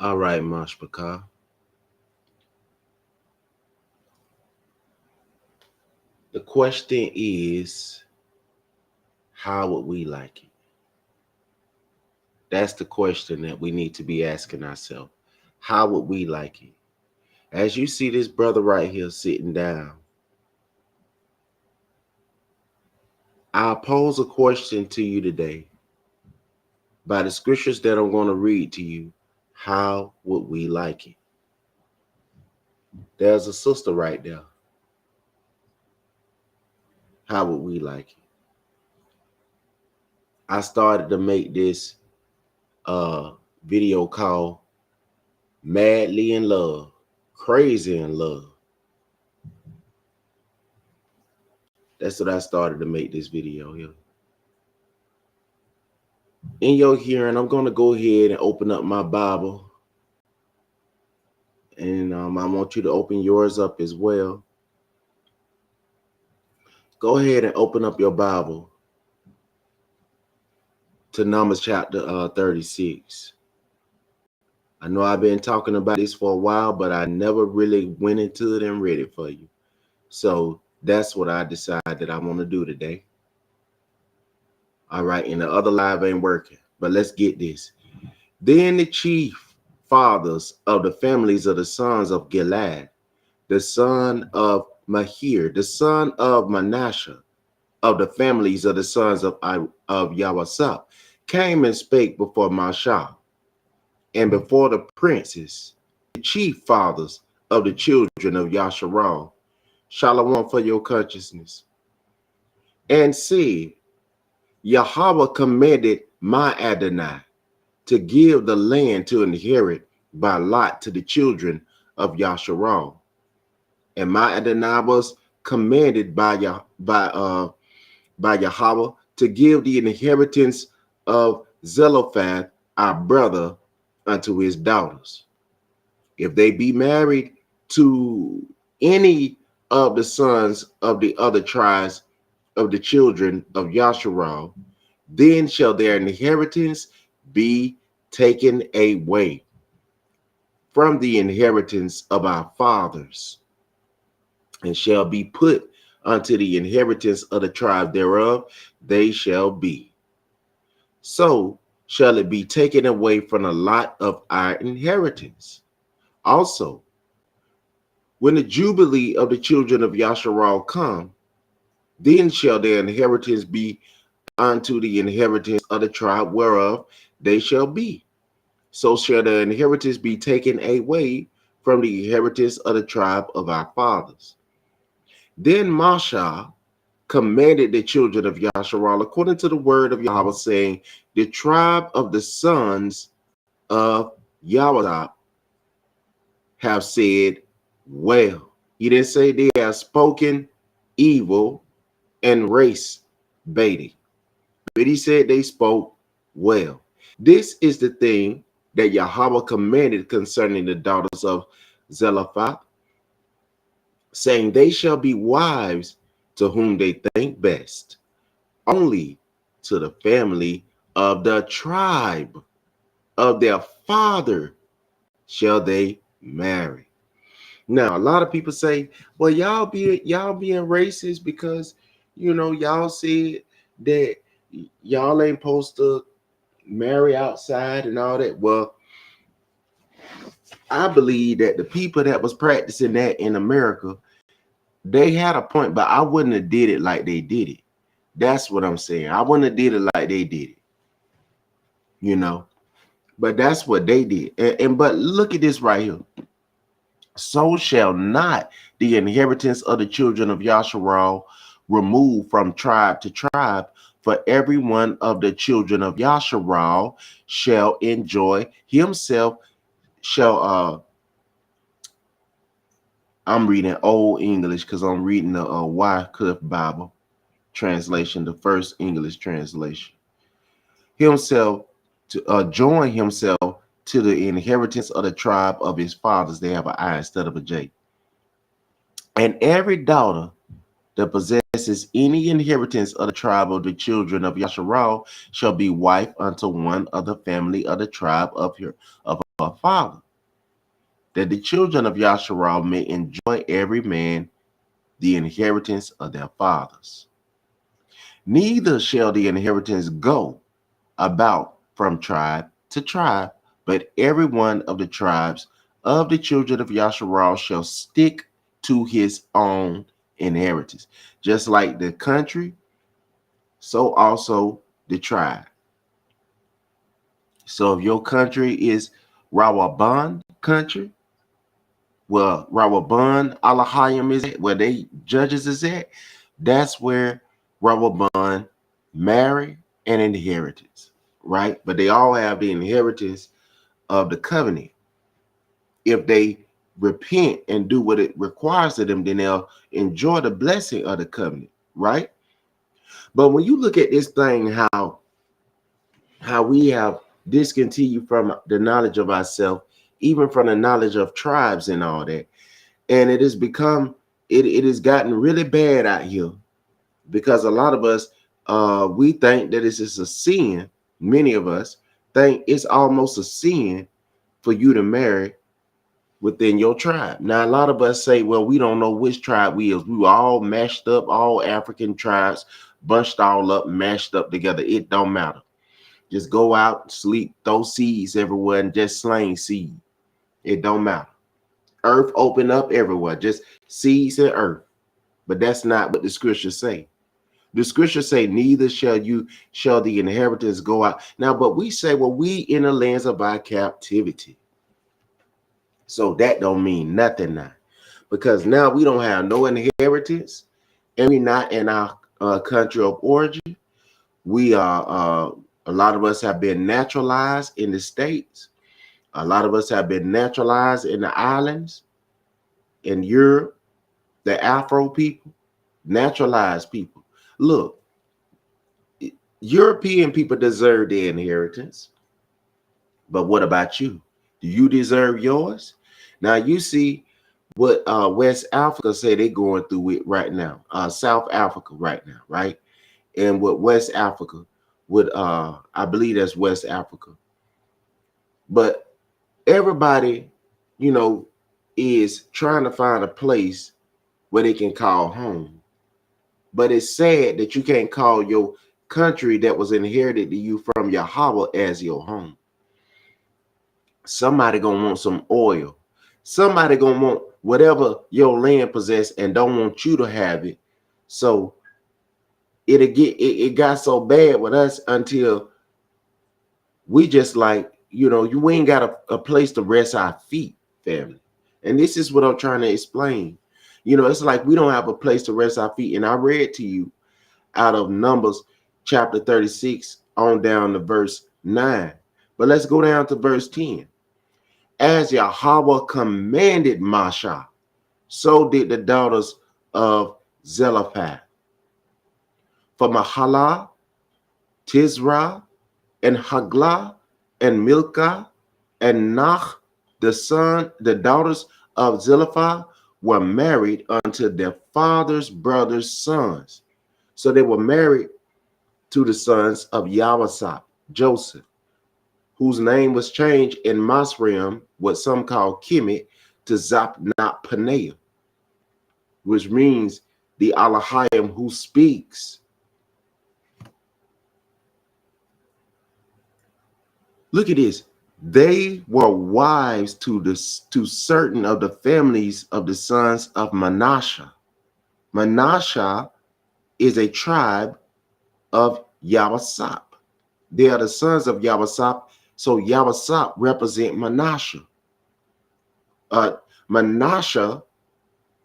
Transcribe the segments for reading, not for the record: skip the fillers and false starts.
All right, Mashpaka. The question is, how would we like it? That's the question that we need to be asking ourselves. How would we like it? As you see this brother right here sitting down, I'll pose a question to you today by the scriptures that I'm going to read to you. How would we like it? There's a sister right there. How would we like it? I started to make this video called Madly in Love, Crazy in Love. That's what I started to make this video here. In your hearing, I'm going to go ahead and open up my Bible. And I want you to open yours up as well. Go ahead and open up your Bible to Numbers chapter 36. I know I've been talking about this for a while, but I never really went into it and read it for you. So that's what I decided I want to do today. All right, and the other live ain't working, but let's get this. Then the chief fathers of the families of the sons of Gilead, the son of Mahir, the son of Manasseh, of the families of the sons of Yawasap, came and spake before Mashah and before the princes, the chief fathers of the children of Yasharal, Shalom for your consciousness, and said, Yahweh commanded my Adonai to give the land to inherit by lot to the children of Yasharal. And my Adonai was commanded by Yahweh to give the inheritance of Zelophehad, our brother, unto his daughters. If they be married to any of the sons of the other tribes of the children of Yasharal, then shall their inheritance be taken away from the inheritance of our fathers, and shall be put unto the inheritance of the tribe thereof, they shall be. So shall it be taken away from the lot of our inheritance. Also, when the jubilee of the children of Yasharal come, then shall their inheritance be unto the inheritance of the tribe whereof they shall be. So shall the inheritance be taken away from the inheritance of the tribe of our fathers. Then Mashah commanded the children of Yasharal according to the word of Yahweh, saying, the tribe of the sons of Yahweh have said, well. He didn't say they have spoken evil and race baiting, but he said they spoke well. This is the thing that Yahweh commanded concerning the daughters of Zelophehad, saying they shall be wives to whom they think best, only to the family of the tribe of their father shall they marry. Now, a lot of people say, well, y'all being racist because, y'all said that y'all ain't supposed to marry outside and all that. Well, I believe that the people that was practicing that in America, they had a point, but I wouldn't have did it like they did it. That's what I'm saying. I wouldn't have did it like they did it, but that's what they did. But look at this right here. So shall not the inheritance of the children of Yasharal remove from tribe to tribe, for every one of the children of Yasharal shall enjoy himself, shall I'm reading Old English because I'm reading the Wycliffe Bible translation, the first English translation. Himself to join himself to the inheritance of the tribe of his fathers. They have an I instead of a J. And every daughter that possesses any inheritance of the tribe of the children of Yasharal shall be wife unto one of the family of the tribe of a father, that the children of Yasharal may enjoy every man the inheritance of their fathers. Neither shall the inheritance go about from tribe to tribe, but every one of the tribes of the children of Yasharal shall stick to his own inheritance. Just like the country, so also the tribe. So if your country is Rawaban country, well, Rawaban Alahayim is at, where they judges is at, that's where Rawaban marry and inheritance, right? But they all have the inheritance of the covenant. If they repent and do what it requires of them, then they'll enjoy the blessing of the covenant, right? But when you look at this thing, how we have discontinued from the knowledge of ourselves, even from the knowledge of tribes and all that, and it has become it has gotten really bad out here because a lot of us we think that it's just a sin. Many of us think it's almost a sin for you to marry within your tribe. Now, a lot of us say, well, we don't know which tribe we is. We were all mashed up, all African tribes, bunched all up, mashed up together. It don't matter. Just go out, sleep, throw seeds everywhere, and just sling seed. It don't matter. Earth open up everywhere, just seeds and earth. But that's not what the scriptures say. The scriptures say, neither shall the inheritance go out. Now, but we say, well, we in the lands of our captivity. So that don't mean nothing now. Because now we don't have no inheritance, and we're not in our country of origin. We are, a lot of us have been naturalized in the States. A lot of us have been naturalized in the islands, in Europe, the Afro people, naturalized people. Look, European people deserve their inheritance. But what about you? Do you deserve yours? Now you see what West Africa say they're going through it right now. South Africa right now, right? And what West Africa would I believe that's West Africa. But everybody, you know, is trying to find a place where they can call home. But it's sad that you can't call your country that was inherited to you from Yahweh as your home. Somebody gonna want some oil. Somebody gonna want whatever your land possess and don't want you to have it. So it got so bad with us until we just like, you know, you ain't got a place to rest our feet, family. And this is what I'm trying to explain. You know, it's like we don't have a place to rest our feet. And I read to you out of Numbers chapter 36 on down to verse 9. But let's go down to verse 10. As Yahweh commanded Masha, so did the daughters of Zelophehad. For Mahalah, Tisra, and Haglah, and Milcah, and Nach, the daughters of Zelophehad, were married unto their father's brother's sons. So they were married to the sons of Yahweh, Joseph, whose name was changed in Masrim, what some call Kemet, to Zapnat Paneah, which means the Alahayim who speaks. Look at this. They were wives to certain of the families of the sons of Manasseh. Manasseh is a tribe of Yahweh. They are the sons of Yahweh. So Yahweh represent Manasseh. Manasseh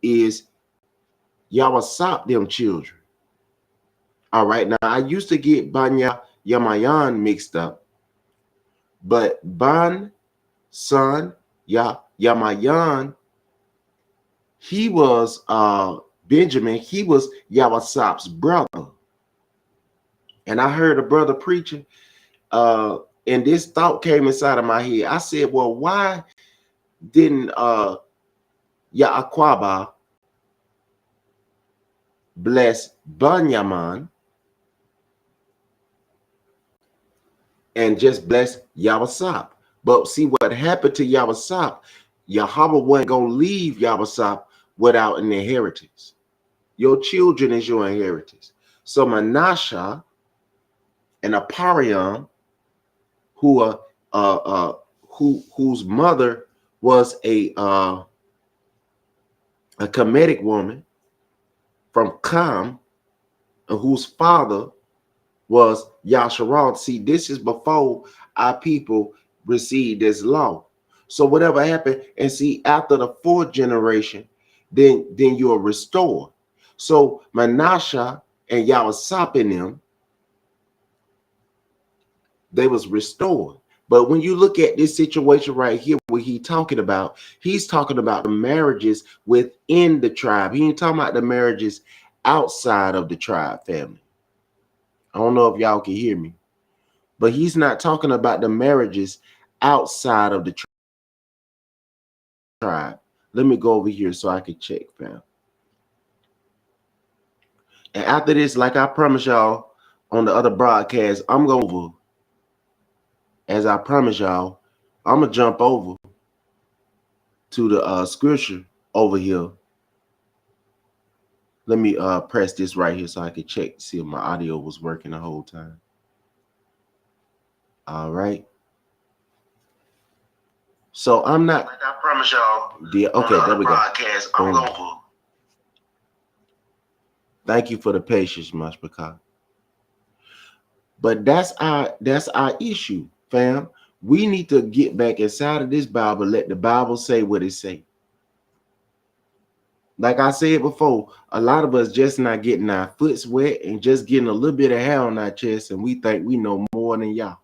is Yahweh, them children. All right. Now I used to get Banya Yamayan mixed up, but Ban son Yamayan, he was Benjamin. He was Yahweh's brother. And I heard a brother preaching, and this thought came inside of my head. I said, well, why didn't Yaaquabah bless Banyaman and just bless Yahweh? But see what happened to Yabasop, Yahweh wasn't going to leave Yabasop without an inheritance. Your children is your inheritance. So Manasseh and Apariam, who whose mother was a Kemetic woman from Kam, and whose father was Yasharal. See, this is before our people received this law. So whatever happened, and see, after the fourth generation, then you're restored. So Manasseh and Yahweh in them, they was restored. But when you look at this situation right here, what he's talking about the marriages within the tribe. He ain't talking about the marriages outside of the tribe family. I don't know if y'all can hear me, but he's not talking about the marriages outside of the tribe. Let me go over here so I can check, fam. And after this, like I promised y'all on the other broadcast, I'm going over, as I promised y'all, I'm going to jump over to the scripture over here. Let me press this right here so I can check, see if my audio was working the whole time. All right. So I'm not, like I promised y'all. Okay, there we go. I'm going over. Thank you for the patience, Mashpaka. But that's our issue, fam. We need to get back inside of this Bible, let the Bible say what it say. Like I said before, a lot of us just not getting our foots wet and just getting a little bit of hair on our chest, and we think we know more than y'all.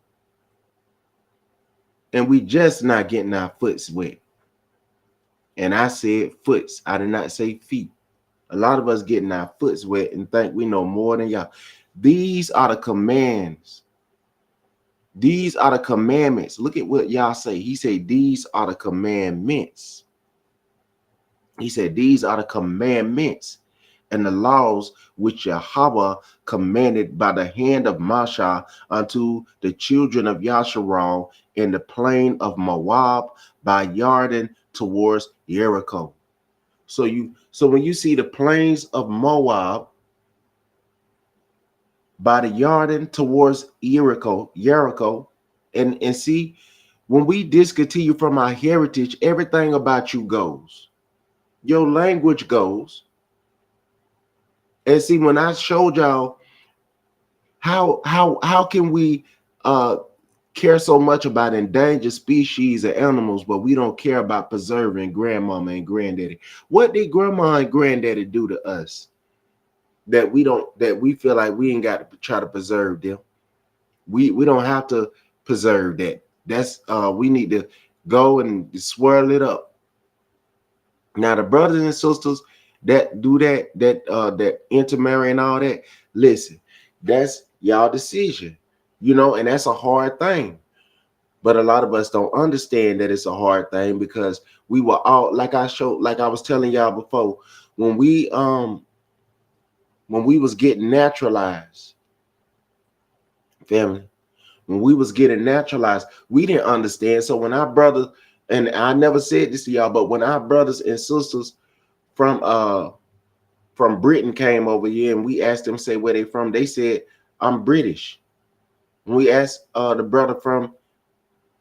And we just not getting our foots wet. And I said foots. I did not say feet. A lot of us getting our foots wet and think we know more than y'all. These are the commands. These are the commandments. Look at what y'all say. He said, these are the commandments. He said, these are the commandments and the laws which Yahweh commanded by the hand of Moshe unto the children of Yasharal in the plain of Moab by Jordan towards Jericho. So when you see the plains of Moab by the Jordan towards Jericho, and see, when we discontinue from our heritage, everything about you goes. Your language goes. And see, when I showed y'all how can we care so much about endangered species and animals, but we don't care about preserving grandmama and granddaddy. What did grandma and granddaddy do to us that we feel like we ain't got to try to preserve them? We don't have to preserve that. That's we need to go and swirl it up. Now the brothers and sisters that do that intermarry and all that, listen, that's y'all decision, and that's a hard thing. But a lot of us don't understand that it's a hard thing because we were all, like I was telling y'all before, when we was getting naturalized, family, when we was getting naturalized, we didn't understand. So when our brothers, and I never said this to y'all, but when our brothers and sisters from Britain came over here and we asked them, say where they from, they said, I'm British. When we asked the brother from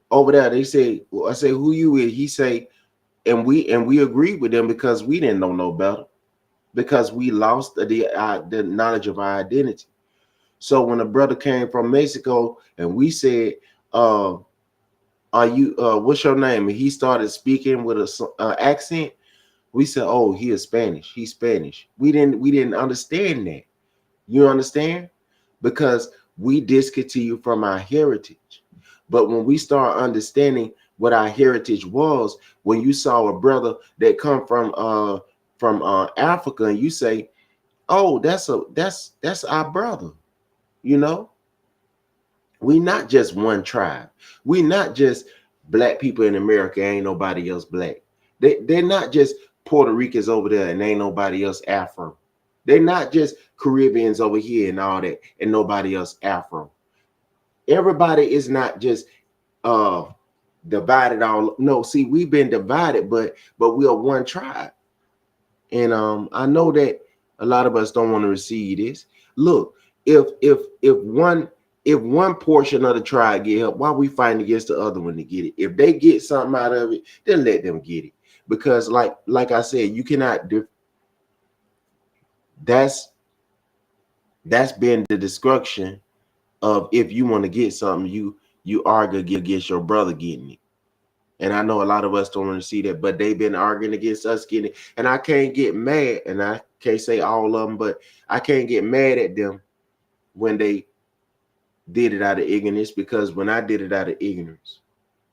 over there, they say, I say, who you is? He say, and we agreed with them because we didn't know no better, because we lost the knowledge of our identity. So when a brother came from Mexico and we said, are you what's your name? And he started speaking with a accent. We said, oh, he is Spanish. He's Spanish. We didn't understand that. You understand? Because we discontinue from our heritage. But when we start understanding what our heritage was, when you saw a brother that come from Africa and you say, oh, that's our brother, we not just one tribe. We not just black people in America, ain't nobody else black. They're not just Puerto Ricans over there and ain't nobody else Afro. They're not just Caribbeans over here and all that and nobody else Afro. Everybody is not just divided all. No, see, we've been divided, but we are one tribe. And I know that a lot of us don't want to receive this. Look, if one portion of the tribe get help, why we fighting against the other one to get it? If they get something out of it, then let them get it. Because like I said, you cannot do. That's been the destruction of, if you want to get something, you argue against your brother getting it. And I know a lot of us don't want to see that, but they've been arguing against us getting it. And I can't get mad, and I can't say all of them, but I can't get mad at them when they did it out of ignorance, because when I did it out of ignorance,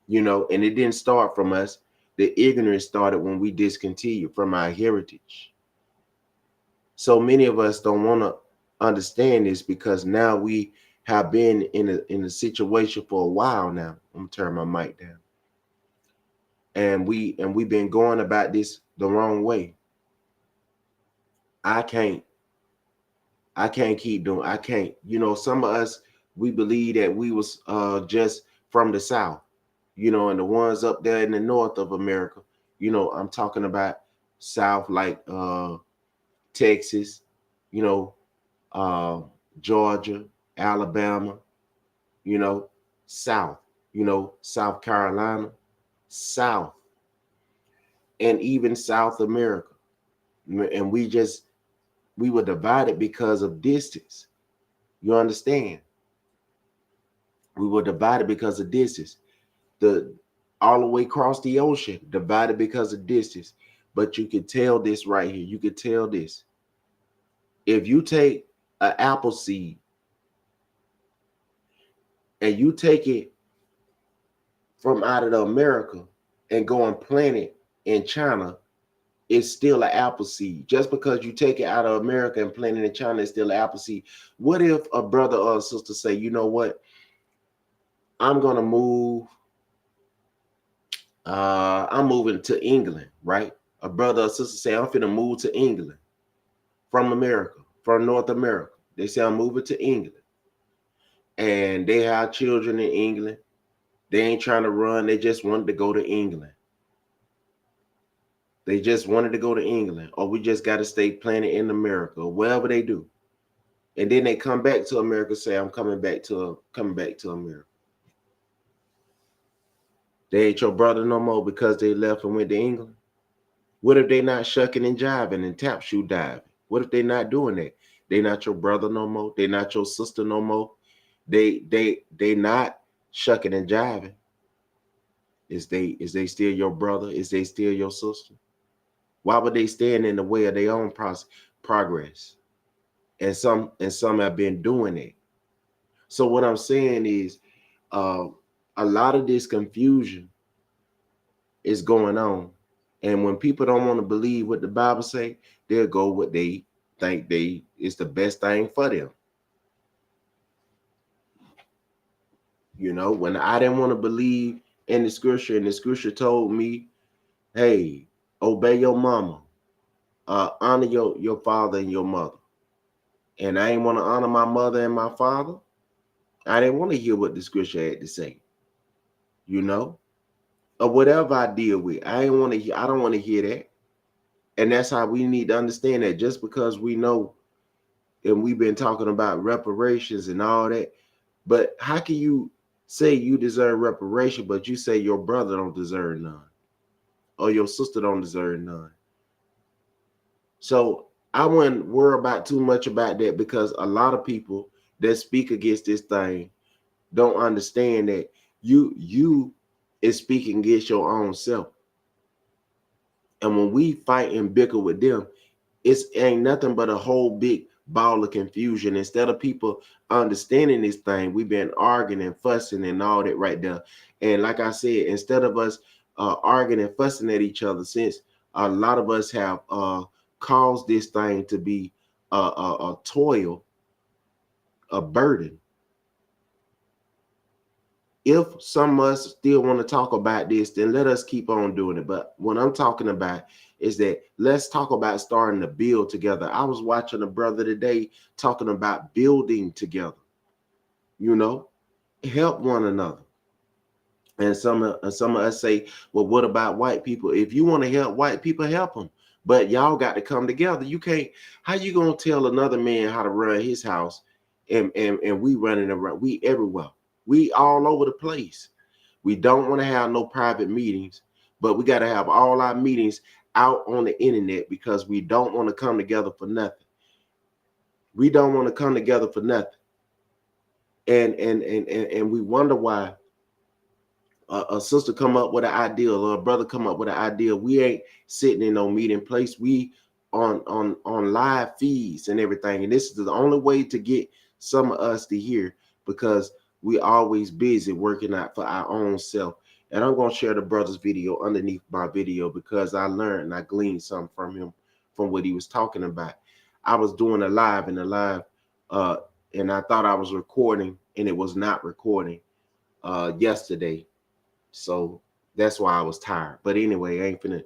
and it didn't start from us. The ignorance started when we discontinued from our heritage. So many of us don't want to understand this, because now we have been in a situation for a while now. I'm gonna turn my mic down. And we've been going about this the wrong way. I can't keep doing. I can't. Some of us, we believe that we was just from the South, and the ones up there in the north of America. I'm talking about South, like Texas, uh, Georgia, Alabama, South, South Carolina, South, and even South America. And we were divided because of distance. You understand? We were divided because of distance. All the way across the ocean, divided because of distance. But you can tell this right here. You could tell this. If you take an apple seed and you take it from out of America and go and plant it in China, it's still an apple seed. Just because you take it out of America and plant it in China, it's still an apple seed. What if a brother or a sister say, you know what? I'm going to move. I'm moving to England, right? A brother or sister say, I'm finna move to England from America, from North America. They say, I'm moving to England. And they have children in England. They ain't trying to run. They just wanted to go to England. They just wanted to go to England. Or we just got to stay planted in America, or wherever they do. And then they come back to America, say, I'm coming back to America. They ain't your brother no more because they left and went to England. What if they not shucking and jiving and tap shoe diving? What if they not doing that? They not your brother no more. They not your sister no more. They not shucking and jiving. Is they still your brother? Is they still your sister? Why would they stand in the way of their own progress? And some have been doing it. So what I'm saying is, a lot of this confusion is going on. And when people don't want to believe what the Bible say, they'll go what they think is the best thing for them. When I didn't want to believe in the scripture, and the scripture told me, hey, obey your mama, honor your father and your mother. And I didn't want to honor my mother and my father. I didn't want to hear what the scripture had to say. Or whatever I deal with. I don't want to hear that. And that's how we need to understand that. Just because we know, and we've been talking about reparations and all that, but how can you say you deserve reparation, but you say your brother don't deserve none, or your sister don't deserve none? So I wouldn't worry about too much about that, because a lot of people that speak against this thing don't understand that you is speaking against your own self. And when we fight and bicker with them, it ain't nothing but a whole big ball of confusion. Instead of people understanding this thing, we've been arguing and fussing and all that right there. And like I said, instead of us arguing and fussing at each other, since a lot of us have caused this thing to be a toil, a burden. If some of us still want to talk about this, then let us keep on doing it. But what I'm talking about is that let's talk about starting to build together. I was watching a brother today talking about building together, help one another. And some of us say, well, what about white people? If you want to help white people, help them. But y'all got to come together. You can't. How you gonna tell another man how to run his house, and we running around? We everywhere. We all over the place. We don't want to have no private meetings, but we got to have all our meetings out on the internet because we don't want to come together for nothing. We don't want to come together for nothing. And we wonder why a sister come up with an idea or a brother come up with an idea. We ain't sitting in no meeting place. We on live feeds and everything. And this is the only way to get some of us to hear, because we always busy working out for our own self. And I'm going to share the brother's video underneath my video because I learned and I gleaned something from him, from what he was talking about. I was doing a live and and I thought I was recording and it was not recording yesterday. So that's why I was tired. But anyway, I ain't finna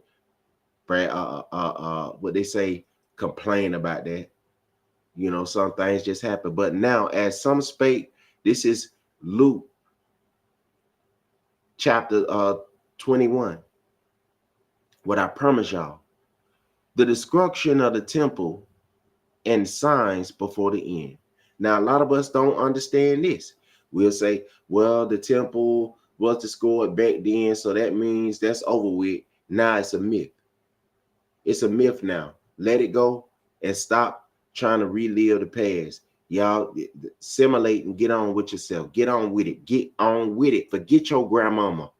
what they say, complain about that. You know, some things just happen. But now, as some spake, this is Luke chapter 21. What I promise y'all, the destruction of the temple and signs before the end. Now, a lot of us don't understand this. We'll say, well, the temple was destroyed back then, so that means that's over with. Now it's a myth. It's a myth now. Let it go and stop trying to relive the past. Y'all assimilate and get on with yourself. Get on with it. Get on with it. Forget your grandmama.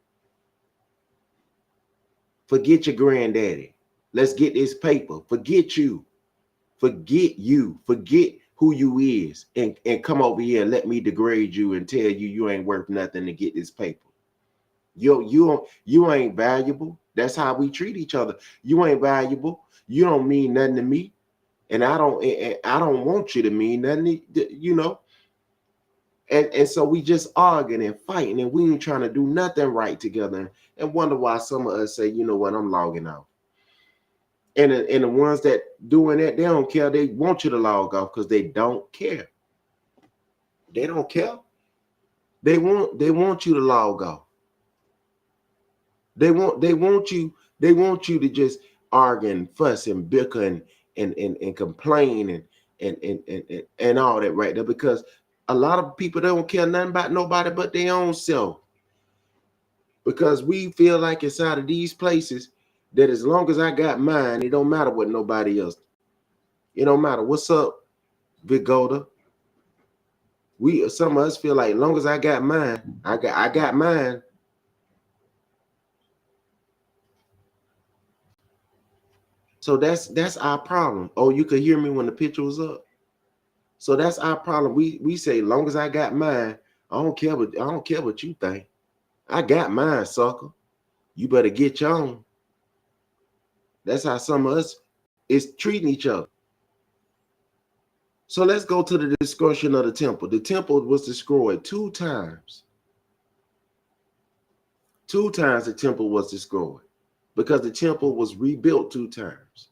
Forget your granddaddy. Let's get this paper. Forget you. Forget you. Forget who you is. And come over here and let me degrade you and tell you you ain't worth nothing to get this paper. You ain't valuable. That's how we treat each other. You ain't valuable. You don't mean nothing to me. And I don't want you to mean nothing, you know. And so we just arguing and fighting, and we ain't trying to do nothing right together, and wonder why some of us say, you know what, I'm logging out. And the ones that doing that, they don't care. They want you to log off because they don't care. They don't care. They want you to log off. They want you to just argue and fuss and bicker and complain and all that right there, because a lot of people don't care nothing about nobody but their own self. Because we feel like inside of these places that as long as I got mine, it don't matter what nobody else. It don't matter. What's up, Vigoda? Some of us feel like as long as I got mine, I got mine. So that's our problem. Oh, you could hear me when the picture was up. So that's our problem. We say, long as I got mine, I don't care what you think. I got mine, sucker. You better get your own. That's how some of us is treating each other. So let's go to the discussion of the temple. The temple was destroyed 2 times. 2 times the temple was destroyed because the temple was rebuilt 2 times.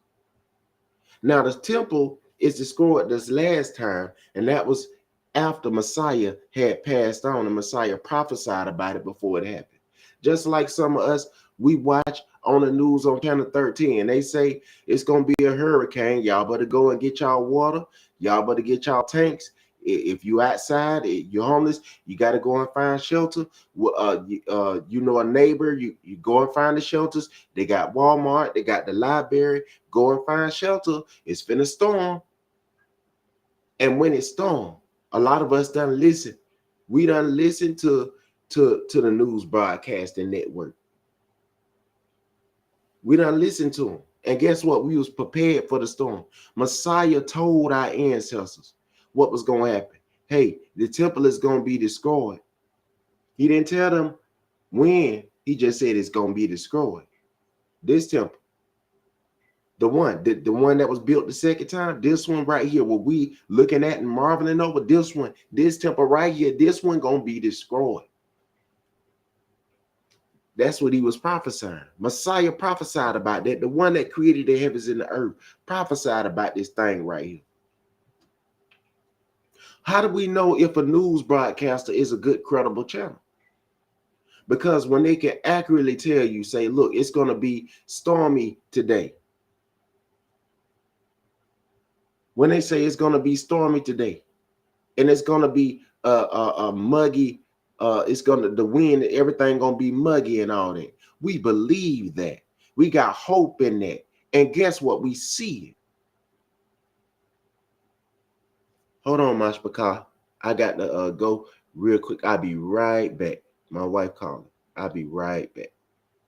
Now the temple is destroyed this last time, and that was after Messiah had passed on, and Messiah prophesied about it before it happened. Just like some of us, we watch on the news on Channel 13, and they say it's going to be a hurricane. Y'all better go and get y'all water. Y'all better get y'all tanks. If you outside, you're homeless, you got to go and find shelter. You know a neighbor, you go and find the shelters. They got Walmart, they got the library. Go and find shelter. It's finna storm. And when it storm, a lot of us done listen. We done listen to the news broadcasting network. We done listen to them. And guess what? We was prepared for the storm. Messiah told our ancestors what was going to happen. Hey, the temple is going to be destroyed. He didn't tell them when. He just said it's going to be destroyed. This temple. The one that was built the second time, this one right here, what we looking at and marveling over, this temple right here, this one going to be destroyed. That's what he was prophesying. Messiah prophesied about that. The one that created the heavens and the earth prophesied about this thing right here. How do we know if a news broadcaster is a good, credible channel? Because when they can accurately tell you, say, look, it's going to be stormy today. When they say it's going to be stormy today, and it's going to be muggy, it's going to, the wind, everything going to be muggy and all that. We believe that. We got hope in that. And guess what? We see it. Hold on, Mashpaka. I got to go real quick. I'll be right back. My wife calling. I'll be right back.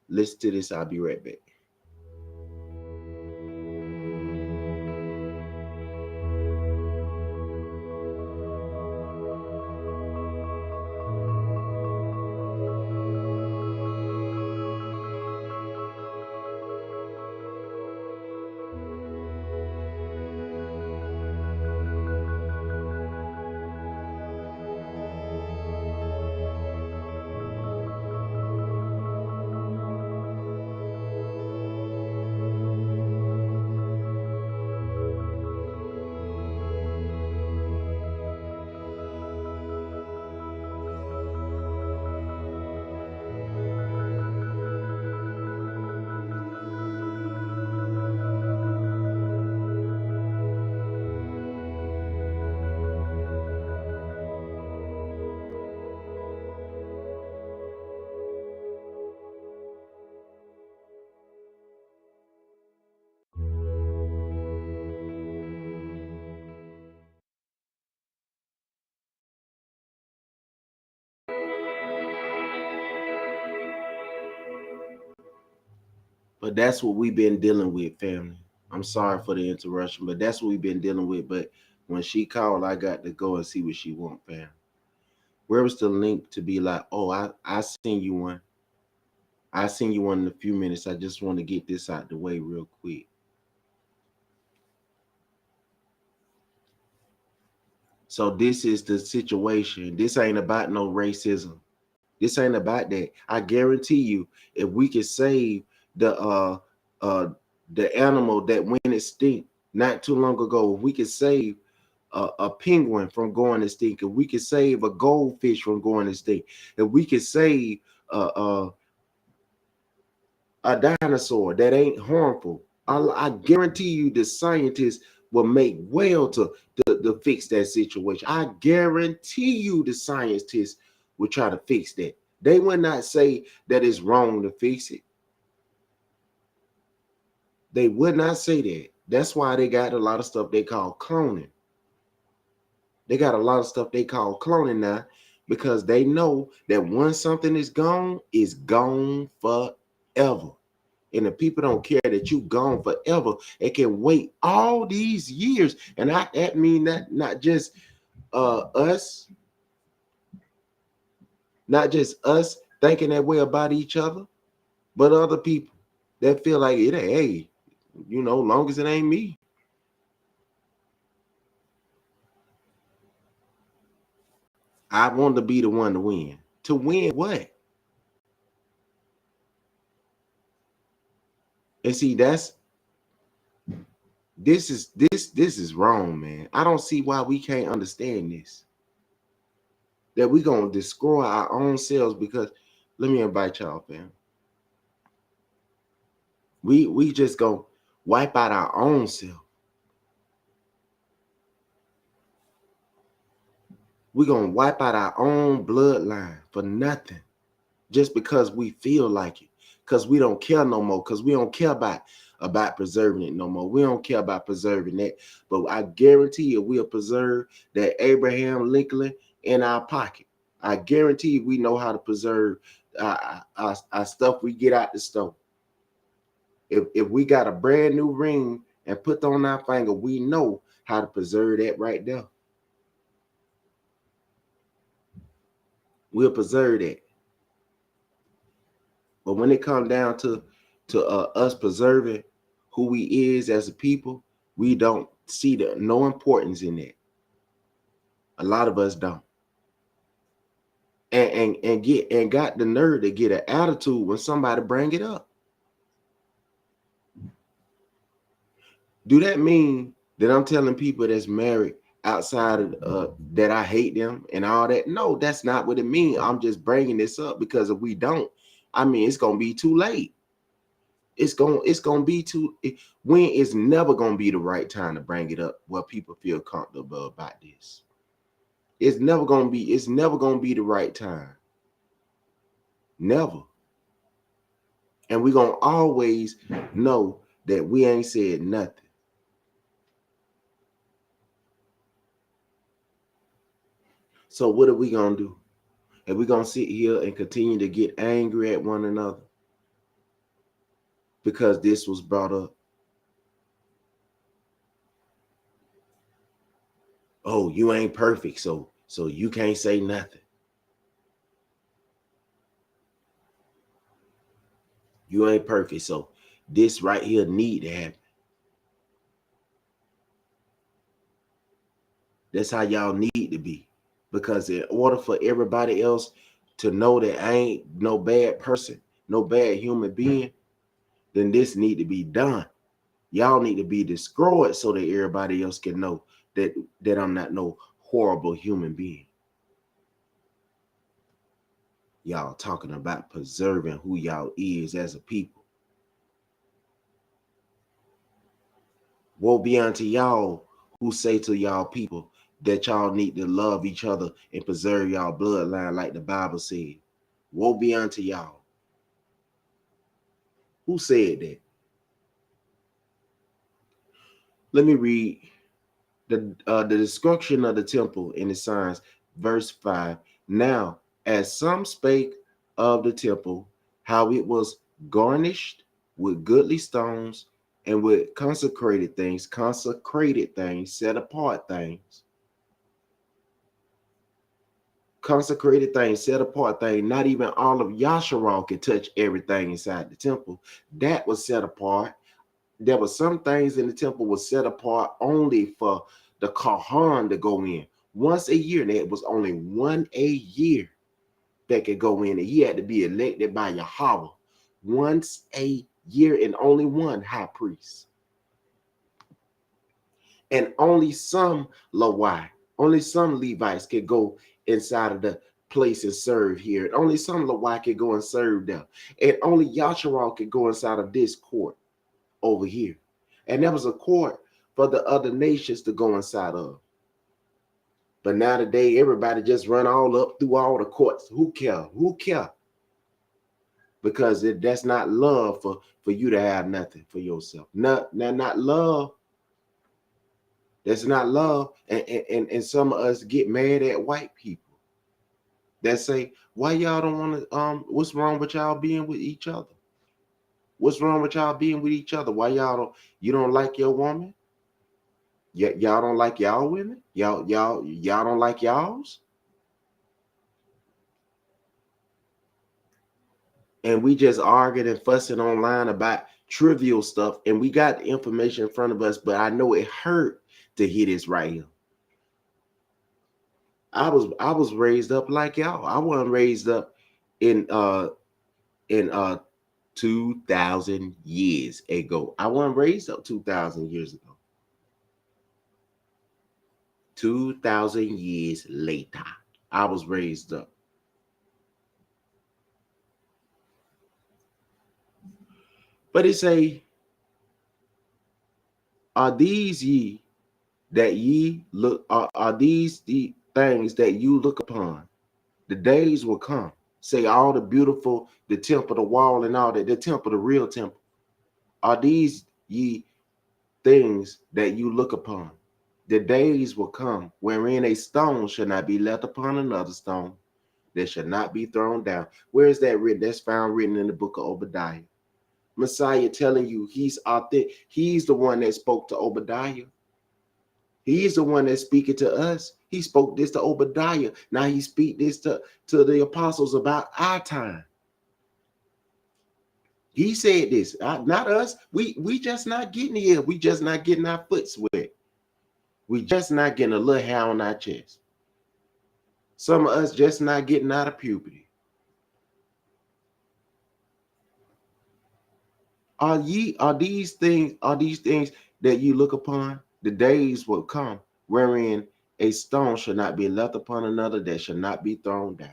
Listen to this. I'll be right back. But that's what we've been dealing with, family. I'm sorry for the interruption, but that's what we've been dealing with. But when she called, I got to go and see what she want, fam. Where was the link to be like, oh, I seen you one. I seen you one in a few minutes. I just want to get this out the way real quick. So this is the situation. This ain't about no racism. This ain't about that. I guarantee you, if we could save the animal that went extinct not too long ago, if we could save a penguin from going extinct, if we could save a goldfish from going extinct, if we could save a dinosaur that ain't harmful, I guarantee you the scientists will make well to fix that situation. I guarantee you the scientists will try to fix that. They will not say that it's wrong to fix it. They would not say that. That's why they got a lot of stuff they call cloning. They got a lot of stuff they call cloning now, because they know that once something is gone, it's gone forever. And the people don't care that you gone forever. They can wait all these years. And that mean that not just us, not just us thinking that way about each other, but other people that feel like it, hey, you know, long as it ain't me. I want to be the one to win. To win what? And see, this is wrong, man. I don't see why we can't understand this. That we gonna destroy our own selves because let me invite y'all, fam. We just gonna wipe out our own self. We're gonna wipe out our own bloodline for nothing. Just because we feel like it. Because we don't care no more. Because we don't care about preserving it no more. We don't care about preserving that. But I guarantee you we'll preserve that Abraham Lincoln in our pocket. I guarantee you we know how to preserve our stuff we get out the store. If we got a brand new ring and put on our finger, we know how to preserve that right there. We'll preserve that. But when it comes down to us preserving who we is as a people, we don't see no importance in that. A lot of us don't. And got the nerve to get an attitude when somebody bring it up. Do that mean that I'm telling people that's married outside of that I hate them and all that. No, that's not what it means. I'm just bringing this up because if we don't, I mean, it's gonna be too late. It's gonna be too. When it's never gonna be the right time to bring it up where people feel comfortable about this. It's never gonna be. It's never gonna be the right time. Never. And we're gonna always know that we ain't said nothing. So what are we gonna do? And we're gonna sit here and continue to get angry at one another because this was brought up. Oh, you ain't perfect, so you can't say nothing. You ain't perfect, so this right here need to happen. That's how y'all need to be. Because in order for everybody else to know that I ain't no bad person, no bad human being, then this need to be done. Y'all need to be destroyed so that everybody else can know that I'm not no horrible human being. Y'all talking about preserving who y'all is as a people. Woe be unto y'all who say to y'all people that y'all need to love each other and preserve y'all bloodline like the Bible said. Woe be unto y'all. Who said that? Let me read the destruction of the temple in the signs, verse 5. Now, as some spake of the temple, how it was garnished with goodly stones and with consecrated things, set apart things, set apart things. Not even all of Yasharal could touch everything inside the temple. That was set apart. There were some things in the temple was set apart only for the Kahan to go in once a year. And it was only one a year that could go in. And he had to be elected by Yahweh once a year and only one high priest. And only some Levites could go inside of the place and serve here. And only some Levites could go and serve them. And only Yasharal could go inside of this court over here. And there was a court for the other nations to go inside of. But now today, everybody just run all up through all the courts. Who care? Who care? Because that's not love for you to have nothing for yourself. Not love. That's not love. And some of us get mad at white people that say, why y'all don't want to, what's wrong with y'all being with each other? What's wrong with y'all being with each other? Why you don't like your woman? Y'all don't like y'all women? Y'all don't like y'all's? And we just arguing and fussing online about trivial stuff, and we got the information in front of us, but I know it hurt to hear this right here. I was raised up like y'all. I wasn't raised up in 2,000 years ago. I wasn't raised up 2,000 years ago. 2,000 years later, I was raised up. But it say, are these ye that ye look, are these the things that you look upon? The days will come. Say all the beautiful, the temple, the wall, and all that, the temple, the real temple. Are these ye things that you look upon? The days will come wherein a stone shall not be left upon another stone that shall not be thrown down. Where is that written? That's found written in the book of Obadiah. Messiah telling you he's authentic. He's the one that spoke to Obadiah. He's the one that's speaking to us. He spoke this to Obadiah. Now he speak this to the apostles about our time. He said this, not us. We just not getting here. We just not getting our foot wet. We just not getting a little hair on our chest. Some of us just not getting out of puberty. Are these things that you look upon? The days will come wherein a stone shall not be left upon another that shall not be thrown down.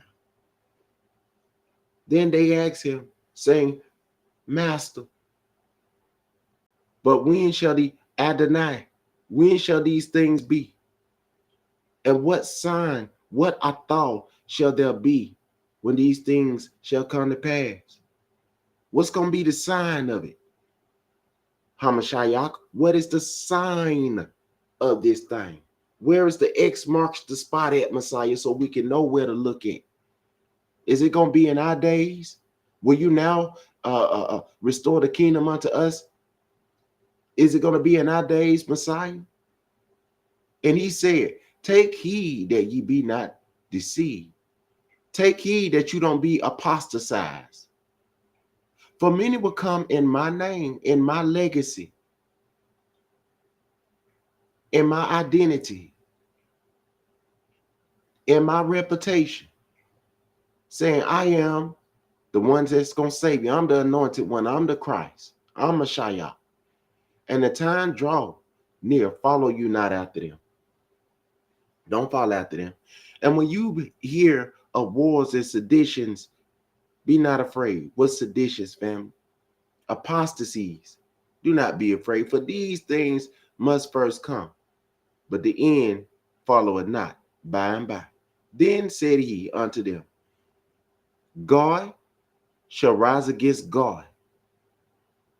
Then they asked him, saying, Master, but when shall the Adonai, when shall these things be? And what sign, what thought shall there be when these things shall come to pass? What's going to be the sign of it? Hamashiach, what is the sign of this thing? Where is the X marks the spot at, Messiah, so we can know where to look at? Is it going to be in our days? Will you now restore the kingdom unto us? Is it going to be in our days, Messiah? And he said, take heed that ye be not deceived. Take heed that you don't be apostatized. For many will come in my name, in my legacy, in my identity, in my reputation, saying, I am the one that's going to save you. I'm the anointed one. I'm the Christ. I'm Messiah. And the time draw near, follow you not after them. Don't follow after them. And when you hear of wars and seditions, be not afraid. What's seditious, family? Apostasies. Do not be afraid, for these things must first come, but the end followeth not by and by. Then said he unto them, God shall rise against God,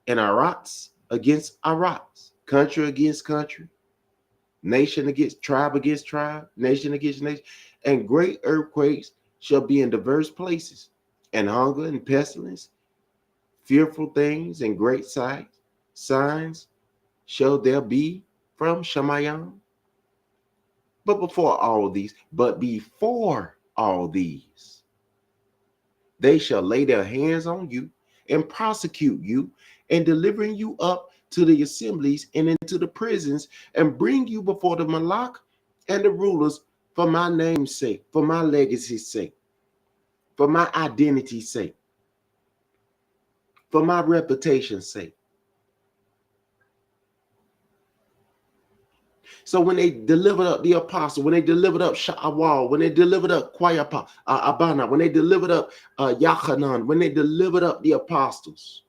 and Arats against Arats, country against country, nation against tribe, nation against nation, and great earthquakes shall be in diverse places, and hunger and pestilence, fearful things and great sights, signs shall there be from Shemayim. But before all these, they shall lay their hands on you and prosecute you and delivering you up to the assemblies and into the prisons and bring you before the Malak and the rulers for my name's sake, for my legacy's sake, for my identity's sake, for my reputation's sake. So when they delivered up the apostle, when they delivered up Sha'awal, when they delivered up Quayapa, Abana, when they delivered up Yachanan, when they delivered up the apostles,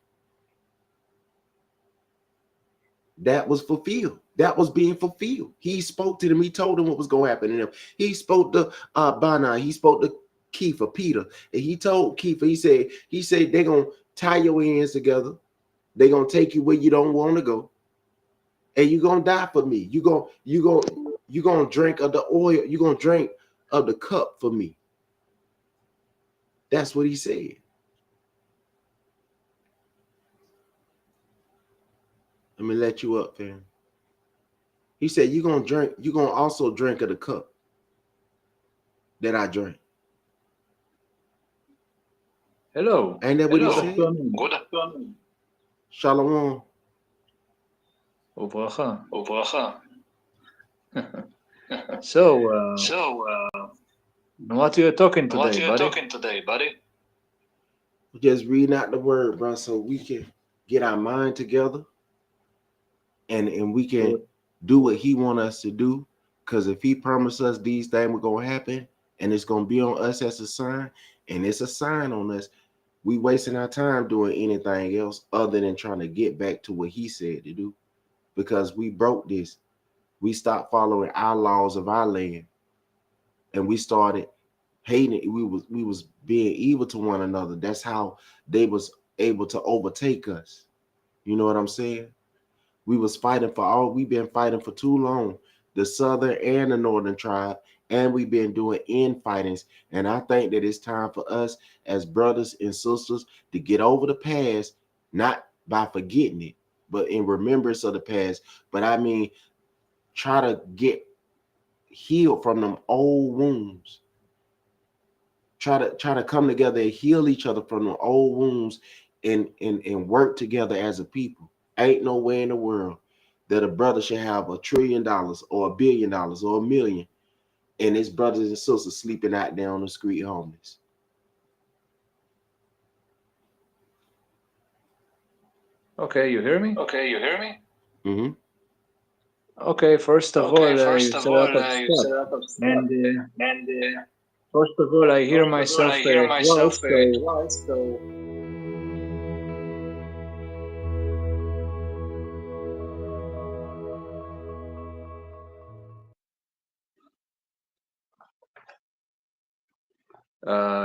that was fulfilled. That was being fulfilled. He spoke to them. He told them what was going to happen to them. He spoke to Bana. He spoke to Kepha, Peter. And he told Kepha, he said, they're going to tie your hands together. They're going to take you where you don't want to go. And you're going to die for me. You're going to drink of the oil. You're going to drink of the cup for me. That's what he said. Let me let you up, fam. He said, you're going to also drink of the cup that I drank. Hello. Ain't that what he said? Good afternoon. Shalom. Ubracha. So, what are you talking today, buddy? Just reading out the word, bro, so we can get our mind together and we can do what he want us to do. Because if he promised us these things were going to happen and it's going to be on us as a sign, and it's a sign on us, we wasting our time doing anything else other than trying to get back to what he said to do. Because we broke this. We stopped following our laws of our land. And we started hating. We was being evil to one another. That's how they was able to overtake us. You know what I'm saying? We've been fighting for too long, the southern and the northern tribe, and we've been doing infightings. And I think that it's time for us as brothers and sisters to get over the past, not by forgetting it, but in remembrance of the past. But I mean, try to get healed from them old wounds. Try to come together and heal each other from the old wounds and work together as a people. Ain't no way in the world that a brother should have $1 trillion or $1 billion or $1 million and his brothers and sisters sleeping out there on the street homeless. Okay, you hear me? Mm-hmm. Okay, first of all, First you of said a lot all, of you stuff. said a lot of stuff. And And first of all, I hear first of all, myself I hear myself twice, so twice. So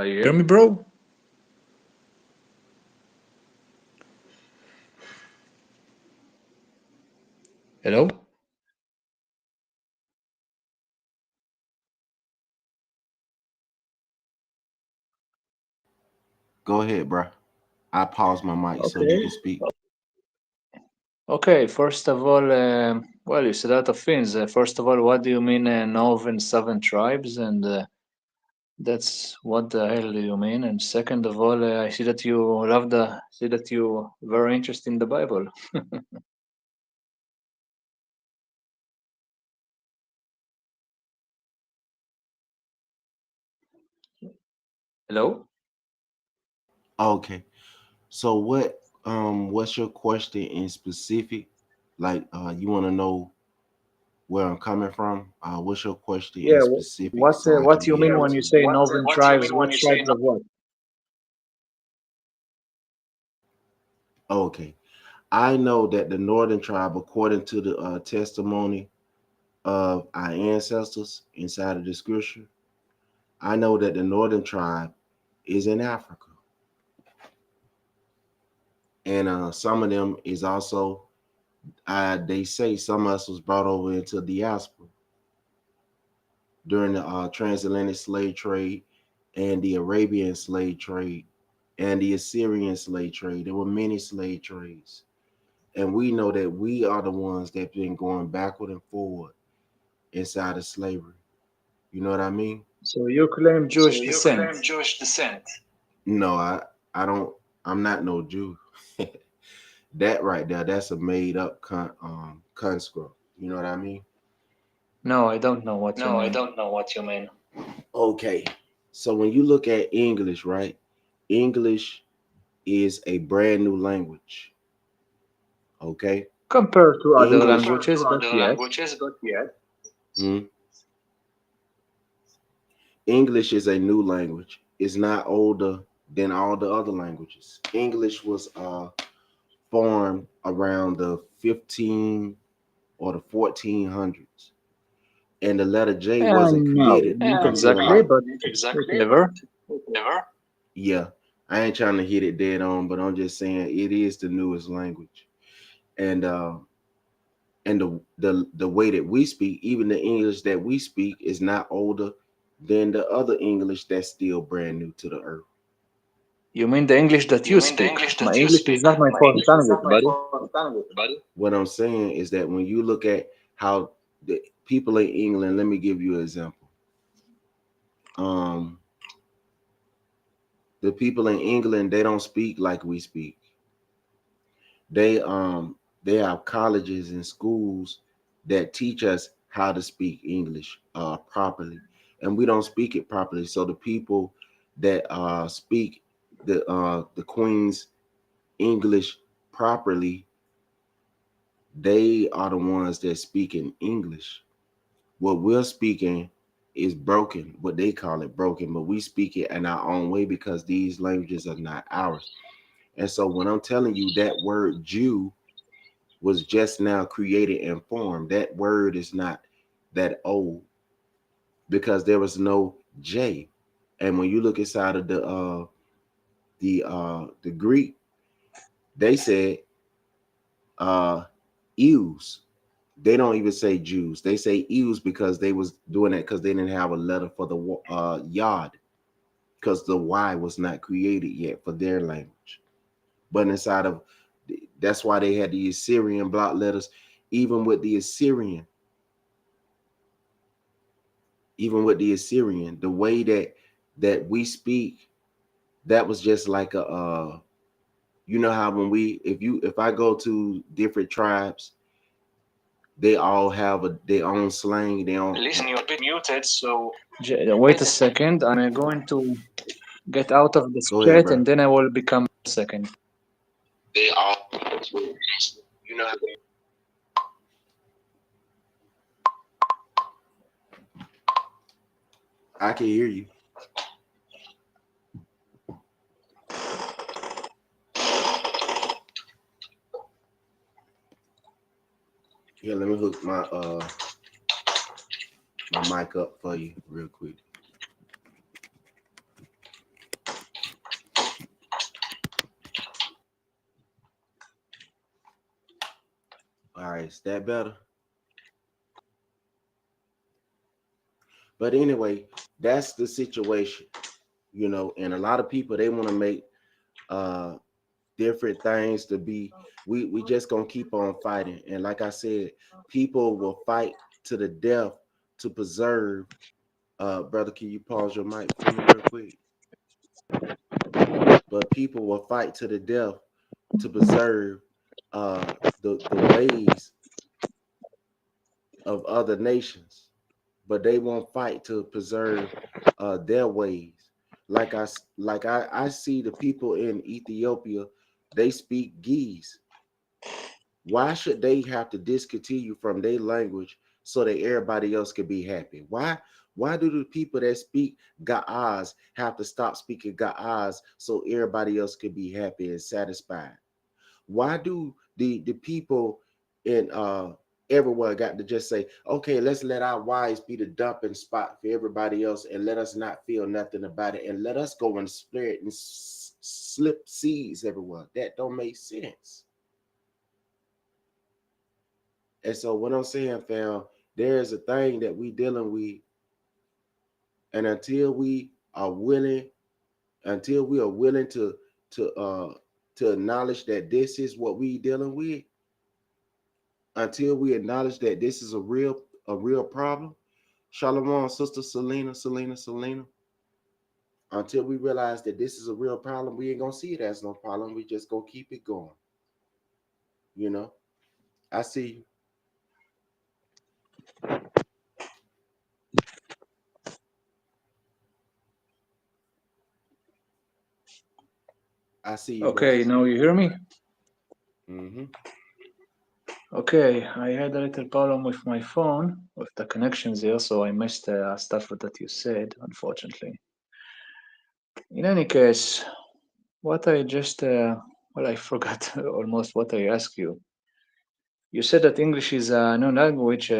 you hear me, bro? Hello? Go ahead, bro. I paused my mic so you Okay. can speak. Okay, first of all, well, you said a lot of things. First of all, what do you mean northern southern tribes? And that's what the hell do you mean? And second of all, I see that you see that you very interested in the Bible. Hello? Okay. So what's your question in specific? Like you want to know where I'm coming from? What's your question in Yeah, specific so I can what you be mean able when you to? say northern what you tribes? mean when What you say tribes of what? Okay. I know that the northern tribe, according to the testimony of our ancestors inside of the scripture, I know that the northern tribe is in Africa. And some of them is also, they say some of us was brought over into diaspora during the transatlantic slave trade and the Arabian slave trade and the Assyrian slave trade. There were many slave trades. And we know that we are the ones that been going backward and forward inside of slavery. You know what I mean? So you claim So Jewish you descent. claim Jewish descent. No, I don't. I'm not no Jew. That right there, that's a made up construct. You know what I mean? No, I don't know what you No, I mean. don't know what you mean. Okay. So when you look at English, right? English is a brand new language. Okay. Compared to other English. Compared languages, to but other yes. languages, but yes. hmm, English is a new language. It's not older than all the other languages. English was formed around the 15 or the 1400s, and the letter J wasn't No, created not until exactly, like, but Exactly, but whatever. whatever. yeah. I ain't trying to hit it dead on, but I'm just saying it is the newest language, and the way that we speak, even the English that we speak, is not older than the other English that's still brand new to the earth. You mean the English that You you mean the speak? English My that you English is speak? not my My fourth English is language, not my buddy. foreign language, buddy. What I'm saying is that when you look at how the people in England, let me give you an example. Um, the people in England, they don't speak like we speak. They they have colleges and schools that teach us how to speak English properly, and we don't speak it properly. So the people that speak the Queen's English properly, they are the ones that speak in English. What we're speaking is broken, what they call it broken, but we speak it in our own way because these languages are not ours. And so when I'm telling you that word Jew was just now created and formed, that word is not that old because there was no J. And when you look inside of the Greek, they said Ews. They don't even say Jews. They say Ews because they was doing that because they didn't have a letter for the yod, because the Y was not created yet for their language. But inside of that's why they had the Assyrian block letters. Even with the Assyrian, the way that we speak, that was just like a you know how when we if I go to different tribes, they all have their own slang. They own. Listen, you're a bit muted, so Wait a second. I'm going to get out of this Go ahead, chat bro. and then I will become a second. They all, you know. I can hear you. Here, let me hook my mic up for you real quick. All right, is that better? But anyway, that's the situation, and a lot of people they want to make uh different things to be. We just gonna keep on fighting. And like I said, people will fight to the death to preserve. Brother, can you pause your mic for me real quick? But people will fight to the death to preserve uh the ways of other nations, but they won't fight to preserve their ways. Like I see the people in Ethiopia, they speak Ge'ez. Why should they have to discontinue from their language so that everybody else can be happy? Why do the people that speak Ga'az have to stop speaking Ga'az so everybody else can be happy and satisfied? Why do the people in everywhere got to just say, okay, let's let our wives be the dumping spot for everybody else and let us not feel nothing about it and let us go and split and slip seeds everywhere? That don't make sense. And so what I'm saying, fam, there is a thing that we dealing with, and until we are willing to uh to acknowledge that this is what we dealing with, until we acknowledge that this is a real problem. Shalom, Sister Selena. Until we realize that this is a real problem, we ain't gonna see it as no problem. We just gonna keep it going. You know, I see you. I see you, brother. Okay, now you hear me? Mm-hmm. Okay, I had a little problem with my phone, with the connections here, so I missed stuff that you said, unfortunately. In any case, what I just, well, I forgot almost what I asked you. You said that English is a new language,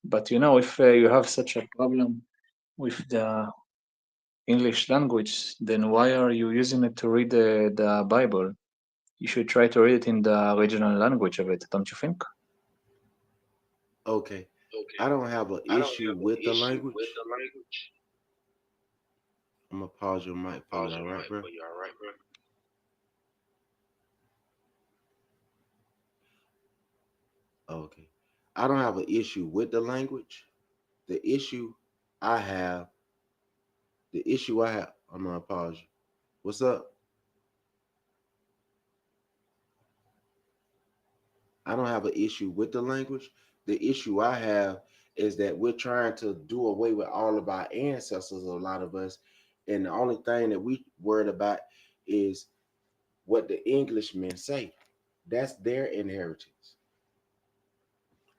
but if you have such a problem with the English language, then why are you using it to read the Bible? You should try to read it in the original language of it, don't you think? Okay. I don't have an issue with the language. I'm gonna pause your mic for you, all right, bro? Okay. I don't have an issue with the language. The issue I have, I'm gonna pause you. What's up? I don't have an issue with the language. The issue I have is that we're trying to do away with all of our ancestors, a lot of us. And the only thing that we worried about is what the Englishmen say. That's their inheritance.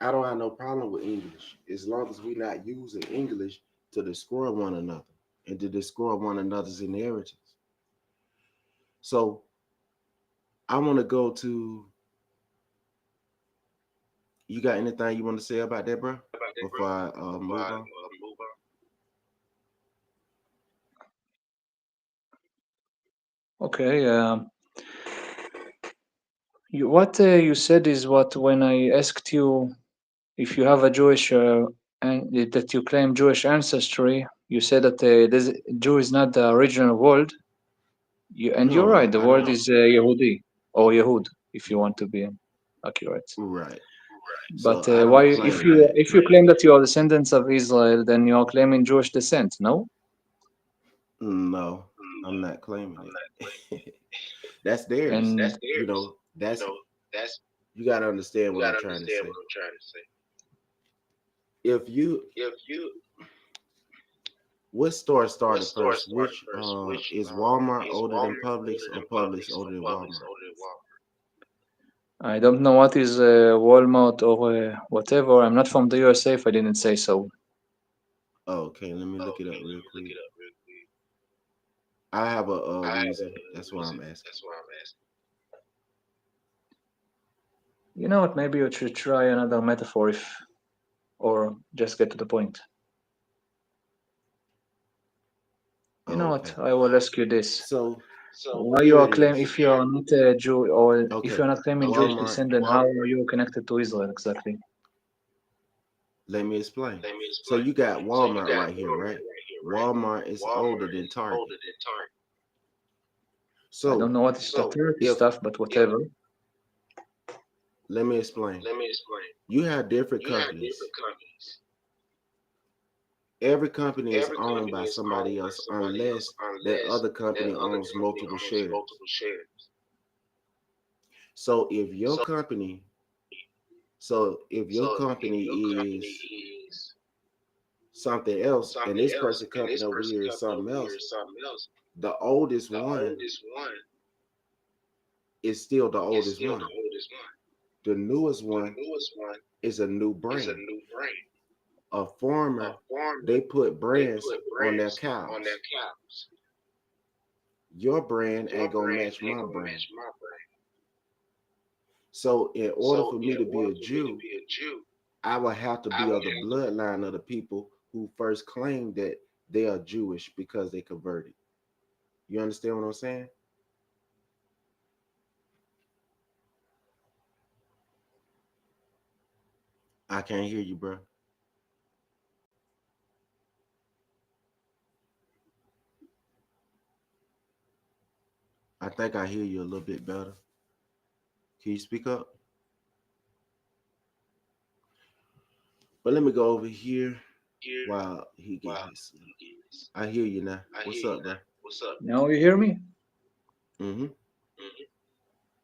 I don't have no problem with English as long as we're not using English to destroy one another and to destroy one another's inheritance. So I want to go to. You got anything you want to say about that, bro? Before I move on. Okay, what you said is what when I asked you if you have a Jewish and that you claim Jewish ancestry, you said that Jew is not the original word. And you're right, No, the I word don't. is Yehudi or Yehud, if you want to be accurate. Right. So But I why, don't claim that. if you claim that you are descendants of Israel, then you are claiming Jewish descent, no? No, I'm not claiming it. That's theirs. And That's you got to understand what I'm trying to say. If you, what store started first? Which is Walmart older than Publix or Publix older than Walmart? I don't know what is Walmart or whatever. I'm not from the USA if I didn't say so. Okay, let me look it up real quick. I have a reason. That's why I'm asking. You know what? Maybe you should try another metaphor, or just get to the point. You know Okay. what? I will ask you this: So why you here are it claiming, is. if you are not a Jew, or if Okay. you are not claiming Jewish Walmart. descent, then how are you connected to Israel exactly? Let me explain. So you got Walmart right here, right? Walmart is older than Target. I don't So know what is the Turkey if stuff, but whatever. let me explain. You have different companies. Every company is owned by somebody else unless that other company owns multiple shares. So if your company is something else and this person company over here is something else, the oldest one is still the oldest one. The newest one is a new brand. A farmer, they put brands on their cows. Your brand ain't gonna match my brand. So in order for me to be a Jew, I would have to be of the bloodline of the people who first claimed that they are Jewish because they converted. You understand what I'm saying? I can't hear you, bro. I think I hear you a little bit better. Can you speak up? But let me go over here while he gets his sleep. I hear you now. What's up, bro? Now you hear me? Mm-hmm.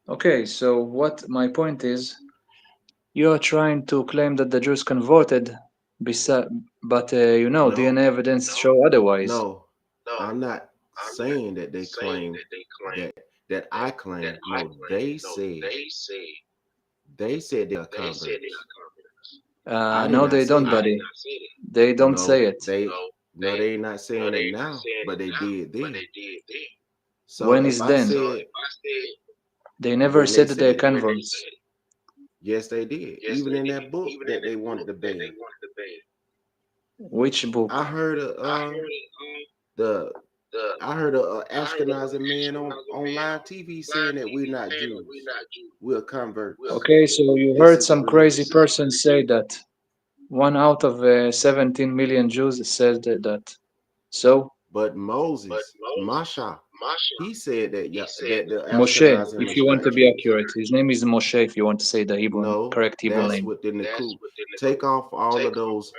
Okay, so what my point is, you are trying to claim that the Jews converted, but No. DNA evidence show otherwise. No, I'm not saying that they claim that I claim. No, they said they are converts. I did No, not they say don't, that. buddy. They don't say No, it. they not saying it now, but they did then. So When if is I then? said They never when they said that they're said it, converts. yes, they did. Even in that book that they wanted to ban. Which book? I heard the I heard a Ashkenazi man on live TV saying that we're not Jews, we're converts. Okay, so you This heard is a some crazy religion. person say that. 1 out of 17 million Jews said that. So, But Moses, Masha, he said that the Moshe, Ashkenazim if is you want not to be Jews. accurate, his name is Moshe if you want to say the No, correct Hebrew that's name. what the Nakud. Take off all of those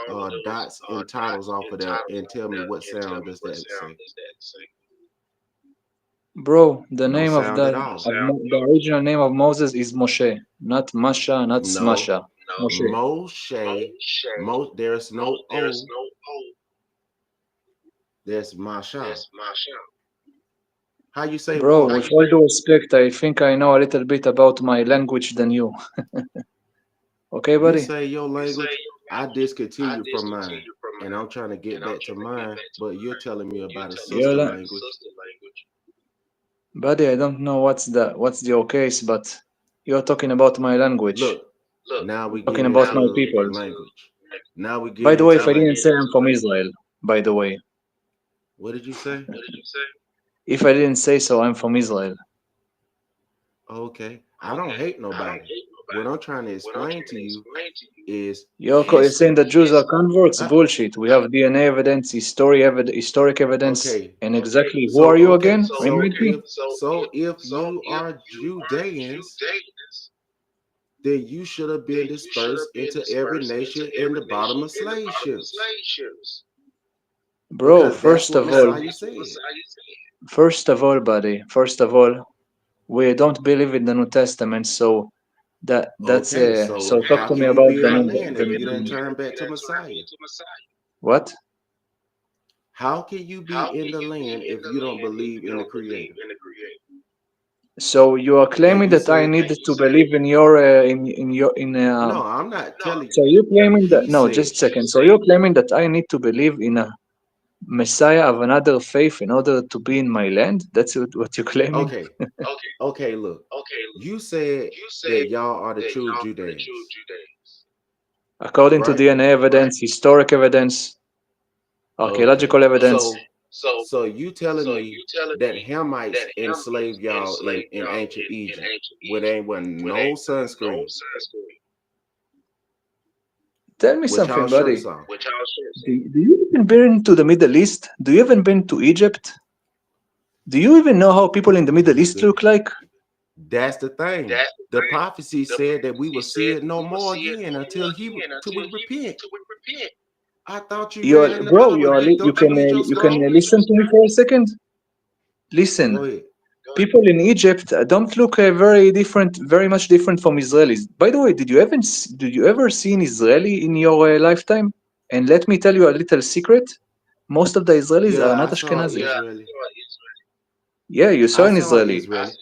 dots and titles off of there and tell me what sound does that say. Bro, the No name of sound at all. the original name of Moses is Moshe, not Masha, not No. Smasha. Moshe. Moshe, there's no O. There's Masha. How you say Bro, Mo? with all due respect, I think I know a little bit about my language than you. Okay, You buddy? say your language, I discontinue from mine. And I'm trying to get back to mine, but you're telling me about a Your sister la- language. Buddy, I don't know what's your case, but you're talking about my language. Look, now we Talking getting about my into people. language. Now we By getting the way, into if I didn't say language. I'm from Israel, by the way. What did you say? If I didn't say so, I'm from Israel. Okay. I don't hate nobody. What I'm trying to explain to you is You're saying that Jews are converts? Uh, Bullshit. We have DNA evidence, historic evidence, Okay. and exactly who are you again? Remind me. If you are Judeans, then you should have been dispersed into every nation in the bottom of slave ships. Bro, Because that's what Messiah said. buddy, first of all, we don't believe in the New Testament, so that's Okay, so so talk how to me can you about be the in the new land if you didn't the turn back to Messiah? what? How can you be in the land if you don't believe in the Creator? So you are claiming you that I said need to believe in your in your in no. I'm not telling. So you're claiming that He no, said just a second. So you're claiming that I need to believe in a Messiah of another faith in order to be in my land? That's what you're claiming? okay. Okay, look. You said that y'all are the true Judeans, According to right? DNA evidence, historic evidence, Okay. archaeological evidence. So you telling me that Hamites enslaved y'all in ancient Egypt where there wasn't no sunscreen Tell me with y'all something, buddy. shirts off? Do you even been to the Middle East? Do you even been to Egypt? Do you even know how people in the Middle East look like? That's the thing. The prophecy said that we will see it no more again till we repent. I thought you read You're in the bro. Bible. Don't you read your You can scroll? listen to me for a second. Go Listen, ahead. people in Egypt don't look very different, very much different from Israelis. By the way, did you ever see an Israeli in your lifetime? And let me tell you a little secret. Most of the Israelis are Yeah, not I saw Ashkenazi. Israeli. Yeah, you saw I an saw Israeli. Israeli.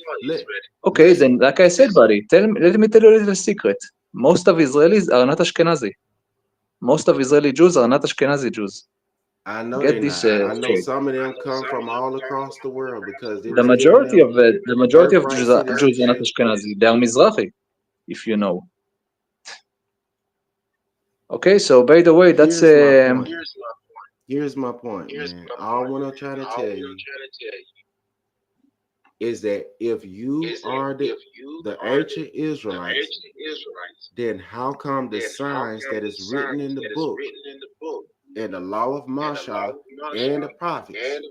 Okay, then, Listen, like I said, buddy, let me tell you a little secret. Most of Israelis are not Ashkenazi. Most of Israeli Jews are not Ashkenazi Jews. I know Get they're this not. I know straight. some of them come from all across the world because it The was giving majority them of the majority of birthright Jews are not citizenship. Ashkenazi. They are Mizrahi, if you know. Okay, so by the way, that's Here's my point. Here's my point, man. All what I'm trying to tell you is that if you are the ancient Israelites, then how come the signs that is written in the book and the law of Moshe and the prophets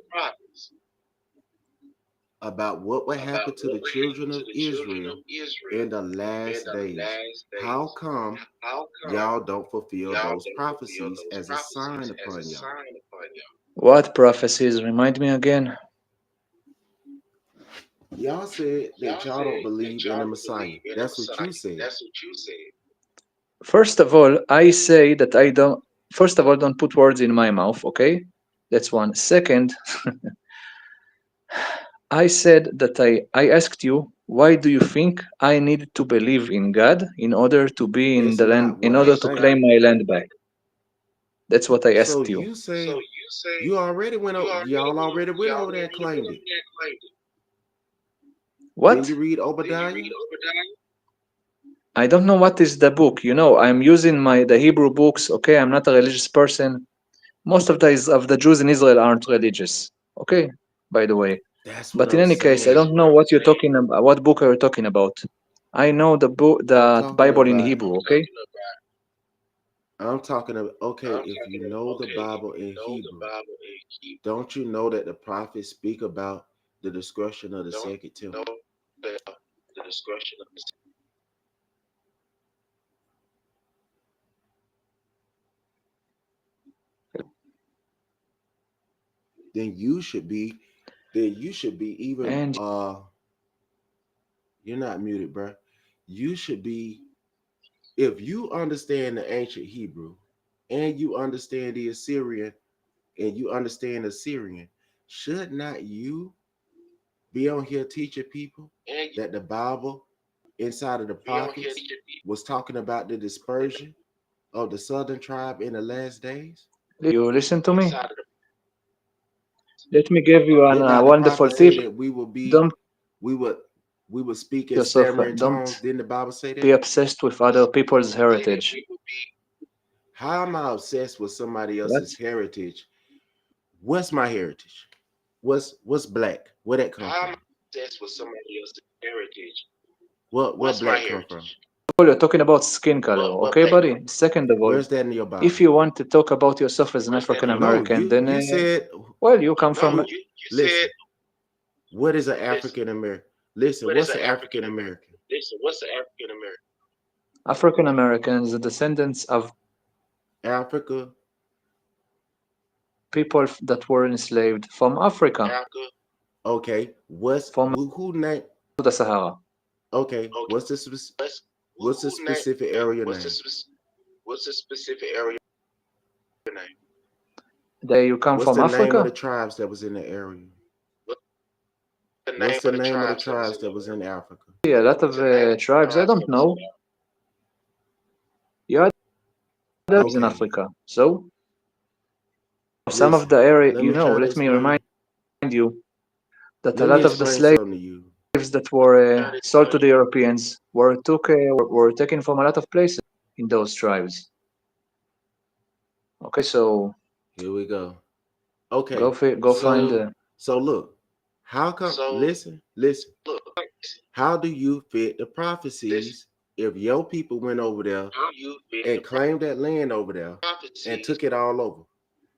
about what will happen to the children of Israel in the last days? How come y'all don't fulfill those prophecies as a sign upon y'all? what prophecies? Remind me again. Y'all said that y'all don't believe in the Messiah. That's what you said. First of all, I say that I don't. First of all, don't put words in my mouth. Okay, that's one. Second, I said that I asked you, why do you think I need to believe in God in order to be in That's the land, not in what I order to think. claim my land back? That's what I So asked you. you say you already went over, y'all already went over there and claimed it. Didn't What? you read Obadiah? I don't know what is the book. You know, I'm using the Hebrew books. Okay, I'm not a religious person. Most of the Jews in Israel aren't religious. Okay, by the way. That's what But in I'm any case, I saying. don't know what you're talking about. What book are you talking about? I know I'm the talking Bible in about Hebrew. Okay. I'm talking about okay, if you know the Bible in Hebrew, don't you know that the prophets speak about the destruction of the second temple? Then you should be even And you're not muted, bro. You should be if you understand the ancient Hebrew and you understand the Assyrian and you understand Assyrian, should not you be on here teaching people that the Bible inside of the prophets was talking about the dispersion of the southern tribe in the last days? you listen to me. Let me give you Did a not the wonderful prophet say tip. that Don't we would we would speak in yourself. stammering Don't tongues? Didn't the Bible say be that? obsessed with other people's heritage. How am I obsessed with somebody What? else's heritage? What's my heritage? What's black? Where that come from? What black come from? All you're talking about skin color, okay, buddy? Second of all, Where's that in your if Bible? you want to talk about yourself as an African No, American, then you said well, you come from who listen, what is an African American? Listen, what's an African American? African Americans, the descendants of Africa. people that were enslaved from Africa, Okay. from Who name? the Sahara. Okay. What's the specific area name? You come What's from the name of Africa? the tribes that was in the area? What's the name of the tribes that was in Africa? Yeah, a lot of tribes. I don't know. You had tribes in Okay. Africa. So some of the Listen, area, let me try to let me remind explain. you that a Let me lot of the explain slaves something to you. that were sold to the Europeans were taken from a lot of places in those tribes. Okay, so Here we go. Okay. go find So look, how come? Listen. How do you fit the prophecies if your people went over there and claimed that land over there and took it all over?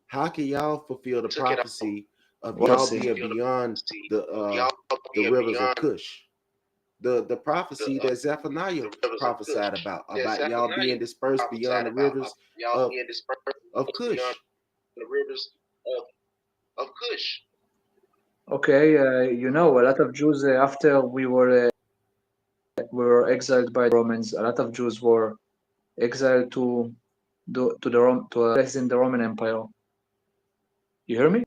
How can y'all fulfill the prophecy of y'all prophecy. being beyond the rivers of Cush? The prophecy that Zephaniah prophesied about y'all being dispersed beyond the rivers of Cush. Okay, a lot of Jews after we were exiled by the Romans. A lot of Jews were exiled to a place in the Roman Empire. You hear me?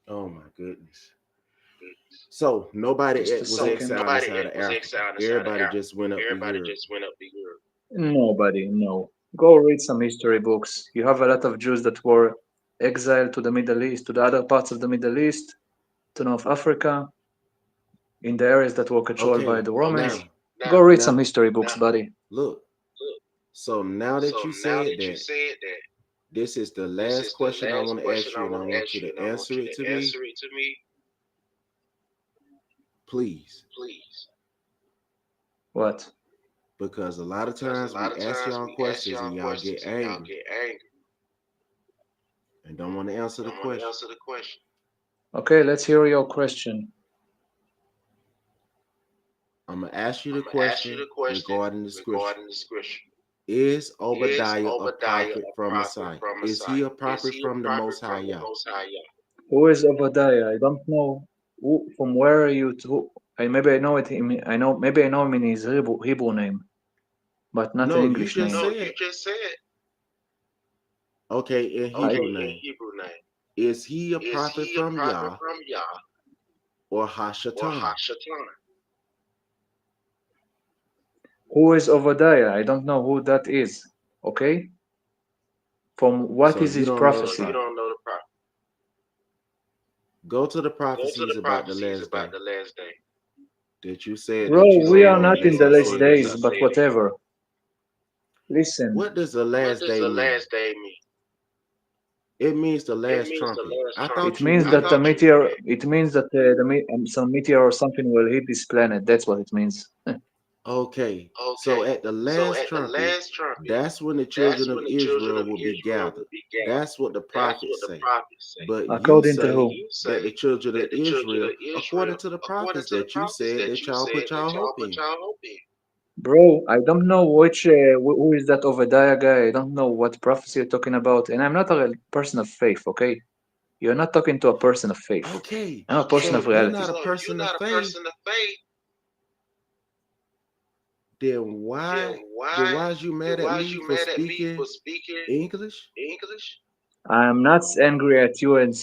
Oh my goodness. So nobody was exiled inside of Africa. Everybody just went up to Europe. Nobody, no. Go read some history books. You have a lot of Jews that were exiled to the Middle East, to the other parts of the Middle East, to North Africa, in the areas that were controlled by the Romans. Go read some history books, buddy. Look. So now that you said that, this is the last question I want to ask you, and I want you to answer it to me. Please. What? Because a lot of times we ask y'all questions and y'all get angry and don't want to answer the question. Okay, let's hear your question. I'm going to ask you the question regarding the scripture. Is Obadiah a prophet from Messiah? Is he a prophet from the Most High Yah? Who is Obadiah? I don't know. From where are you to? Maybe I know it. Maybe I know him in his Hebrew name, but not an English name. No, you just said. Okay, in Hebrew name. Is he a prophet from Yah or Hashatan? Who is Obadiah? I don't know who that is. Okay. From what is his prophecy? You don't know the prophet. Go to the prophecies about the last day. That you said. Bro, that you we don't are know not in unless the I last say it days, again. but whatever. Listen. What does the last day mean? It means the last trumpet. I thought it means that the meteor. It means that some meteor or something will hit this planet. That's what it means. Okay. So at the last trumpet, that's when the children of Israel will be gathered. That's what the prophets say. But According you to who? say that the children of Israel, according to the prophets that you said that y'all put y'all hope in. Bro, I don't know who is that Obadiah guy. I don't know what prophecy you're talking about, and I'm not a person of faith. Okay, you're not talking to a person of faith. Okay, I'm a person of reality. You're not a person of faith. Then why is you mad at me for speaking English? I'm not angry at you and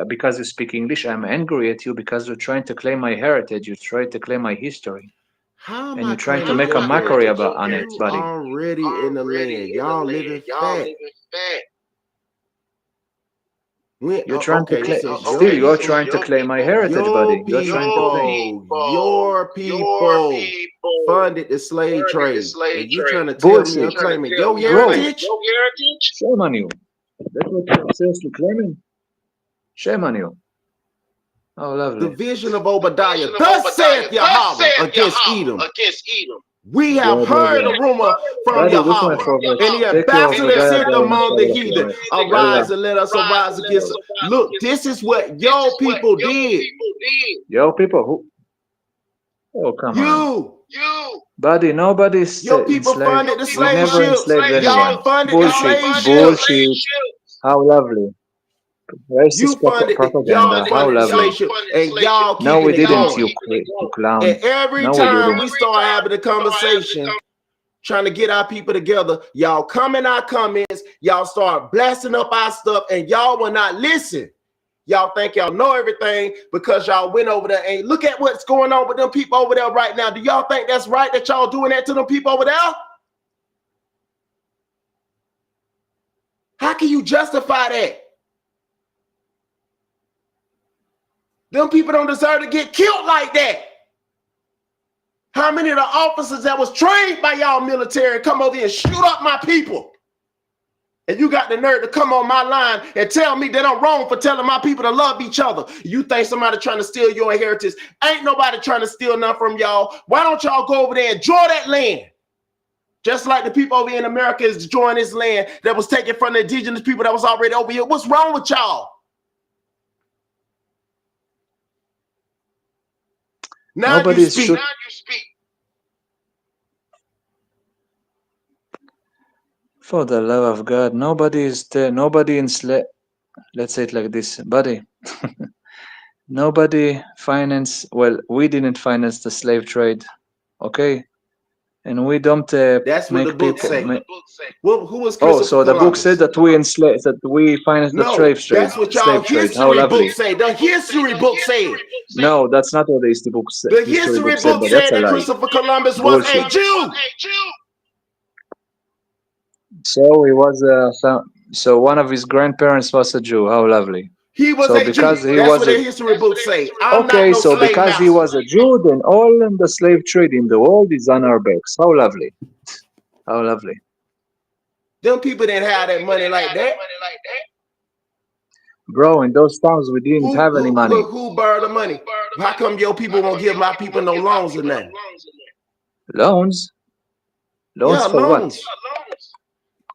because you speak English. I'm angry at you because you're trying to claim my heritage. You try to claim my history. How am and I you're trying to claiming make your a mockery heritage? on it, buddy. Already in the land. Y'all living fat. You're trying to claim. so Still, you're trying to claim my heritage, buddy. You're trying to claim. Your people funded the slave trade, and you trying to tell Bullshit. me I'm claiming your Bro, heritage? shame on you. That's what you're seriously claiming? Shame on you. Oh, lovely. The vision of Obadiah. Thus saith Yahweh against Edom. We have heard a rumor from Yahweh, and the ambassador sent among the heathen. Arise and let us arise against them. Look, this is what your people did. Your people who? Oh, come on. Buddy, nobody's your people enslaved. funded the We slave never ships. enslaved anyone. Y'all funded the slave ships. Bullshit. How lovely. You funded propaganda. How the slave lovely. ship, and y'all No, we keeping it didn't, going. you clown. And every No, we time didn't. we start having a conversation, trying to get our people together, y'all come in our comments, y'all start blasting up our stuff, and y'all will not listen. Y'all think y'all know everything because y'all went over there and look at what's going on with them people over there right now. Do y'all think that's right that y'all doing that to them people over there? How can you justify that? Them people don't deserve to get killed like that. How many of the officers that was trained by y'all military come over here and shoot up my people? And you got the nerve to come on my line and tell me that I'm wrong for telling my people to love each other. You think somebody trying to steal your inheritance? Ain't nobody trying to steal nothing from y'all. Why don't y'all go over there and enjoy that land? Just like the people over here in America is enjoying this land that was taken from the indigenous people that was already over here. What's wrong with y'all? Now you speak. For the love of God, nobody is there. Nobody enslaved. Let's say it like this, buddy. Nobody financed. Well, we didn't finance the slave trade, okay? And we don't That's what make the book people. say. Who was Oh, Christopher so the book Columbus? said that we enslaved, that we financed the No, slave trade. that's what y'all Slave trade. How history lovely. book say. The history book said. No, that's not what the history book said. The history book but said that's a that lie. Christopher Columbus was a Bullshit. Jew. So he was so one of his grandparents was a Jew. How lovely. He was So a Jew. because he That's was what a the history book say. I'm okay, not no so slave because he master. was a Jew, then all the slave trade in the world is on our backs. How lovely. How lovely. Them people didn't have that money like that. Bro, in those times we didn't have any money. Who borrowed the money? How come your people won't give my people no loans or nothing? Loans? Loans Yeah, for loans. what?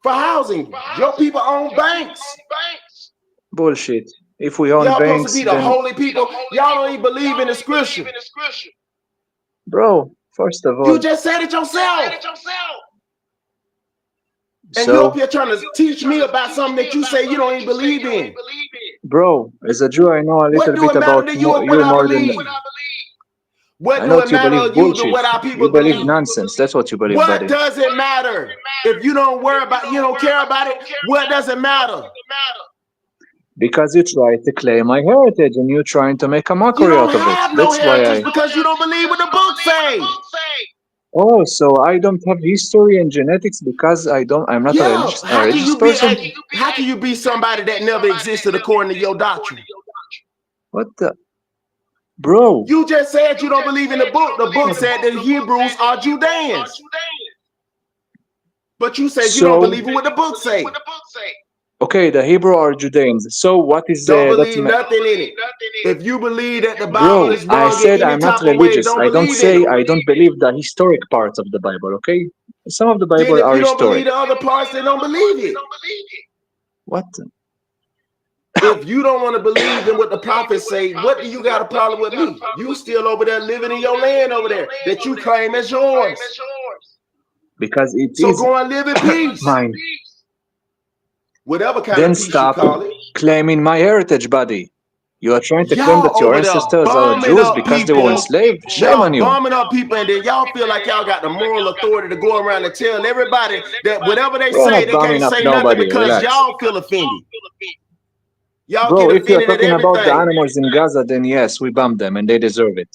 For housing. Your people own banks. Bullshit. If we own y'all banks, supposed to be the then holy people. Y'all don't even believe in the scripture. bro, first of all, You just said it yourself. And so you're up here trying to teach me about something that you say you don't even believe in. bro, as a Jew, I know a What little do bit it matter about to you you what I more than believe? What I do know it you matter believe to you than bullshit. what our people You believe believe? nonsense. That's what you believe, What buddy. does it matter? If you don't worry about, you don't care about it, what does it matter? Because you try to claim my heritage and you're trying to make a You mockery don't out of it. have no That's why heritage because you don't believe what the book say. Oh, so I don't have history and genetics because I'm not a Yeah, religious person? how can you be somebody that never existed according to your doctrine? What the? Bro, You just said you don't believe in the book. The book said that Hebrews are Judeans. But you said you don't believe in what the book say. okay, the Hebrew are Judeans. So what is Don't that? believe nothing in it. If you believe that the Bible Bro, is I wrong said in any I'm not type of way, religious. don't I don't believe say in it. I don't believe the historic parts of the Bible, okay? Some of the Then Bible if are you don't historic. believe the other parts, then don't believe it. What? If you don't want to believe in what the prophets say, what do you got a problem with me? You still over there living in your land over there that you claim as yours. Because it So is go and live in peace. mine. Whatever kind Then of peace you stop call it. claiming my heritage, buddy. You are trying to claim Y'all that your over there ancestors are bombing Jews up because they were people. enslaved? Shame Y'all on you. bombing up people, and then y'all feel like y'all got the moral authority to go around and tell everybody that whatever they We're say, not they bombing can't up say nothing nobody. because Relax. y'all feel offended. Y'all Bro, get if you're offended at talking about the everything. animals in Gaza, then yes, we bomb them and they deserve it.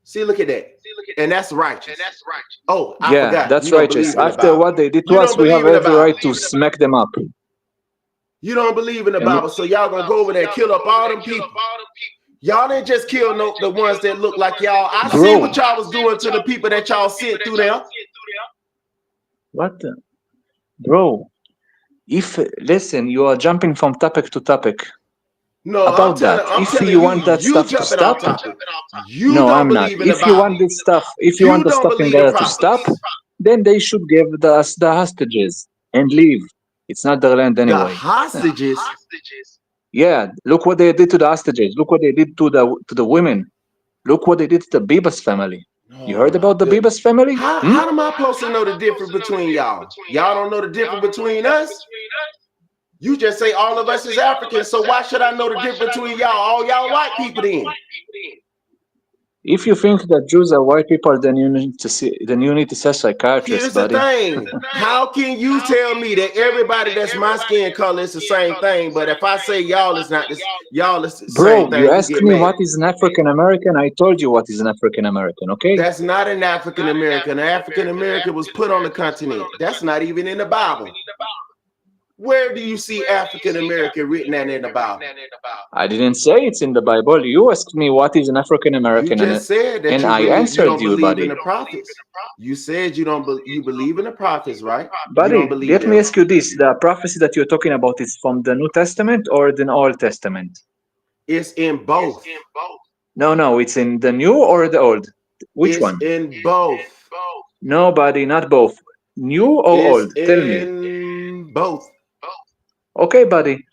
See, look at that. And that's righteous. Oh, I Yeah, forgot. that's You don't righteous. believe in the After Bible. what they did to You us, don't we have believe in the every right Bible. to smack them up. You don't believe in the And Bible, so y'all gonna go over there and kill up all them people. Y'all didn't just kill the ones that look like y'all. I see Bro. what y'all was doing to the people that y'all sent through there. What the? Bro, listen, you are jumping from topic to topic. No, About that, if you want that stuff to stop, no, I'm not. If you want this stuff, if you want the stuff in Gaza to stop, then they should give us the hostages and leave. It's not their land anyway. The hostages? Yeah, look what they did to the hostages. Look what they did to the women. Look what they did to the Bibas family. You heard about the Bibas family? How am I supposed to know the difference between y'all? Y'all don't know the difference between us? You just say all of us is Africans, so why should I know the difference between y'all? All y'all white people then. If you think that Jews are white people, then you need to see a psychiatrist, Here's the buddy. thing. How can you tell me that everybody that's my skin color is the same thing? But if I say y'all is not this, y'all is the same Bro, you thing, you asked get me mad. what is an African American. I told you what is an African American. Okay. That's not an African American. An African American was put on the continent. That's not even in the Bible. Where do you see African American written at in the Bible? I didn't say it's in the Bible. You asked me what is an African You American, just said that and you I believe you answered don't you, believe in buddy. the prophets. You said you don't you believe in the prophets, right? You Buddy, don't believe let me them. ask you this: the prophecy that you're talking about is from the New Testament or the Old Testament? It's in both. No, it's in the New or the Old. Which It's one? in both. No, buddy, not both. New or It's old? Tell me. in both. Okay, buddy.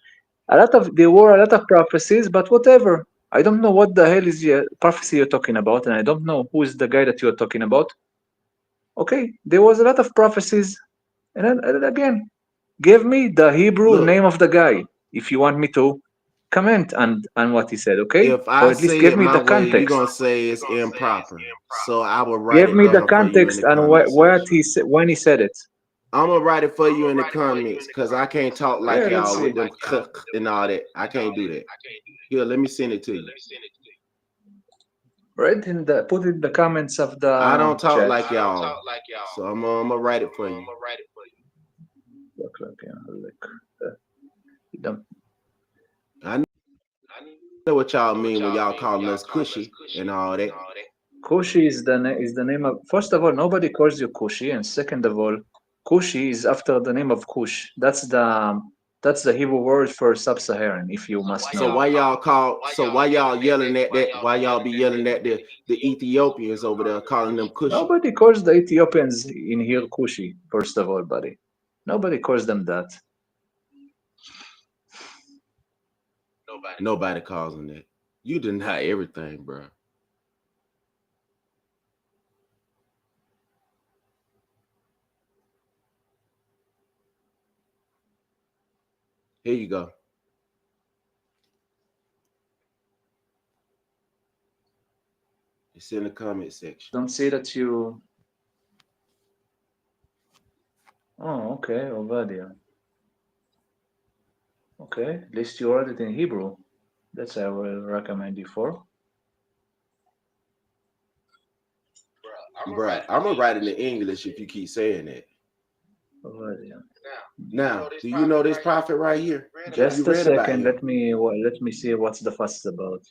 There were a lot of prophecies, but whatever. I don't know what the hell is the prophecy you're talking about, and I don't know who is the guy that you're talking about. Okay, there was a lot of prophecies, and again, give me the Hebrew Look, name of the guy if you want me to comment on what he said, okay? if I Or at least say give it me my the way, you're context. gonna say it's improper. So I will write Give it me the down for you in context the and comment what section. he said when he said it. I'm gonna write it for you in the comments because I can't talk like Yeah, let's y'all see. with them and all that. I can't do that. Here, let me send it to you. Put in the comments of I the don't talk chat. like y'all, so I'm gonna write it for you. Look, yeah, look. You don't- I know what y'all mean when y'all calling us cushy and all that. Kushi is the name of. First of all, nobody calls you Kushi, and second of all, Kushi is after the name of Kush. That's the Hebrew word for sub-Saharan, if you must So know. why y'all call? So why y'all yelling at that? Why y'all be yelling at the Ethiopians over there, calling them cushy? Nobody calls the Ethiopians in here Kushi. First of all, buddy, nobody calls them that. Nobody calls them that. You deny everything, bro. Here you go. It's in the comment section. Don't say that you. Oh, okay, Ovadia. Okay, at least you wrote it in Hebrew. That's I will recommend you for. Bruh, I'm gonna write it in English if you keep saying that. Ovadia. Now, do you know this prophet right here? Have you Just a read about second. him? Let me see what's the fuss about.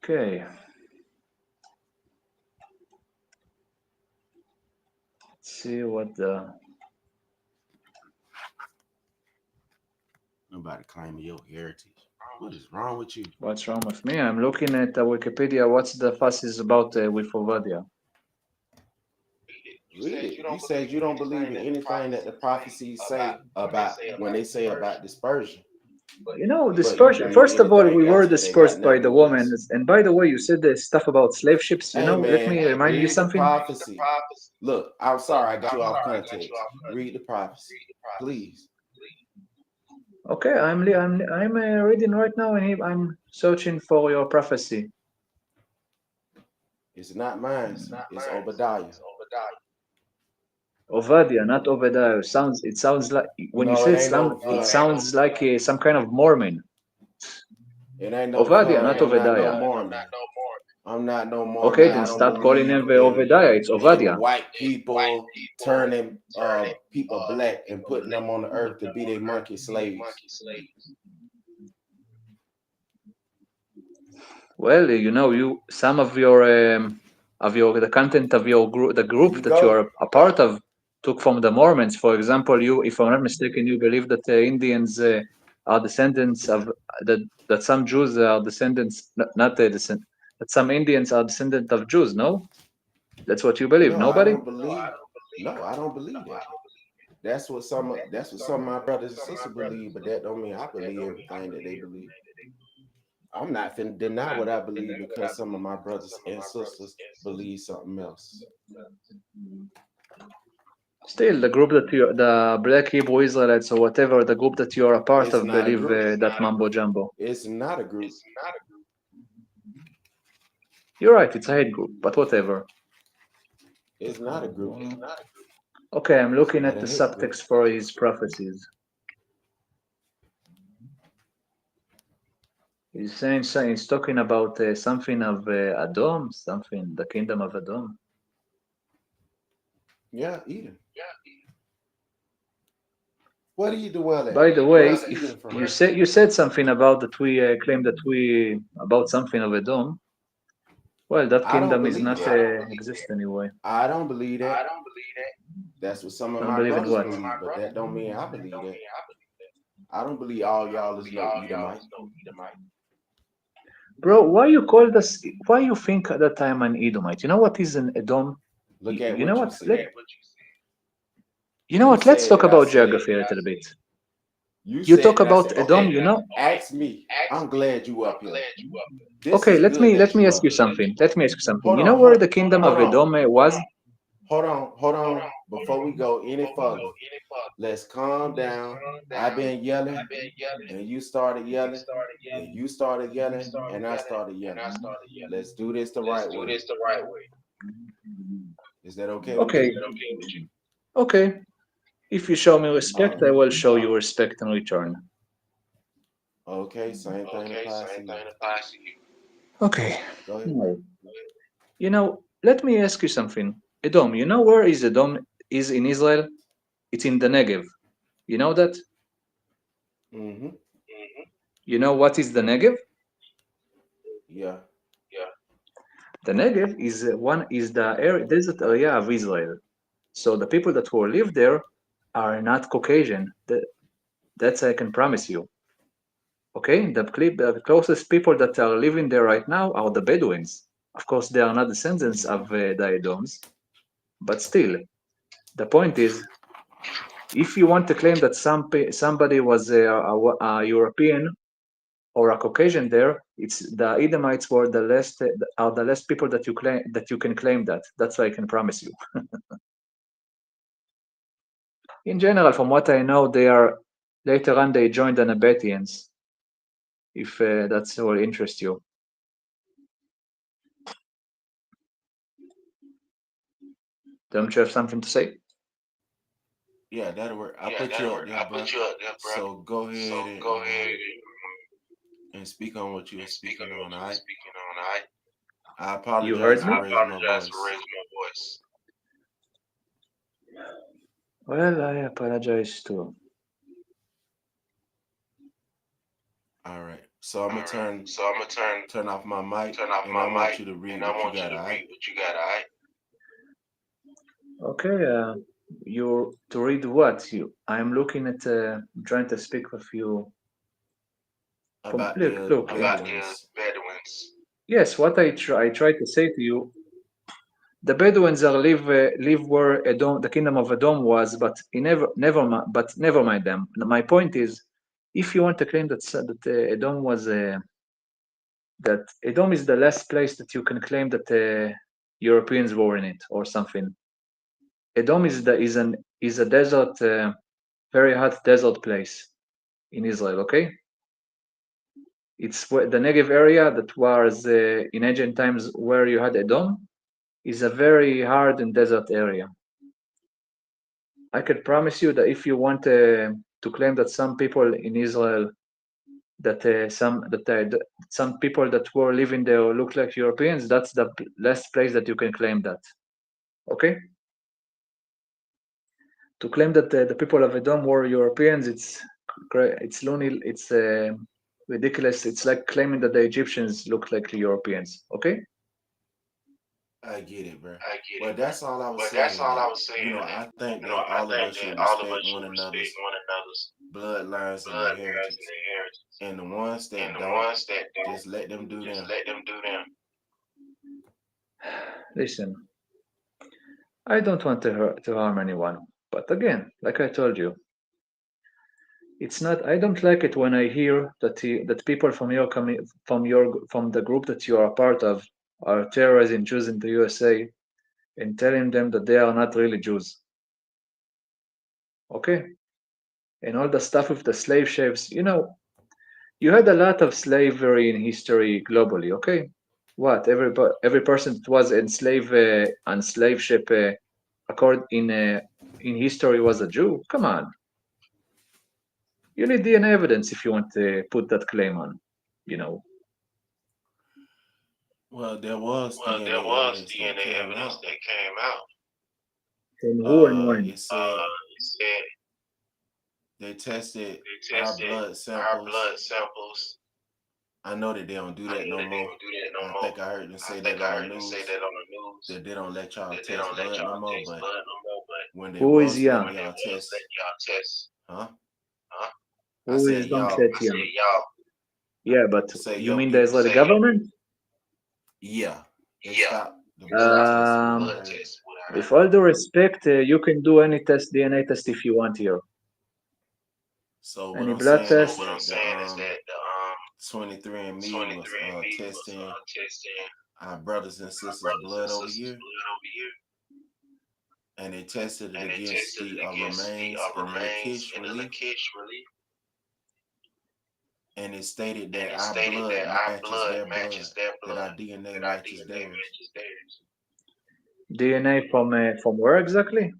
Okay. Let's see what the. Nobody claiming your heritage. What is wrong with you? What's wrong with me? I'm looking at Wikipedia. What's the fuss is about with Ovadia? Read it. You said you don't believe in anything that the prophecies say about when they say about dispersion. You know, But you dispersion. believe First of all, we anything were else that ain't got dispersed by nothing to the do with woman. us. And by the way, you said the stuff about slave ships. You Hey know, let man, me remind you read the something. prophecy. Look, I'm sorry I got you off context. Read the prophecy, please. Okay, I'm reading right now, and I'm searching for your prophecy. It's not mine. It's Obadiah. Ovadia, not Obadiah. It sounds like when you No, say it ain't Islam, no. it sounds like some kind of Mormon. It ain't no. Ovadia, not I'm not no Obadiah. Mormon. I'm not no Okay, Mormon. then I don't stop calling believe him Obadiah. It's in Ovadia. white people turning people black and putting them on the earth to be their monkey slaves. Well, you know, some of the content of your group, the Here group you that you go. are a part of, took from the Mormons. For example, if I'm not mistaken, you believe that Indians are descendants of that some Jews are descendants, not that some Indians are descendants of Jews. No, that's what you believe. No, I Nobody. don't believe. No, I don't believe that. That's what some of my brothers and sisters believe, but that don't mean I believe everything that they believe. I'm not finna deny what I believe because some of my brothers and sisters believe something else. Still, the group that you, the Black Hebrew Israelites or whatever, the group that you are a part It's of, not a believe group. that mumbo jumbo. It's not a group. You're right, it's a hate group, but whatever. It's not a group. Okay, I'm It's looking not at a the hate group. subtext for his prophecies. He's saying, he's talking about something of Adom, something, the kingdom of Adom. Yeah, Eden. What do you dwell at? By the way, Where's if Eden from? you said something about that we claim that we about something of Edom, well, that I don't kingdom is believe not that. exist anyway. I don't believe that. That's what some of Don't my believe in brothers what? believe, but that don't mean I believe that. I don't believe all y'all is no Edomite. Bro, why you call this? Why you think that I'm an Edomite? You know what is an Edom? Look at You know what you what? said. You know You what? Let's said talk that I about said. geography a little bit. You You said talk that I about said. Edom, Okay, you know? ask me. I'm glad you up here. This Okay, is good let that me you ask up you here. something. Let me ask you something. Hold You know on, where the kingdom of hold on, Edom was? hold on. Before we go any further, let's calm down. I've been yelling, and you started yelling, then you started yelling, and I started yelling. Let's do this the right way. Is that okay with Okay, you? okay. If you show me All respect, right. I will show you respect in return. Okay, same thing applies to you. Okay. Go ahead. No. You know, let me ask you something. Edom, you know where is Edom is in Israel? It's in the Negev. You know that? Mm-hmm. You know what is the Negev? Yeah. The Negev is the desert area of Israel. So the people that will live there are not Caucasian. That's I can promise you. Okay, the closest people that are living there right now are the Bedouins. Of course, they are not descendants of the Edoms, but still, the point is, if you want to claim that somebody was a European or a Caucasian there, it's the Edomites were the last are the last people that you can claim that. That's what I can promise you. In general, from what I know, they are later on they joined the Nabateans. If that's will interest you. Don't you have something to say? Yeah, that'll work. I put you up there, bro. So go ahead and speak on what you were speaking on, all right? I You apologize heard for me? raising my voice. Well, I apologize too. All right. So I'm gonna turn off my mic and I want you to read what you got, all right? Okay, you to read what you? I'm looking at trying to speak with you. About Look, the look. Bedouins. Yes, what I try to say to you, the Bedouins are live where Edom, the kingdom of Edom was, but never mind them. My point is, if you want to claim that Edom was that Edom is the last place that you can claim that Europeans were in it or something. Edom is a desert, very hot desert place in Israel. Okay, it's where the Negev area that was in ancient times where you had Edom is a very hard and desert area. I can promise you that if you want to claim that some people in Israel that some people that were living there look like Europeans, that's the last place that you can claim that. Okay, to claim that the people of Edom were Europeans, it's loony, it's ridiculous. It's like claiming that the Egyptians look like Europeans. Okay, I get it, bro. Well, that's all I was saying. That I think that all of us should respect one another's bloodlines and inheritance, and the ones that don't, just let them do them. listen, I don't want to harm anyone, but again, like I told you, it's not. I don't like it when I hear that people from from the group that you are a part of are terrorizing Jews in the USA and telling them that they are not really Jews. Okay, and all the stuff with the slave ships. You had a lot of slavery in history globally. Okay, what every person that was enslaved on slave ship in history was a Jew. Come on, you need DNA evidence if you want to put that claim on. You know, Well, there was well, there DNA was evidence that DNA came evidence out. that came out. from who and when. It said It said they tested they our tested blood our samples. blood samples. I know that they don't do I that know no that they more. don't do that no I more. think I heard them I say think that I on the heard them say news that on the news that they don't let y'all that they test don't let blood no y'all more. test But blood no more. But when they Who is was ya? letting y'all test, let y'all test, huh? huh? I Who said is Don't y'all. Let I Ya? said y'all. Yeah, but Say you your mean the people. Israeli Say your government? Yeah, they yeah. stopped the They blood stopped test. the What I Um, blood heard. test. What I with heard. all due respect, you can do any DNA test if you want here. So what Any I'm blood saying is test. What I'm that the saying is that the 23andMe was 23andMe was testing testing our brothers and our sisters' brothers and blood over sisters' here, blood over here, and they tested it and they against tested the it against the remains in the remains Lachish in the relief, Lachish relief, and it stated and that it our stated blood that our matches blood their blood, matches their that our blood, DNA that our matches DNA theirs. matches theirs. DNA from where exactly?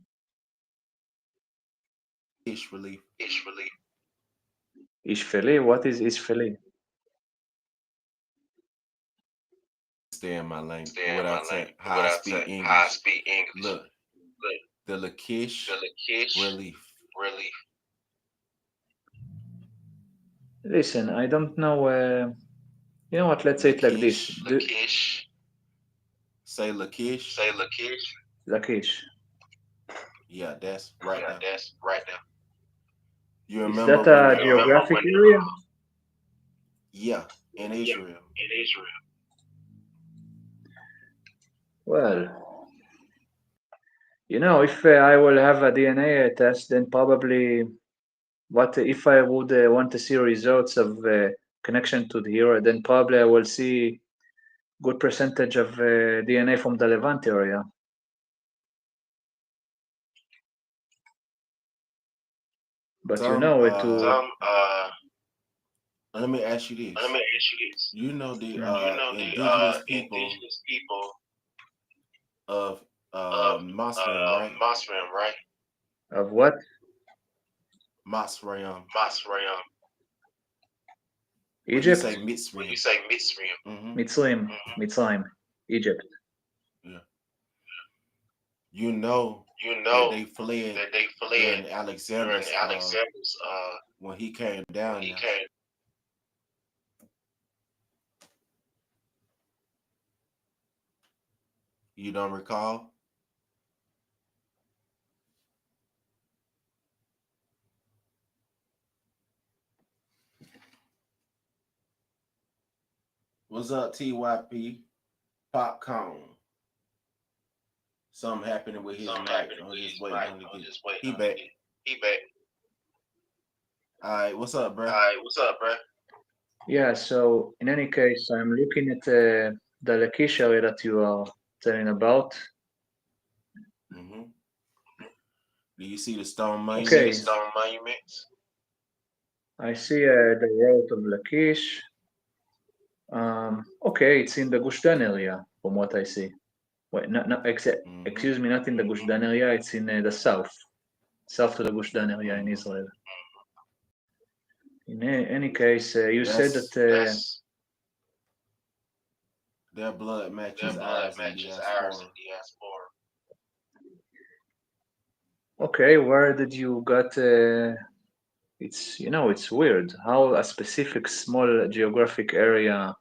Lachish relief. Lachish relief. Ishfeli? What is Ishfeli? Stay in my language. Stay in my language. How What I I speak say, how I English. speak English. Look, Look, the Lachish the Lachish relief. relief. Listen, I don't know. You know what? Let's say it like this. Lachish. Lachish. Say Lachish. Say Lachish. Lakish. Yeah, that's right Yeah, there. that's right there. You Is remember that when a geographic area? yeah, in Israel. In Israel. Well, if I will have a DNA test, then probably what if I would want to see results of connection to the area, then probably I will see good percentage of DNA from the Levant area. But Some to let me ask you Let this. me ask you this. You know the You know the indigenous people indigenous people of of Masrim, right? Masrim, right? of what? Masrim. Masrim. Well, you Egypt? say When Mitzrim. you say Mitzrim. Mm-hmm. Mitzrayim, Mm-hmm. Mitzrayim, Egypt. Yeah. You know You that know they fled that they fled during during Alexander's Alexander's when he came when down he there. came. You don't recall? What's up, TYP? Popcorn. Something happening with his Something mic. happened I'm with just his waiting mic. on him to I'm get. just waiting He on back. He back. All right, what's up, bro? All right, what's up, bro? Yeah, so in any case, I'm looking at the Lakish area that you are telling about. Mm-hmm. Do you see the stone You see the Okay, monuments? stone monuments? I see the road of Lakish. Okay, it's in the Gush Dan area, from what I see. Wait, Mm-hmm. excuse me, not in the Gush Dan area, it's in the south to the Gush Dan area in Mm-hmm. Israel. In any case, you said That's that, That's their blood their matches blood ours in matches ours in diaspora. diaspora. okay, where did you got, it's weird how a specific small geographic area,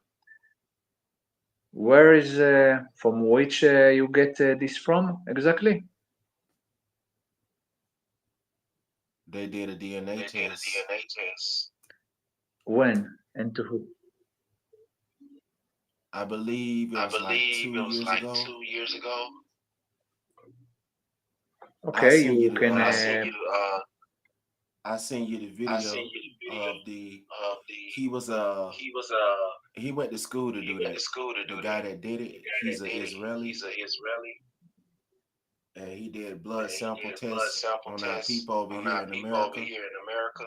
where is, from which you get this from exactly? They did a DNA They did a test. DNA test. When and to who? I believe it I was like believe two it was years like ago. 2 years ago. I Okay, send you you the can, I sent you I send you the I sent video you the video of the of the he was he was he went to school to he do went to that. school to The do guy that. that did The it, guy he's that an did it, Israeli, he's an Israeli, and he did and blood he sample did blood tests sample on our tests people over on here our in people over America, here in America,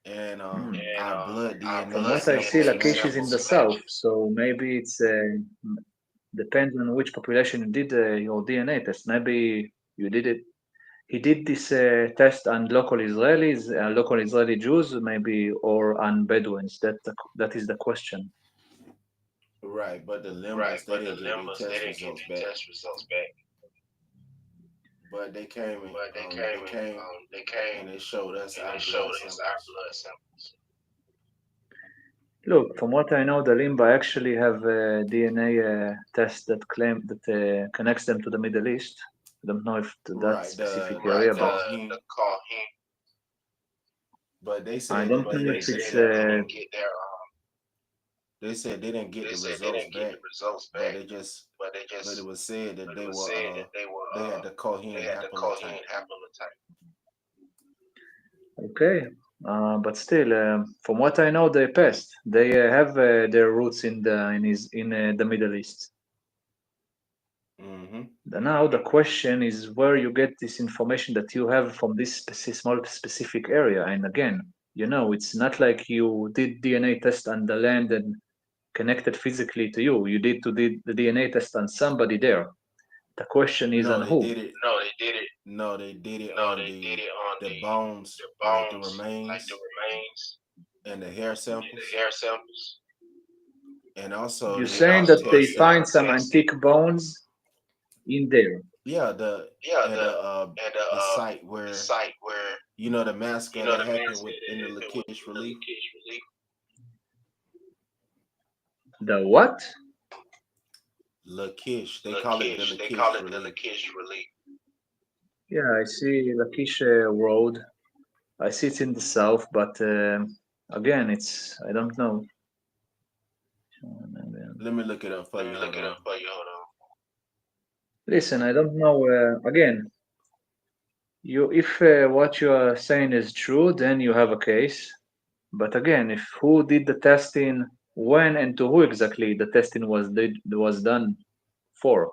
and Hmm. and our blood our DNA From blood what I see, samples DNA Lakish is in samples the matches. south, matches. so maybe it's depends on which population you did your DNA test. Maybe you did it. He did this test on local Israelis, local Israeli Jews, maybe, or on Bedouins. That is the question. Right, but the Right, Limbas they but the didn't get their Limbas they test didn't get results their back, test results back, but they came and but they came they came and they showed us and our they blood showed us our samples. blood samples. Look, from what I know, the Limba actually have a DNA test that claim that connects them to the Middle East. I don't know if to that Right, specific Right, area, but Cohen, the call him, but they I said don't that but they know they if didn't said get it's that their they didn't get their they said they didn't get they the said they results didn't get the back, results but back, they just but but it was said that it was said that they had the they Cohen had the Cohen haplotype. haplotype. okay. But still, from what I know, they passed. They have their roots in the Middle East. Mm-hmm. Now the question is where you get this information that you have from this small specific area. And again, it's not like you did DNA test on the land and connected physically to you. You did the DNA test on somebody there. The question is No, on they who. did it. No, they did it. No, they did it No, on they did it on the bones, the like the bones, like the remains remains and the hair and the samples, hair samples. and also You're they saying that they tested. find some antique bones in there. Yeah, Yeah, at and the site the where site where the massacre that the happened massacre in the that happened Lakish in the relief. Lakish relief. The what? Lakish, they call it the Lakish, they call Lakish it the relief. Lakish relief. Yeah, I see Lakish Road. I see it's in the south, but again, I don't know. Let me look it up for Let you. me Hold look it on. up for you. Hold on. Listen, I don't know. Again, if what you are saying is true, then you have a case. But again, if who did the testing, when and to who exactly the testing was done for?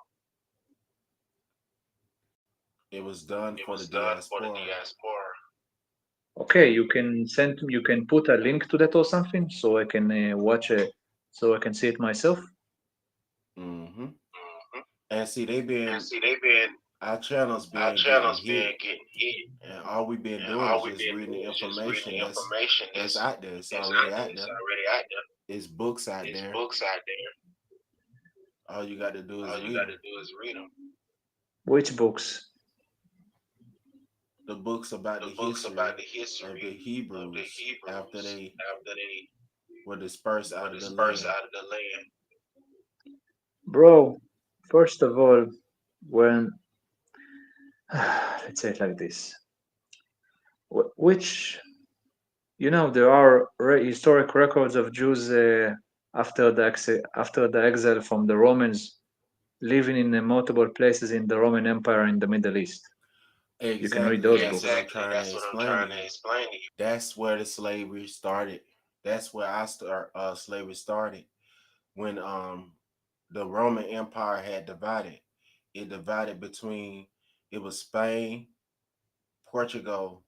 It was done It for the was done for the diaspora. diaspora. Okay, you can put a link to that or something, so I can watch it, so I can see it myself. Mm-hmm. Mm-hmm. And see, And see, they been our channels our been getting channels been hit, getting hit, and all we've been and doing is all we've just been reading the doing is just reading information the information that's out there. It's that's already out there. out It's there. already out there. It's books out It's there. books out there. All you got to do is All you read got them. to do is read them. Which books? The books about The the books about history the of the history of the Hebrews after Hebrews they after they were dispersed were out of the dispersed land. out of the land. Bro, first of all, when let's say it like this, which there are historic records of Jews after the exile from the Romans living in multiple places in the Roman Empire in the Middle East. You can read Exactly. those That's books. what I'm Exactly. trying to That's what I'm explain to trying to you. explain to you. That's where the slavery started. That's where slavery started when the Roman Empire had divided. It divided between it was Spain, Portugal,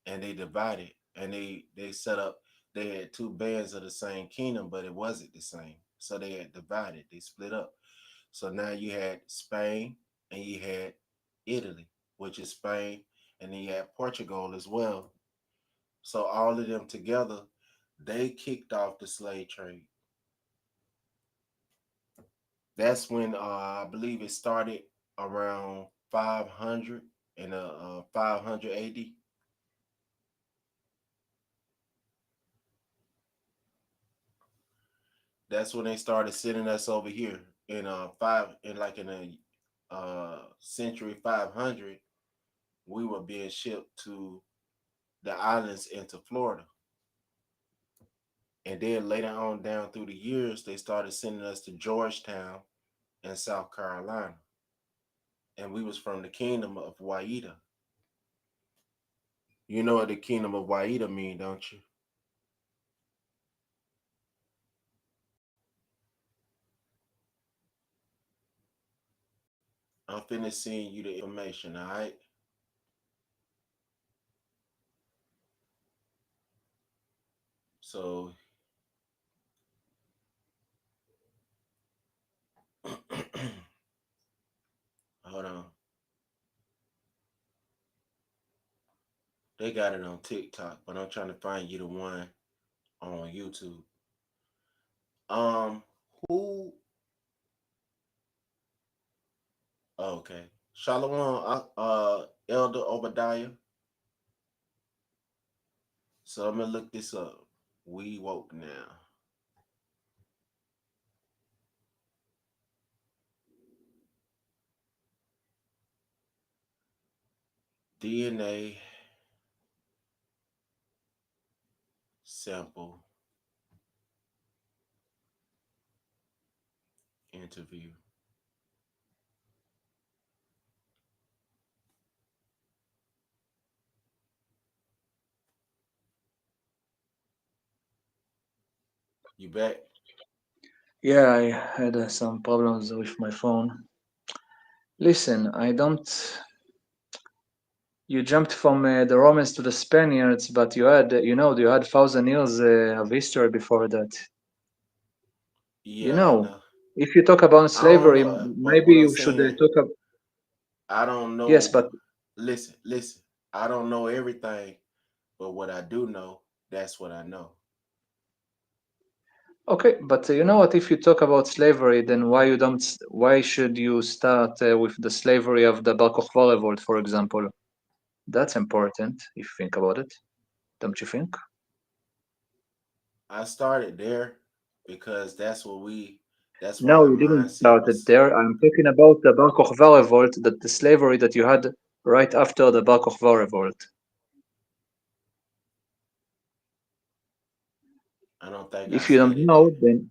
and they divided and they set up. They had two bands of the same kingdom, but it wasn't the same. So they had divided. They split up. So now you had Spain and you had Italy, which is Spain, and then you had Portugal as well. So all of them together, they kicked off the slave trade. That's when I believe it started around 500 in 500 AD. That's when they started sending us over here in a century 500. We were being shipped to the islands into Florida. And then later on down through the years, they started sending us to Georgetown and South Carolina. And we was from the kingdom of Waida. You know what the kingdom of Waida mean, don't you? I'm finna send you the information, all right? So hold on. They got it on TikTok, but I'm trying to find you the one on YouTube. Um, who? Oh, okay. Shalom, Elder Obadiah. So I'm gonna look this up. We woke now. DNA sample interview. You back? Yeah, I had some problems with my phone. Listen, I don't. You jumped from the Romans to the Spaniards, but you had 1,000 years of history before that. You Yeah, I know, know. if you talk about I don't slavery, know, but maybe what I'm you should saying, talk about. I don't Yes, know. but Listen. I don't know everything, but what I do know, that's what I know. okay, but you know what? If you talk about slavery, then why you don't? Why should you start with the slavery of the Bar Kokhba revolt, for example? That's important if you think about it, don't you think? I started there because that's where No, our you didn't mindset start it was. there. I'm talking about the Bar Kokhba revolt, that the slavery that you had right after the Bar Kokhba revolt. I don't think I If you don't studied that. know, then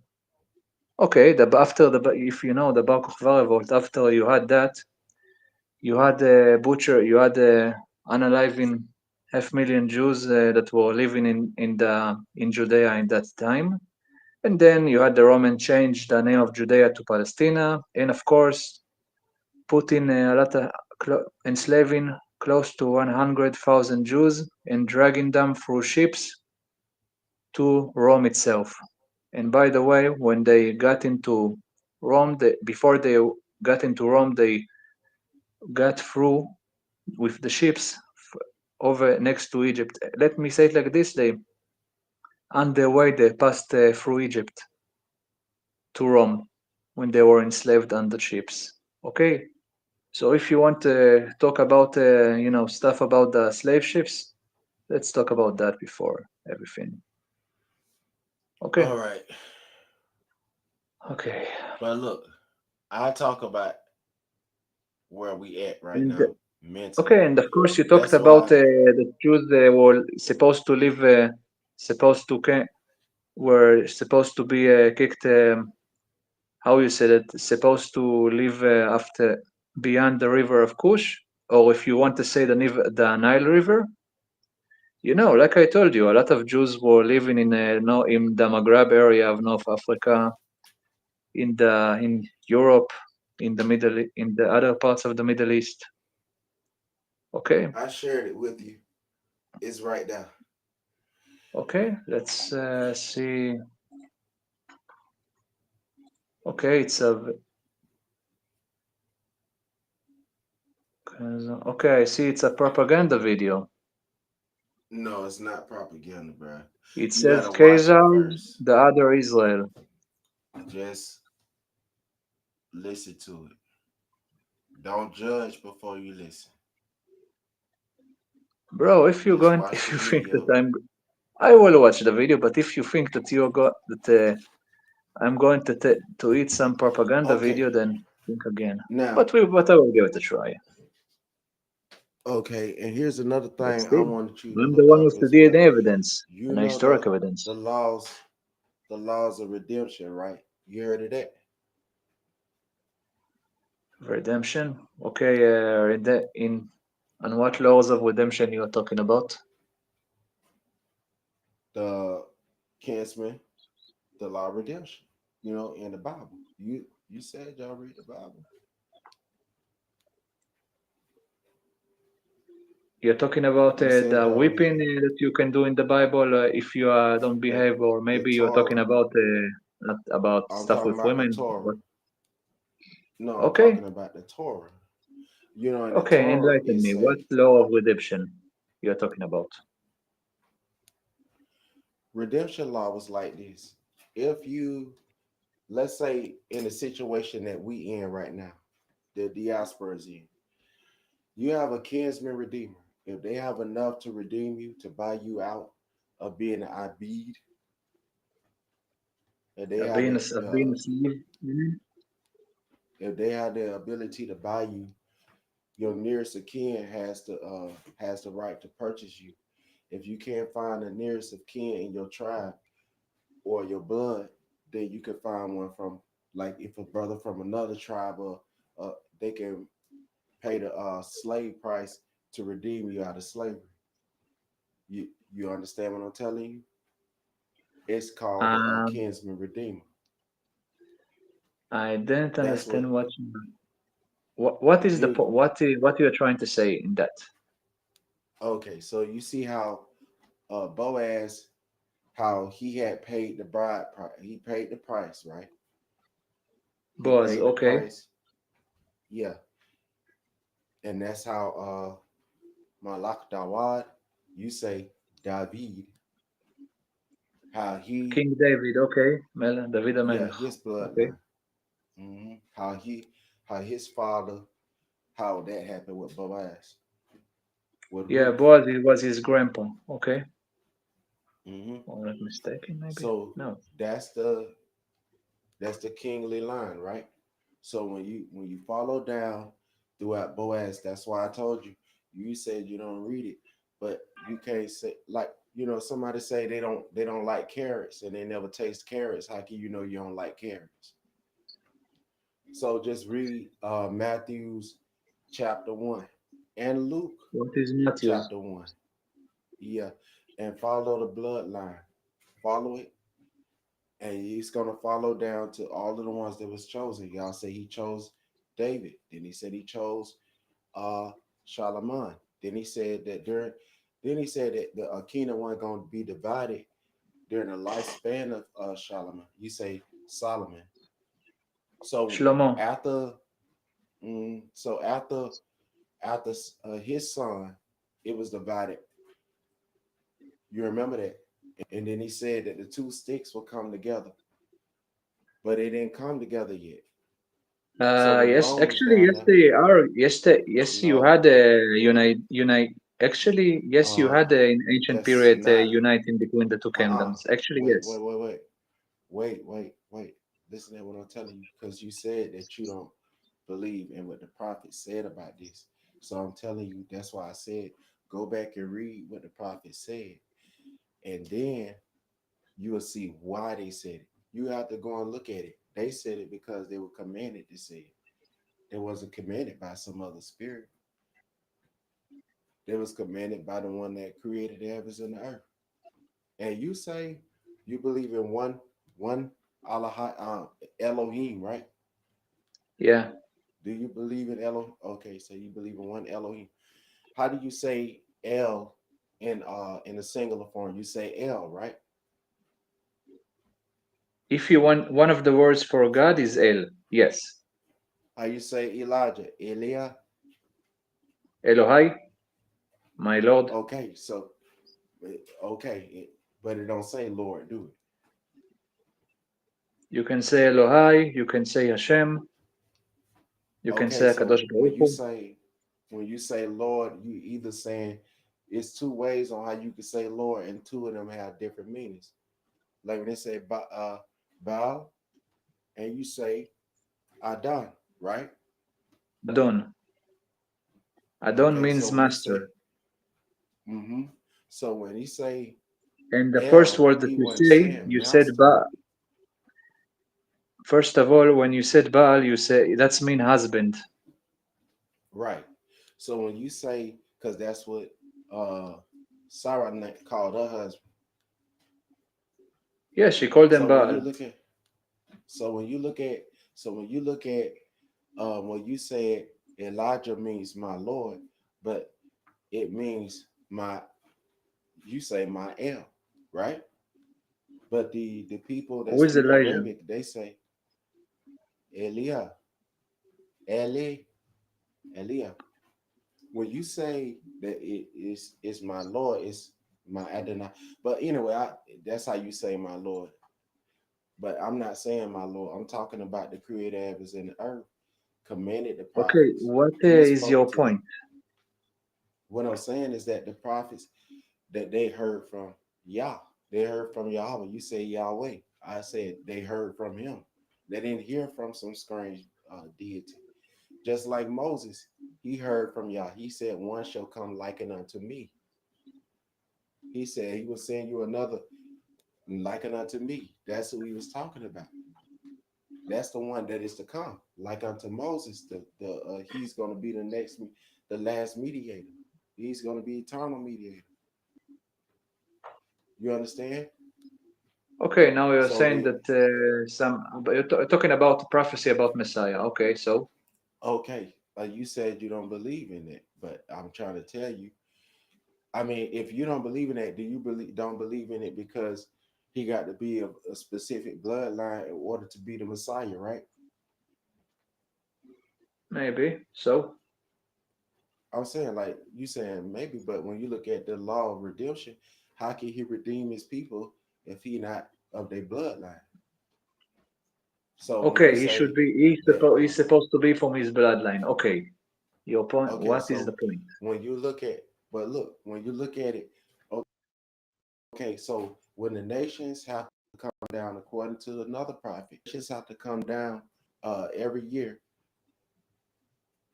okay. If you know the Bar Kokhba revolt, after you had that, you had a butcher, you had unaliving 500,000 Jews that were living in Judea in that time, and then you had the Roman change the name of Judea to Palestina, and of course putting a lot of enslaving close to 100,000 Jews and dragging them through ships to Rome itself. And by the way, when they got into Rome, before they got into Rome, they got through with the ships over next to Egypt. Let me say it like this: they on their way they passed through Egypt to Rome when they were enslaved on the ships. Okay, so if you want to talk about stuff about the slave ships, let's talk about that before everything. Okay, All right. okay, But look, I talk about where we at right and now mentally. okay, and of course you talked That's about why the Jews were supposed to live, were supposed to be kicked. How you said it? Supposed to live after beyond the river of Kush, or if you want to say the Nile River. Like I told you, a lot of Jews were living in no in the Maghreb area of North Africa, in Europe, in the other parts of the Middle East. Okay, I shared it with you. It's right there. okay. Let's see. Okay, okay. I see. It's a propaganda video. No, it's not propaganda, bro. It You says gotta watch it Caesar, first. the other Israel. Just listen to it. Don't judge before you listen. Bro, Just watch if the you think that video. I will watch the video, but if you think that I'm going to eat some propaganda Okay. video, then think again. Now, But I will give it a try. okay, and here's another Let's thing I see. wanted you to I'm the look one up with the as DNA well. evidence You and know historic evidence. the laws, the laws of redemption, right? You heard of that? Redemption. Okay, in on what laws of redemption you are talking about? The kinsman, the law of redemption. In the Bible. You said y'all read the Bible. You're talking about You said the whipping that you can do in the Bible if you don't the behave, or the maybe you're talking Torah. about not about I'm stuff talking with about the women. Torah. What? No, I'm Okay, talking about the Torah. You know, in the okay, Torah enlighten it me. What say law of redemption you're talking about? redemption law was like this. If you, let's say, in the situation that we in right now, the diaspora is in, you have a kinsman redeemer. If they have enough to redeem you, to buy you out of being an abid, if they have Being a slave, you mean? if they have the ability to buy you, your nearest of kin has the right to purchase you. If you can't find the nearest of kin in your tribe or your blood, then you can find one from, like, if a brother from another tribe, or they can pay the slave price to redeem you out of slavery. You understand what I'm telling you? It's called the Um, kinsman redeemer. I didn't That's understand what what is the you. what you're trying to say in that. Okay, so you see how Boaz, how he had paid the bride price. He paid the price, right? He Boaz, paid the okay. price. Yeah, and that's how Malak Dawad, you say David, how he, King David, okay. David yeah, Amelech, his okay. bloodline. How how his father, how that happened with Boaz, with Yeah, Ruth. Boaz it was his grandpa, okay. hmm Or not mistaken, maybe. So No. that's the kingly line, right? So when you follow down throughout Boaz, that's why I told you. You said you don't read it, but you can't say, like, somebody say they don't like carrots and they never taste carrots. How can you know you don't like carrots? So just read Matthew's chapter 1 and Luke What is Matthews? chapter 1. Yeah, and follow the bloodline. Follow it, and he's gonna follow down to all of the ones that was chosen. Y'all say he chose David. Then he said he chose uh Charlemagne. Then he said that the kingdom wasn't going to be divided during the lifespan of Charlemagne. You say Solomon. So Shlomo. after, after his son, it was divided. You remember that? And then he said that the two sticks will come together, but it didn't come together yet. So the Yes, Romans actually, down yes, there, they are. Yes, yes, you no, had a unite. Actually, yes, you uh, had a, in ancient that's period not, uniting between the two uh-uh. kingdoms. Actually, Wait, yes. wait, wait, wait. Wait. Listen to what I'm telling you, because you said that you don't believe in what the prophet said about this. So I'm telling you, that's why I said go back and read what the prophet said. And then you will see why they said it. You have to go and look at it. They said it because they were commanded to say it. They wasn't commanded by some other spirit. They was commanded by the one that created the heavens and the earth. And you say you believe in one Allah, Elohim, right? Yeah. Do you believe in Elohim? Okay, so you believe in one Elohim. How do you say El in a singular form? You say El, right? If you want, one of the words for God is El. Yes. How you say Elijah? Elia? Elohai, my Lord. Okay, so but it don't say Lord, do it? You can say Elohai. You can say Hashem. You can Okay, say so Akadosh Baruch Hu. when you say Lord, you either saying, it's two ways on how you can say Lord, and two of them have different meanings. Like when they say Baal, and you say Adon, right? Adon. Adon Okay, so means when he say, master. mm-hmm. So when he say And the first El, word that he wasn't you saying said master, Ba. First of all, when you said Baal, you say that's mean husband. right? So when you say, because that's what uh Sarah called her husband. Yeah, she called him So when you Baal. look at, so when you look at, so when you look at, when you said Elijah means my Lord, but it means you say my El, right? But the people that Who is speak Elijah? Arabic, they say Elia, Eli, Elia. When you say that it's my Lord, it's my Adonai. But anyway, that's how you say my Lord. But I'm not saying my Lord. I'm talking about the creator of heavens and the earth, commanded the Okay, prophets. what He is your spoke to them. point? What I'm saying is that the prophets that they heard from Yah, they heard from Yahweh. You say Yahweh. I said they heard from him. They didn't hear from some strange deity. Just like Moses, he heard from Yah. He said, "One shall come likened unto me." He said he will send you another likened unto me. That's who he was talking about. That's the one that is to come, like unto Moses. He's going to be the last mediator. He's going to be eternal mediator. You understand? Okay, now you're So saying that but you're talking about prophecy about Messiah. Okay, so okay, you said you don't believe in it, but I'm trying to tell you. I mean, if you don't believe in that, do you don't believe in it because he got to be a specific bloodline in order to be the Messiah, right? maybe so. I'm saying, like you saying maybe, but when you look at the law of redemption, how can he redeem his people if he not of their bloodline? So when you Okay, he should say be. that, He's supposed to be from his bloodline. Okay, your point. okay, What is the so point? when you look at, but look, when you look at it, okay, so when the nations have to come down, according to another prophet, nations have to come down every year.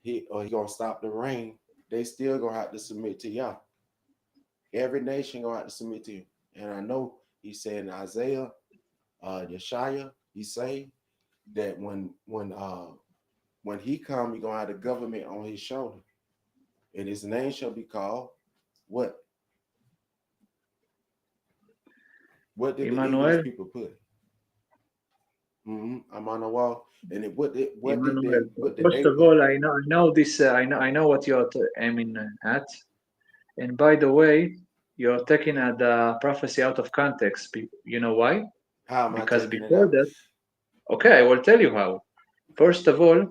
He gonna stop the rain. They still gonna have to submit to Yah. Every nation gonna have to submit to him. And I know he said in Isaiah, Yeshaya, he say that when he come, he gonna have the government on his shoulder, and his name shall be called what? What did the English Emmanuel. people put? I'm on the wall, and what did Emmanuel. they First of put? all, I know this. I know what you're aiming at. And by the way, you're taking the prophecy out of context. You know why? How am I Because taking it before out? that, okay, I will tell you how. First of all,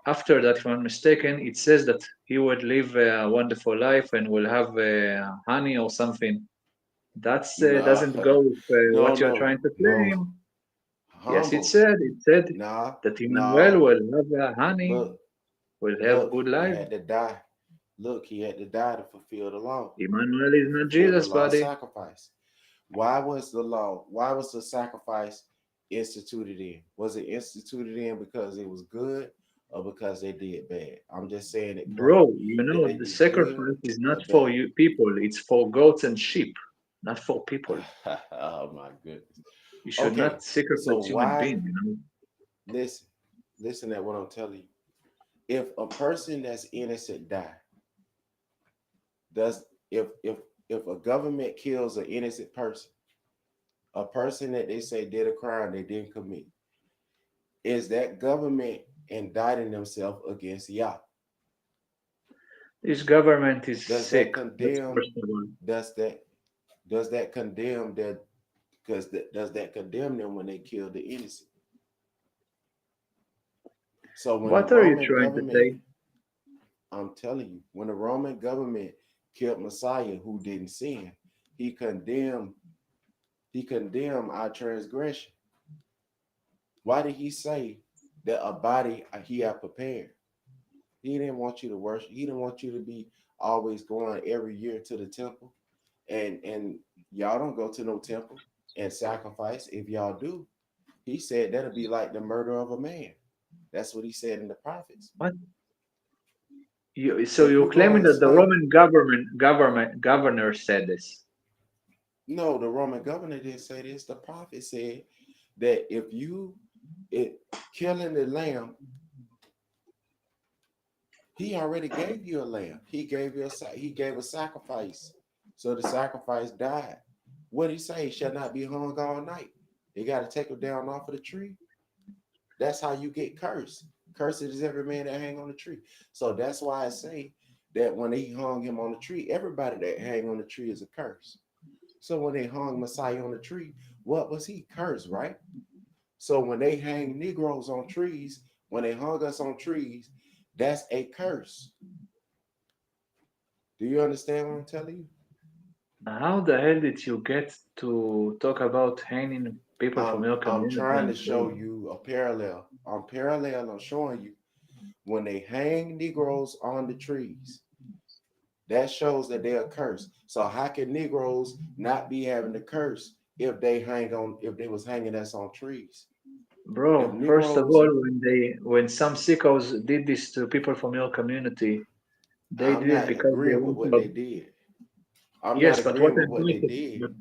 after that, if I'm mistaken, it says that he would live a wonderful life and will have honey or something. That Nah, doesn't go with no, what you're no, trying to no. claim. Yes, it Humble. said. It said Nah, that Emmanuel no. will have honey, Look, will have look. good He life. had to die. Look, he had to die to fulfill the law, Emmanuel is to not fulfill the Jesus, law of buddy. sacrifice. Why was the law? Why was the sacrifice instituted in? Was it instituted in because it was good or because they did bad? I'm just saying it plain. Bro, Did they the do good sacrifice is not or for bad? you people. It's for goats and sheep, not for people. Oh my goodness. You should Okay, not so sacrifice human why? being. Listen, listen at what I'm telling you. If a person that's innocent die, does if a government kills an innocent person, a person that they say did a crime they didn't commit, is that government indicting themselves against Yah? This government is Does that sick. That's condemn? first of all. Does that condemn that? Because does that condemn them when they kill the innocent? So when the What are you Roman trying to government, say? I'm telling you, when the Roman government killed Messiah who didn't sin, he condemned our transgression. Why did he say that a body he had prepared? He didn't want you to worship. He didn't want you to be always going every year to the temple. And y'all don't go to no temple and sacrifice. If y'all do, he said that'll be like the murder of a man. That's what he said in the prophets. What? So If you're you go claiming and that the slay, Roman governor said this? no, the Roman governor didn't say this. The prophet said that if you killing the lamb, he already gave you a lamb. He gave a sacrifice. So the sacrifice died. What did he say? He shall not be hung all night. They got to take him down off of the tree. That's how you get cursed. Cursed is every man that hang on the tree. So that's why I say that when they hung him on the tree, everybody that hang on the tree is a curse. So when they hung Messiah on the tree, what was he? Cursed, right? So when they hang Negroes on trees, when they hung us on trees, that's a curse. Do you understand what I'm telling you? How the hell did you get to talk about hanging people from your I'm community trying to on show trees? you a parallel. I'm showing you when they hang Negroes on the trees, that shows that they are cursed. So how can Negroes not be having the curse if they was hanging us on trees? If Bro, first of Negroes, all, when some sickos did this to people from your community, they I'm did it not because they agreeing with want what to. they did. I'm not Yes, but what agreeing with I'm what trying they to did. but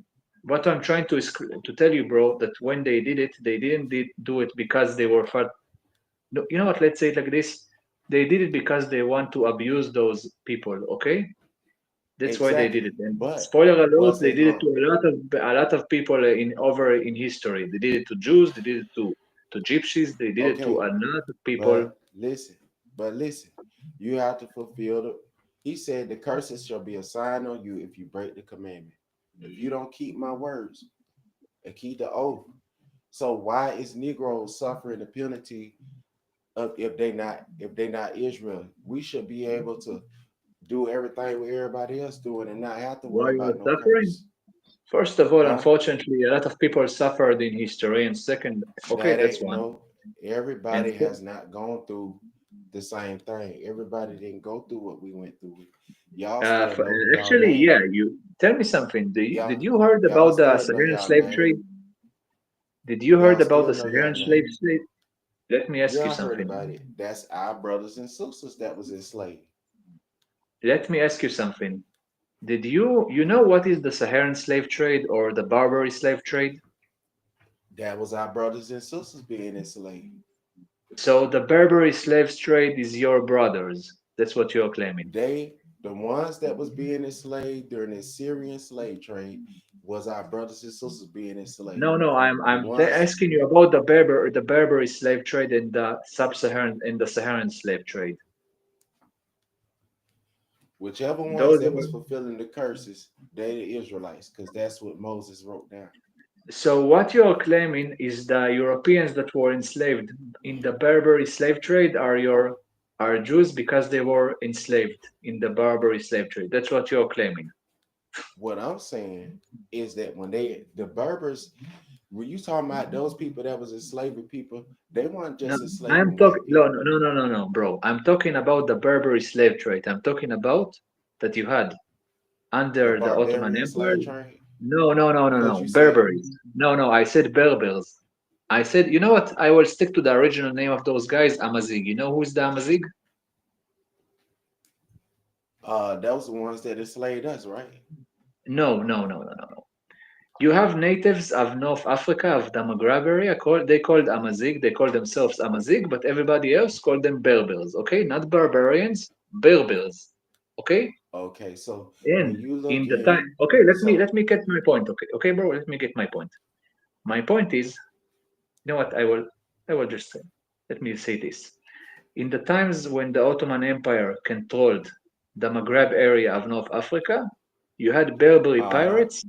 what I'm trying to is to tell you, bro, that when they did it, they didn't do it because they were fat. No, you know what? Let's say it like this: they did it because they want to abuse those people. Okay, that's why they did Exactly. it. And But spoiler alert, was they they did it to a lot of people in over in history. They did it to Jews. They did it to Gypsies. They did it to okay? a lot of people. But listen, you have to fulfill the. He said the curses shall be a sign on you if you break the commandment. If you don't keep my words and keep the oath. So why is Negroes suffering the penalty of if they not Israel? We should be able to do everything with everybody else doing and not have to Why worry you about are no suffering? curse. First of all, Huh? unfortunately, a lot of people suffered in history. And second, okay, That that's ain't one. no. And Everybody has not gone through the same thing. Everybody didn't go through what we went through. Y'all still know y'all actually, name. yeah, you tell me something. Did Y'all you heard y'all about the still know Saharan y'all slave name. trade? Did you heard Y'all about still the know y'all Saharan slave name. trade? Let me ask you Y'all heard something. about it. That's our brothers and sisters that was enslaved. Let me ask you something. Did you know what is the Saharan slave trade or the Barbary slave trade? That was our brothers and sisters being enslaved. So the Barbary slave trade is your brothers. That's what you're claiming. The ones that was being enslaved during the Syrian slave trade, was our brothers and sisters being enslaved. No, no, I'm The I'm ones, asking you about the Barbary slave trade and the sub-Saharan and the Saharan slave trade. whichever ones Those that are, was fulfilling the curses, they the Israelites, because that's what Moses wrote down. so what you're claiming is the Europeans that were enslaved in the Barbary slave trade are Jews because they were enslaved in the Barbary slave trade. That's what you're claiming. What I'm saying is that when the Berbers, when you talking about those people that was enslaving people, they weren't No, just I'm enslaving talking white no, people. no, no, no, no, no, bro. I'm talking about the Barbary slave trade. I'm talking about that you had The under the Ottoman barbarian Empire. slave trade, No, no, no, no, because no. you said, Berberis. No, no. I said Berbers. I said, you know what? I will stick to the original name of those guys, Amazigh. You know who is the Amazigh? those the ones that enslaved us, right? No, no, no, no, no, no. You have natives of North Africa, of the Maghreb area. They called Amazigh. They call themselves Amazigh, but everybody else called them Berbers. Okay, not barbarians, Berbers. Okay, Okay, so and when you in look the at, time. Okay, let so me get my point. Okay, okay, bro. Let me get my point. My point is, you know what? I will just say. Let me say this. In the times when the Ottoman Empire controlled the Maghreb area of North Africa, you had Berberi uh-huh. pirates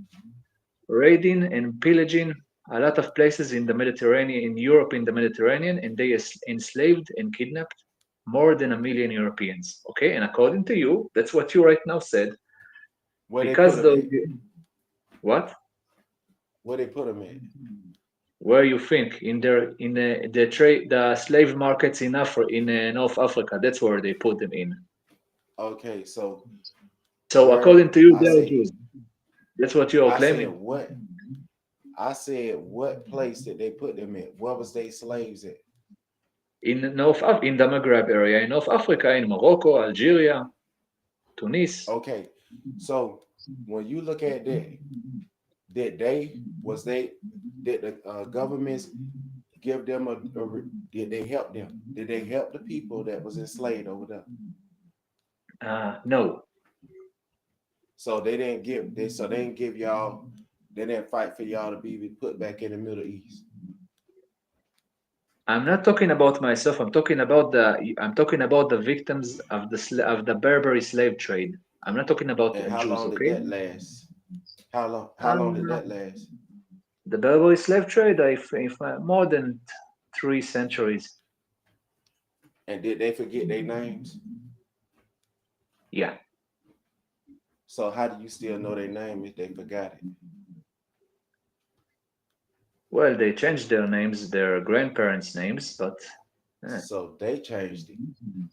raiding and pillaging a lot of places in the Mediterranean, in Europe, in the Mediterranean, and they enslaved and kidnapped more than 1 million Europeans. Okay, and according to you, that's what you right now said. Where they put Because them those at? what? Where they put them at? Where you think in the trade the slave markets in North Africa? That's where they put them in. Okay, so So where according to you, I they are say Jews. That's what you are I said claiming. what I said what place did they put them at? Where was they slaves at? In the Maghreb area, in North Africa, in Morocco, Algeria, Tunis. Okay, so when you look at that, did they was they did the governments give them did they help them? Did they help the people that was enslaved over there? No, So they didn't give y'all, they didn't fight for y'all to be put back in the Middle East. I'm not talking about myself. I'm talking about the victims of of the Barbary slave trade. I'm not talking about And how Jews, long did okay? that last? How long did Uh, that last? the Barbary slave trade, if more than 3 centuries. And did they forget their names? Yeah. So how do you still know their name if they forgot it? Well, they changed their names, their grandparents' names, but So they changed it.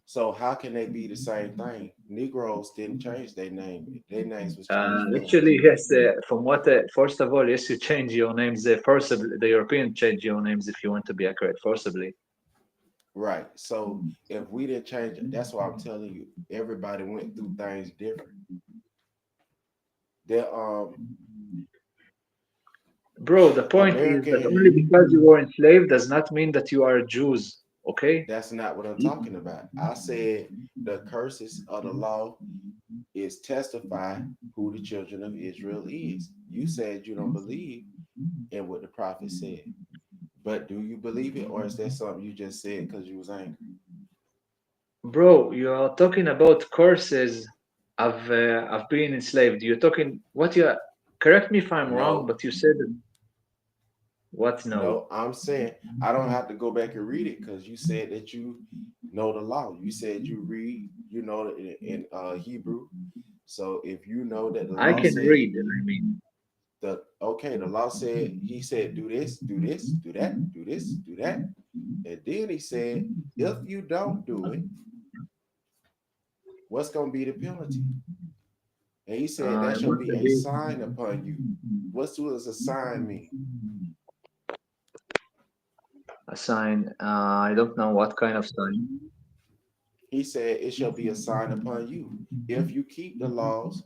So how can they be the same thing? Negroes didn't change their name. Their names was changed first. actually, yes. From what, first of all, yes, you change your names forcibly. The European change your names if you want to be accurate, forcibly. Right. So if we didn't change it, that's why I'm telling you, everybody went through things different. There Bro, the point is that only American, because you were enslaved does not mean that you are Jews. Okay? that's not what I'm talking about. I said the curses of the law is testify who the children of Israel is. You said you don't believe in what the prophet said. But do you believe it, or is that something you just said because you was angry? Bro, you are talking about curses of being enslaved. You're talking what you correct me if I'm wrong, No, but you said what no. no, I'm saying I don't have to go back and read it because you said that you know the law. You said you read, you know it in Hebrew. So if you know that the I law can said read, I mean. the law said he said do this, do this, do that, do this, do that, and then he said if you don't do it, what's going to be the penalty? And he said that It shall must be a be sign upon you. What does a sign mean? a sign. I don't know what kind of sign. He said it shall be a sign upon you. If you keep the laws,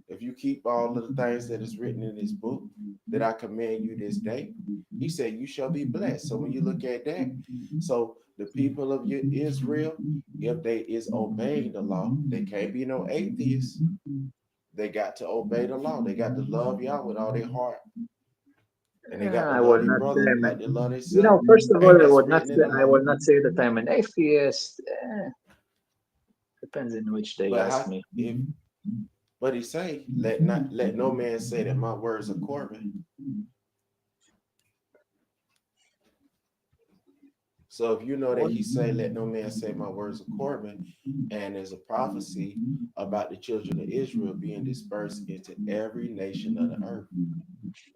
if you keep all of the things that is written in this book that I command you this day, he said you shall be blessed. So when you look at that, so the people of Israel, if they is obeying the law, they can't be no atheists. They got to obey the law. They got to love y'all with all their heart. And they got to I love will their not say brother I'm like they love you themselves. know, first of all, And that's written in the I law. will not say that I'm an atheist. Depends in which day you But ask how me. if but he say, let no man say that my words are Corbin. So if you know that What? he say, let no man say my words of Corbin, and there's a prophecy about the children of Israel being dispersed into every nation of the earth.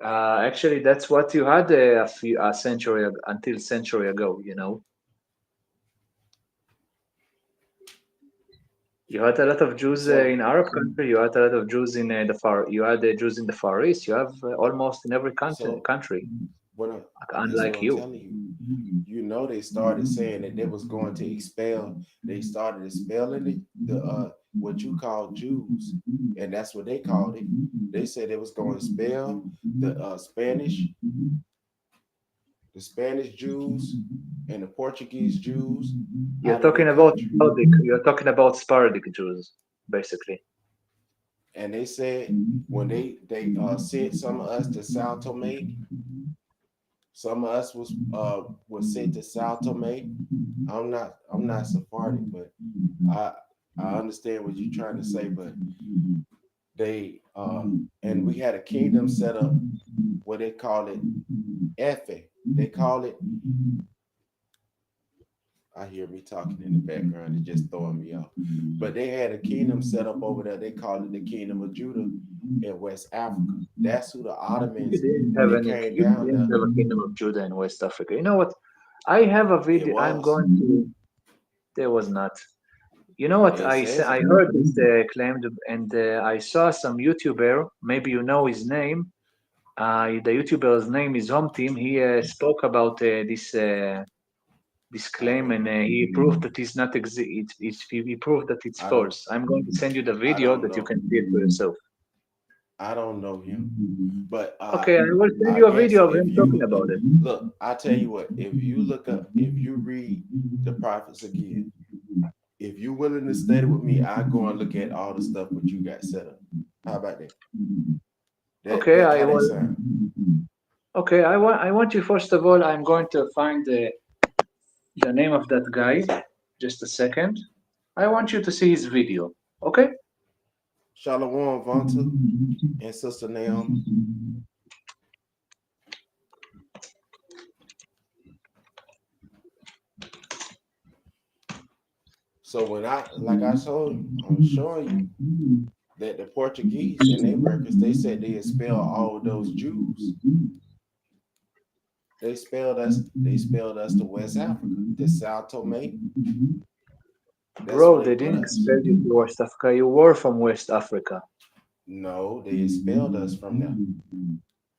Actually, that's what you had a century until century ago. You know, you had a lot of Jews in So Arab country. You had a lot of Jews in the far. You had Jews in the Far East. You have almost in every so country, what I, that's what unlike I'm you. telling you. You know they started saying that they was going to expel. They started expelling the what you call Jews, and that's what they called it. They said they was going to expel the Spanish Jews and the Portuguese Jews You're out of their talking about country. Sephardic. You're talking about Sephardic Jews, basically. And they said when they sent some of us to Sao Tome, some of us was sent to Sao Tome. I'm not Sephardic, but I I understand what you're trying to say, but they and we had a kingdom set up where they call it Efe. They call it, I hear me talking in the background, it just throwing me off. But they had a kingdom set up over there. They called it the Kingdom of Judah in West Africa. That's who the Ottomans, when they came You down didn't there, have a kingdom of Judah in West Africa. You know what? I have a it video. I'm was. going to. There was not. You know what? It says I it. heard this claimed, and I saw some YouTuber. Maybe you know his name. The YouTuber's name is Home Team. He spoke about this I claim, don't and know. he proved that it's not he proved that it's I don't false. I'm going to send you the I video don't that you know. can see it for yourself. I don't know him. But Okay, I will send I you a guess video of if him talking you about it. look, I tell you what, if you read the prophets again, if you're willing to study with me, I go and look at all the stuff what you got set up. How about that? Okay, That I how that will. sound? Okay, I want you first of all. I'm going to find the. the name of that guy. Just a second. I want you to see his video. Okay? Shalom Vonta and Sister Naomi. So when I'm showing you that the Portuguese in their records, they said they expelled all those Jews. They spelled us to West Africa, to Sao Tome. That's Bro, where they they put didn't us. expel you to West Africa. You were from West Africa. No, they expelled us from there,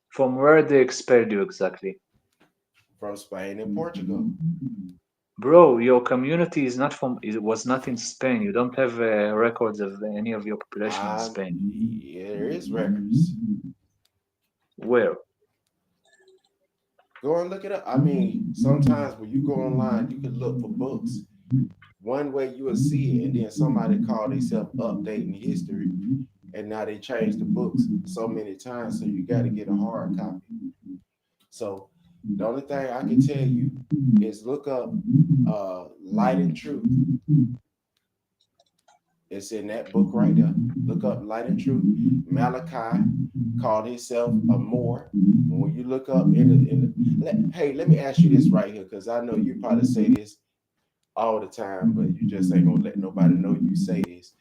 From where they expelled you exactly? from Spain and Portugal. Bro, your community is not from. It was not in Spain. You don't have records of any of your population in Spain. Yeah, there is records. Where? Go and look it up. I mean, sometimes when you go online, you can look for books. One way you will see it, and then somebody call themselves updating history, and now they changed the books so many times, so you got to get a hard copy. So the only thing I can tell you is look up Light and Truth. It's in that book right there. Look up Light and Truth. Malachi called himself a Moor. When you look up hey, let me ask you this right here, because I know you probably say this all the time, but you just ain't gonna let nobody know you say this.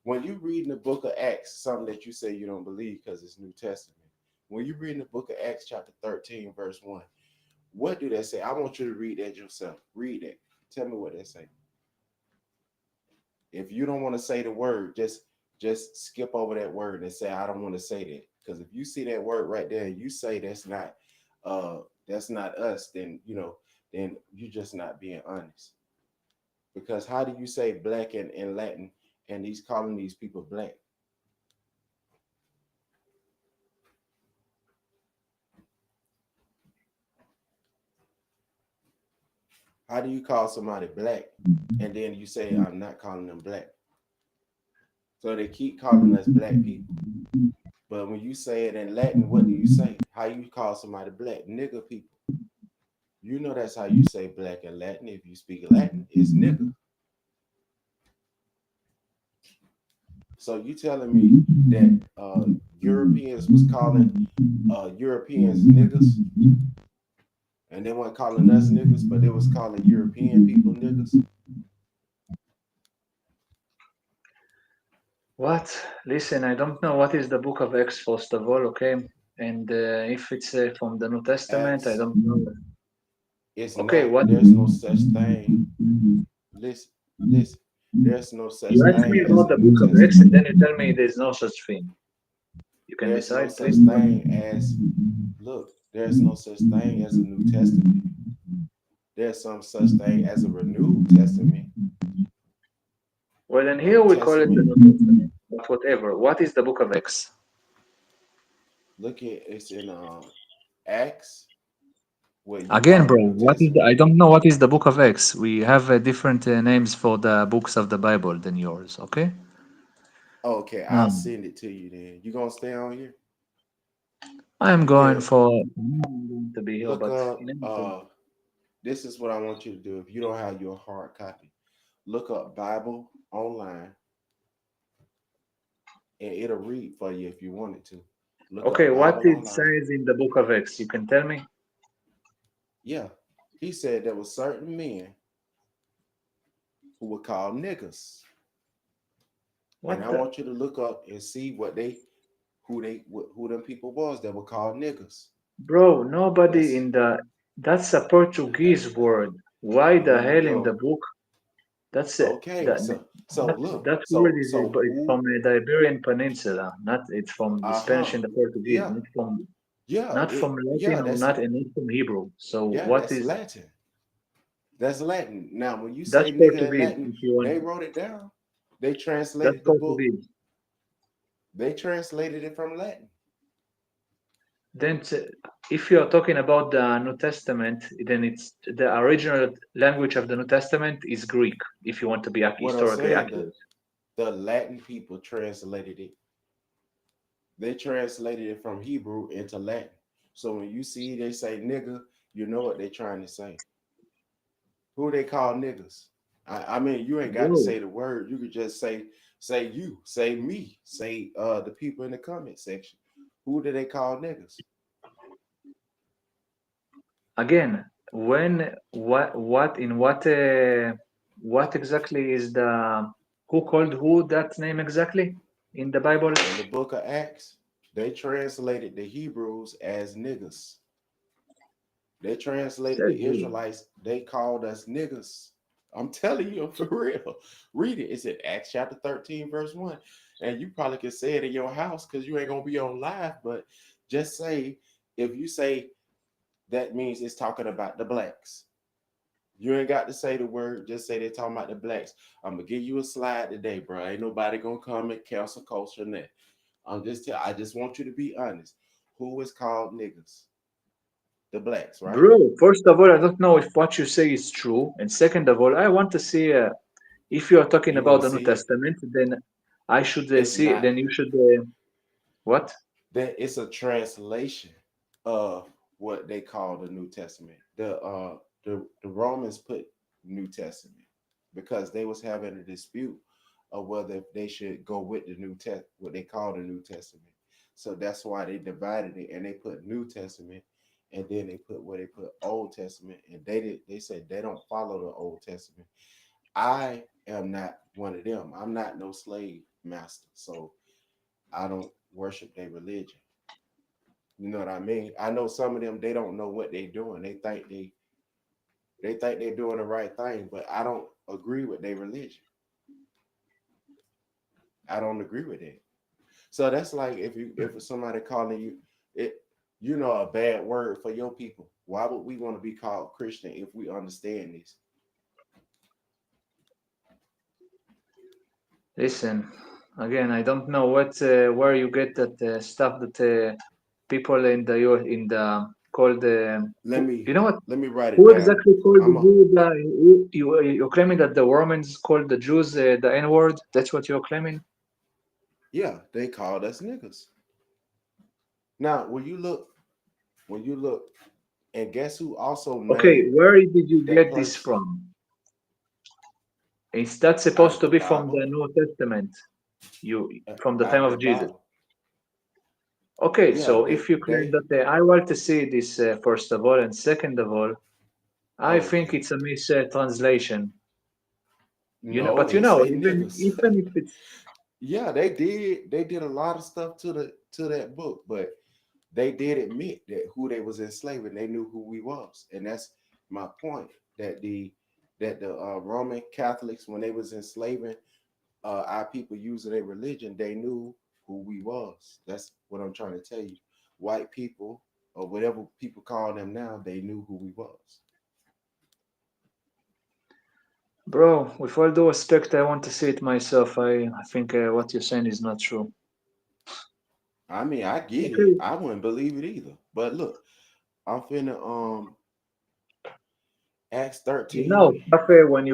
When you read in the book of Acts, something that you say you don't believe because it's New Testament. When you read in the book of Acts, chapter 13, verse 1, what do they say? I want you to read that yourself. Read it. Tell me what they say. If you don't want to say the word, just skip over that word and say, I don't want to say that. Because if you see that word right there and you say that's not us, then then you're just not being honest. Because how do you say black in Latin and he's calling these people black? How do you call somebody black and then you say I'm not calling them black? So they keep calling us black people. But when you say it in Latin, what do you say? How you call somebody black? Nigger people. You know that's how you say black in Latin. If you speak Latin, it's nigger. So you telling me that Europeans was calling Europeans niggers, and they weren't calling us niggers, but they was calling European people niggers? What? Listen, I don't know what is the book of Acts, first of all, okay? And if it's from the New Testament, I Acts, don't know. it's Okay, not. what? There's no such thing. Listen. There's no such You ask me thing as about a the New book of Acts, and Testament. then you tell me there's no such thing. You can There's no decide, such please. thing as there's no such thing as a New Testament. There's some such thing as a renewed testament. Well, and A here we call it the testament. New Testament, but whatever. What is the book of Acts? Look at it's in Acts. What you Again, call the bro, New what is the, Testament. I don't know what is the book of Acts. We have different names for the books of the Bible than yours, okay? Okay, Now, I'll send it to you then. You gonna stay on here? I'm going Yeah. for to be here, Look but up in any case, this is what I want you to do. If you don't have your hard copy, look up Bible online and it'll read for you if you wanted to. Look okay, up what Bible it online. says in the book of Acts, you can tell me? Yeah. He said there were certain men who were called niggas. And What I the? want you to look up and see who them people was that were called niggas. Bro, nobody Let's in the. That's a Portuguese word. Why here the you hell in the go. book? That's it. Okay, so look, That word is so it's from who the Iberian Peninsula, not it's from the Spanish uh-huh. and the Portuguese, Yeah, not from yeah, Latin or not and not from Hebrew. So what that's is Latin. That's Latin. Now when you that's say nigga in Portuguese? Latin, If you want, they wrote it down. They that's translated the book. Portuguese. They translated it from Latin. Then if you are talking about the New Testament, then it's the original language of the New Testament is Greek. If you want to be What I'm historically saying, accurate. the Latin people translated it. They translated it from Hebrew into Latin. So when you see they say nigga, you know what they're trying to say. Who they call niggas? I mean, you ain't got to Bro, say the word. You could just say you, say me, say the people in the comment section. Who do they call niggas? again, when what in what exactly is the who called who that name exactly in the Bible? In the book of Acts, they translated the Hebrews as niggas. They translated Says the who? Israelites, they called us niggas. I'm telling you, for real. Read it. It's in Acts chapter 13, verse 1. And you probably can say it in your house because you ain't gonna be on live, but just say, if you say that means it's talking about the blacks. You ain't got to say the word, just say they're talking about the blacks. I'm gonna give you a slide today, bro. Ain't nobody gonna come and cancel culture net. I just want you to be honest. Who is called niggas? The blacks, right? Bro, first of all, I don't know if what you say is true, and second of all, I want to see if you are talking You want about to the New see it? Testament, then I should It's see. not Then you should what? that it's a translation of what they call the New Testament. The Romans put New Testament because they was having a dispute of whether they should go with the New Test, what they call the New Testament. So that's why they divided it and they put New Testament, and then they put where they put Old Testament, and they said they don't follow the Old Testament. I am not one of them. I'm not no slave master, so I don't worship their religion. You know what I mean? I know some of them, they don't know what they're doing. They think they're doing the right thing, but I don't agree with their religion. I don't agree with it. So that's like if somebody calling you it, a bad word for your people. Why would we want to be called Christian if we understand this? Listen, again, I don't know what where you get that stuff that people in the called Let me you know what? let me write it Who down. exactly called I'm a who the you're claiming that the Romans called the Jews the N word? That's what you're claiming? Yeah, they called us niggas. Now when you look, and guess who also Okay, named where did you that get this place from? Is that out supposed of to the be from Bible? the New Testament? You from the Out time of the of Jesus? Bible. Okay, Yeah, so if you claim that I want to see this first of all, and second of all, I think okay. it's a mistranslation. No, But it say niggas. even if it's Yeah, they did. They did a lot of stuff to that book, but they did admit that who they was enslaving, they knew who we was, and that's my point. That the Roman Catholics, when they was enslaving our people using their religion, they knew who we was. That's what I'm trying to tell you. White people or whatever people call them now, they knew who we was. bro, with all due respect, I want to see it myself. I think what you're saying is not true. I mean, I get it. Okay. I wouldn't believe it either. But look, I'm finna Acts You 13. know, Cafe, when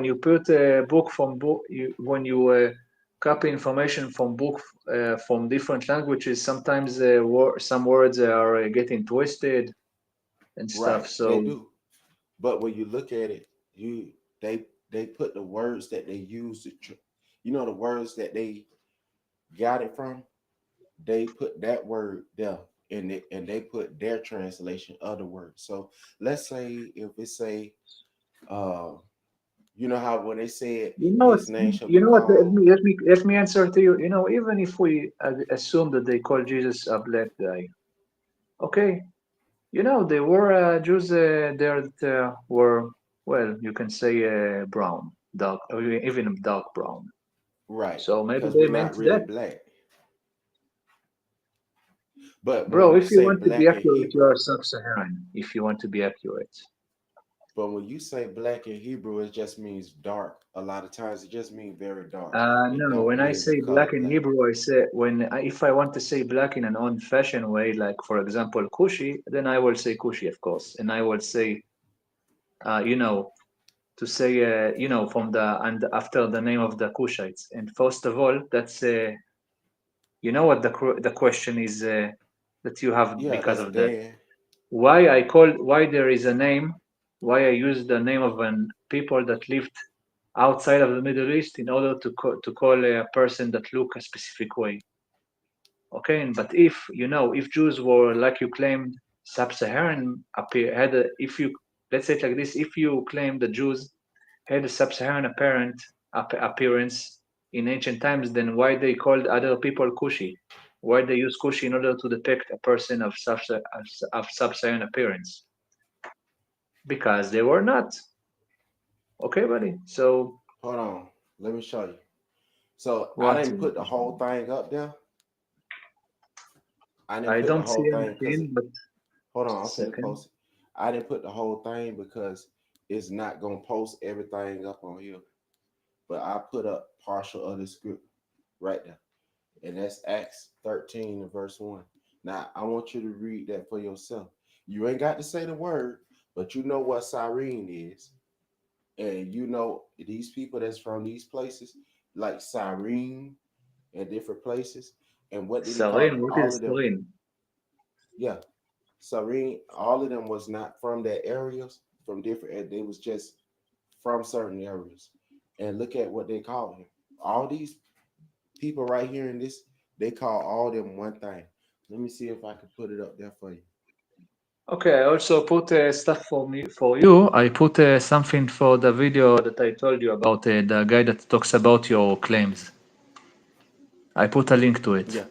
you put a book from book, when you copy information from book from different languages, sometimes some words are getting twisted and stuff. Right, they So, do. But when you look at it, they put the words that they use the words that they got it from, they put that word there in it, and they put their translation of the word. So let's say if it say uh how when they said you know, his it's, name shall you be know what? called. Let me answer to you. You know, even if we assume that they call Jesus a black guy, okay. You know, there were Jews there that were, well, you can say brown, dark, or even dark brown. Right, So maybe because they we're meant not really that. black. But when Bro, you if you say want to be black in accurate, you Hebrew, are sub-Saharan. If you want to be accurate. but when you say black in Hebrew, it just means dark. A lot of times it just means very dark. It No, don't when I mean the say color black in black. Hebrew, if I want to say black in an old-fashioned way, like for example, Kushi, then I will say Kushi, of course, and I will say, you know, to say, from the and after the name of the Kushites. And first of all, that's you know what the question is that you have Yeah, because that's of that. Dan. Why there is a name? why I use the name of an people that lived outside of the Middle East in order to call a person that look a specific way. Okay, but if Jews were like you claimed sub-Saharan appear had a, if you let's say it like this, if you claim the Jews had a sub-Saharan appearance in ancient times, then why they called other people Kushi? Why they use Kushi in order to depict a person of sub-Saharan appearance? Because they were not. Okay, buddy. So Hold on. Let me show you. So I what? didn't put the whole thing up there. I didn't I put the don't see whole thing because anything, but hold on, I'm finna second. post it. I didn't put the whole thing because it's not gonna post everything up on here. But I put up partial of the script right there. And that's Acts 13 and verse 1. Now I want you to read that for yourself. You ain't got to say the word, but you know what Cyrene is. And you know these people that's from these places, like Cyrene and different places. And what did he call Sarin, them? what All is of them, Sarin? yeah. Cyrene, all of them was not from that areas, from different, they was just from certain areas. And look at what they call him. All these people right here in this, they call all them one thing. Let me see if I can put it up there for you. Okay, I also put stuff for you. I put something for the video that I told you about the guy that talks about your claims. I put a link to it. Yeah.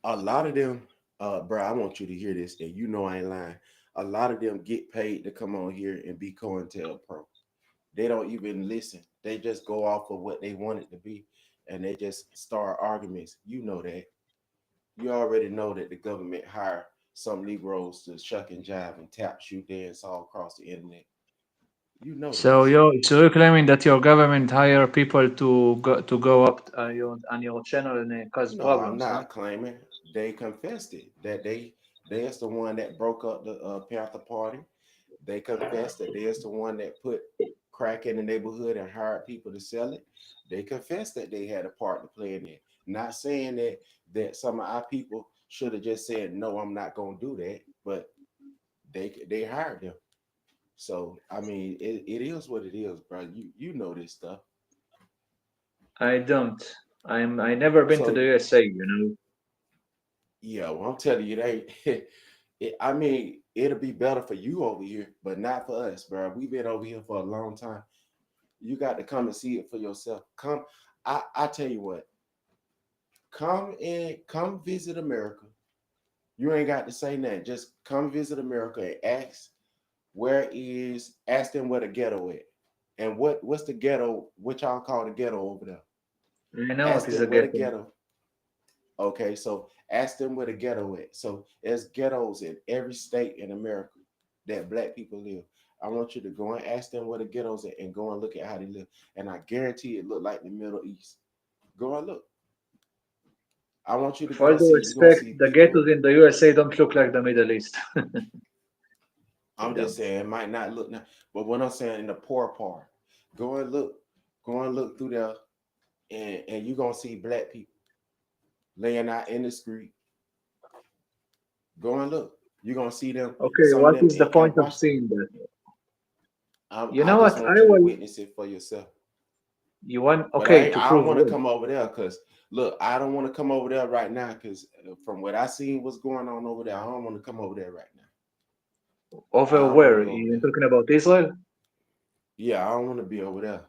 A lot of them, bro, I want you to hear this, and you know I ain't lying. A lot of them get paid to come on here and be COINTELPRO. They don't even listen. They just go off of what they want it to be, and they just start arguments. You know that. You already know that the government hire some Negroes to shuck and jive and tap shoe dance all across the internet. You know So this. you're claiming that your government hire people to go up on your channel and cause No, I'm problems, huh? not claiming. They confessed it that there's the one that broke up the Panther Party. They confessed that there's the one that put crack in the neighborhood and hired people to sell it. They confessed that they had a part to play in it. Not saying that some of our people should have just said no, I'm not gonna do that, but they hired them. So I mean, it is what it is, bro. You know this stuff. I don't. I never been to the So USA, you know. yeah, well, I'm telling you, I mean, it'll be better for you over here, but not for us, bro. We've been over here for a long time. You got to come and see it for yourself. Come, I tell you what, come visit America. You ain't got to say nothing. Just come visit America and ask them where the ghetto at. And what's the ghetto, what y'all call the ghetto over there? I know it Ask is a them where the ghetto. ghetto. Okay, so ask them where the ghetto is. So there's ghettos in every state in America that black people live. I want you to go and ask them where the ghettos are and go and look at how they live. And I guarantee it look like the Middle East. Go and look. I want you to With go all and due see. You're gonna respect, see the people. ghettos in the USA don't look like the Middle East. They I'm just don't. saying it might not look now, but what I'm saying in the poor part, go and look, go and look through there, and you're gonna see black people laying out in the street. Go and look. You're gonna see them, Okay, some of what them, is the and point of watch. seeing that? You I know just what? want you to witness it for yourself. You want, But okay, to I don't prove want to what? come over there because look, I don't want to come over there right now because from what I seen what's going on over there, I don't want to come over there right now. Over I don't want to where? go over You're there. talking about Israel? Yeah, I don't want to be over there.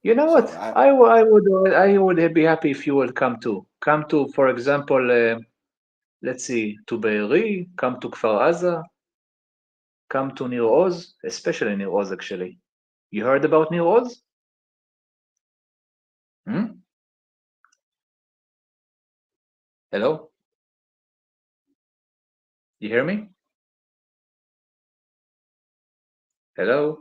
You know So what? I would be happy if you will come to. Come to, for example, let's see, to Be'eri, come to Kfar Aza, come to Nir Oz, especially Nir Oz, actually. You heard about Nir Oz? Hmm? Hello? You hear me? Hello?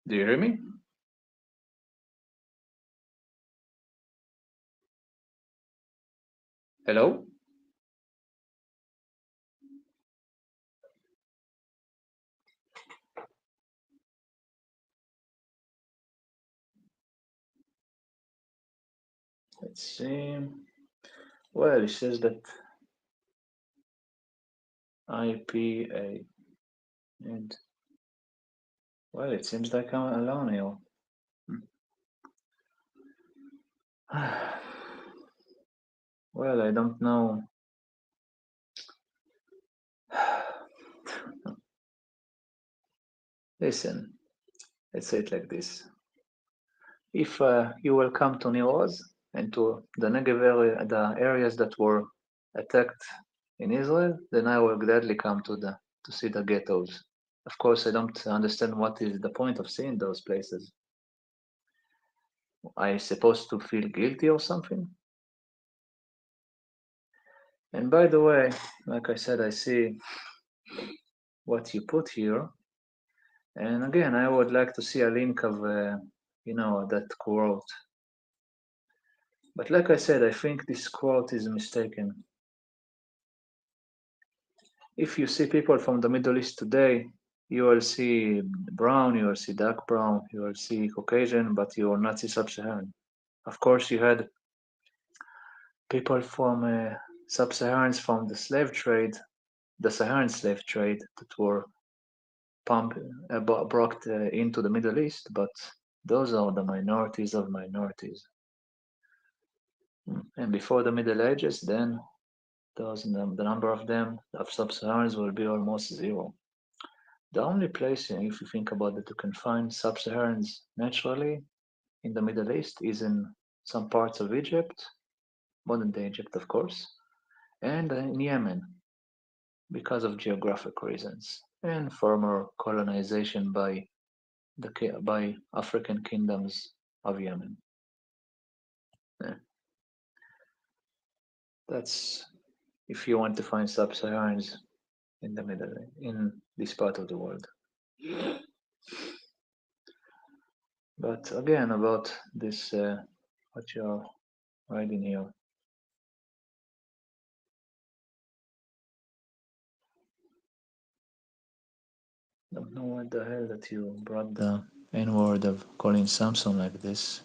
Do you hear me? Hello? Let's see. Well, it says that IPA, and well, it seems like I'm alone here. Well, I don't know. Listen, let's say it like this. If you will come to New Oz and to the Negev area, the areas that were attacked in Israel, then I will gladly come to see the ghettos. Of course, I don't understand what is the point of seeing those places. I supposed to feel guilty or something? And by the way, like I said, I see what you put here. And again, I would like to see a link of, that quote. But like I said, I think this quote is mistaken. If you see people from the Middle East today, you will see brown, you will see dark brown, you will see Caucasian, but you will not see sub-Saharan. Of course, you had people from sub-Saharans from the slave trade, the Saharan slave trade that were brought into the Middle East, but those are the minorities of minorities. And before the Middle Ages, then the number of them, of sub-Saharans, will be almost zero. The only place, if you think about it, you can find sub-Saharans naturally in the Middle East is in some parts of Egypt, modern-day Egypt, of course, and in Yemen, because of geographic reasons and former colonization by African kingdoms of Yemen. Yeah. That's if you want to find sub-Saharans in the middle, in this part of the world. But again, about this, what you're writing here. Don't know what the hell that you brought the N-word of calling Samson like this.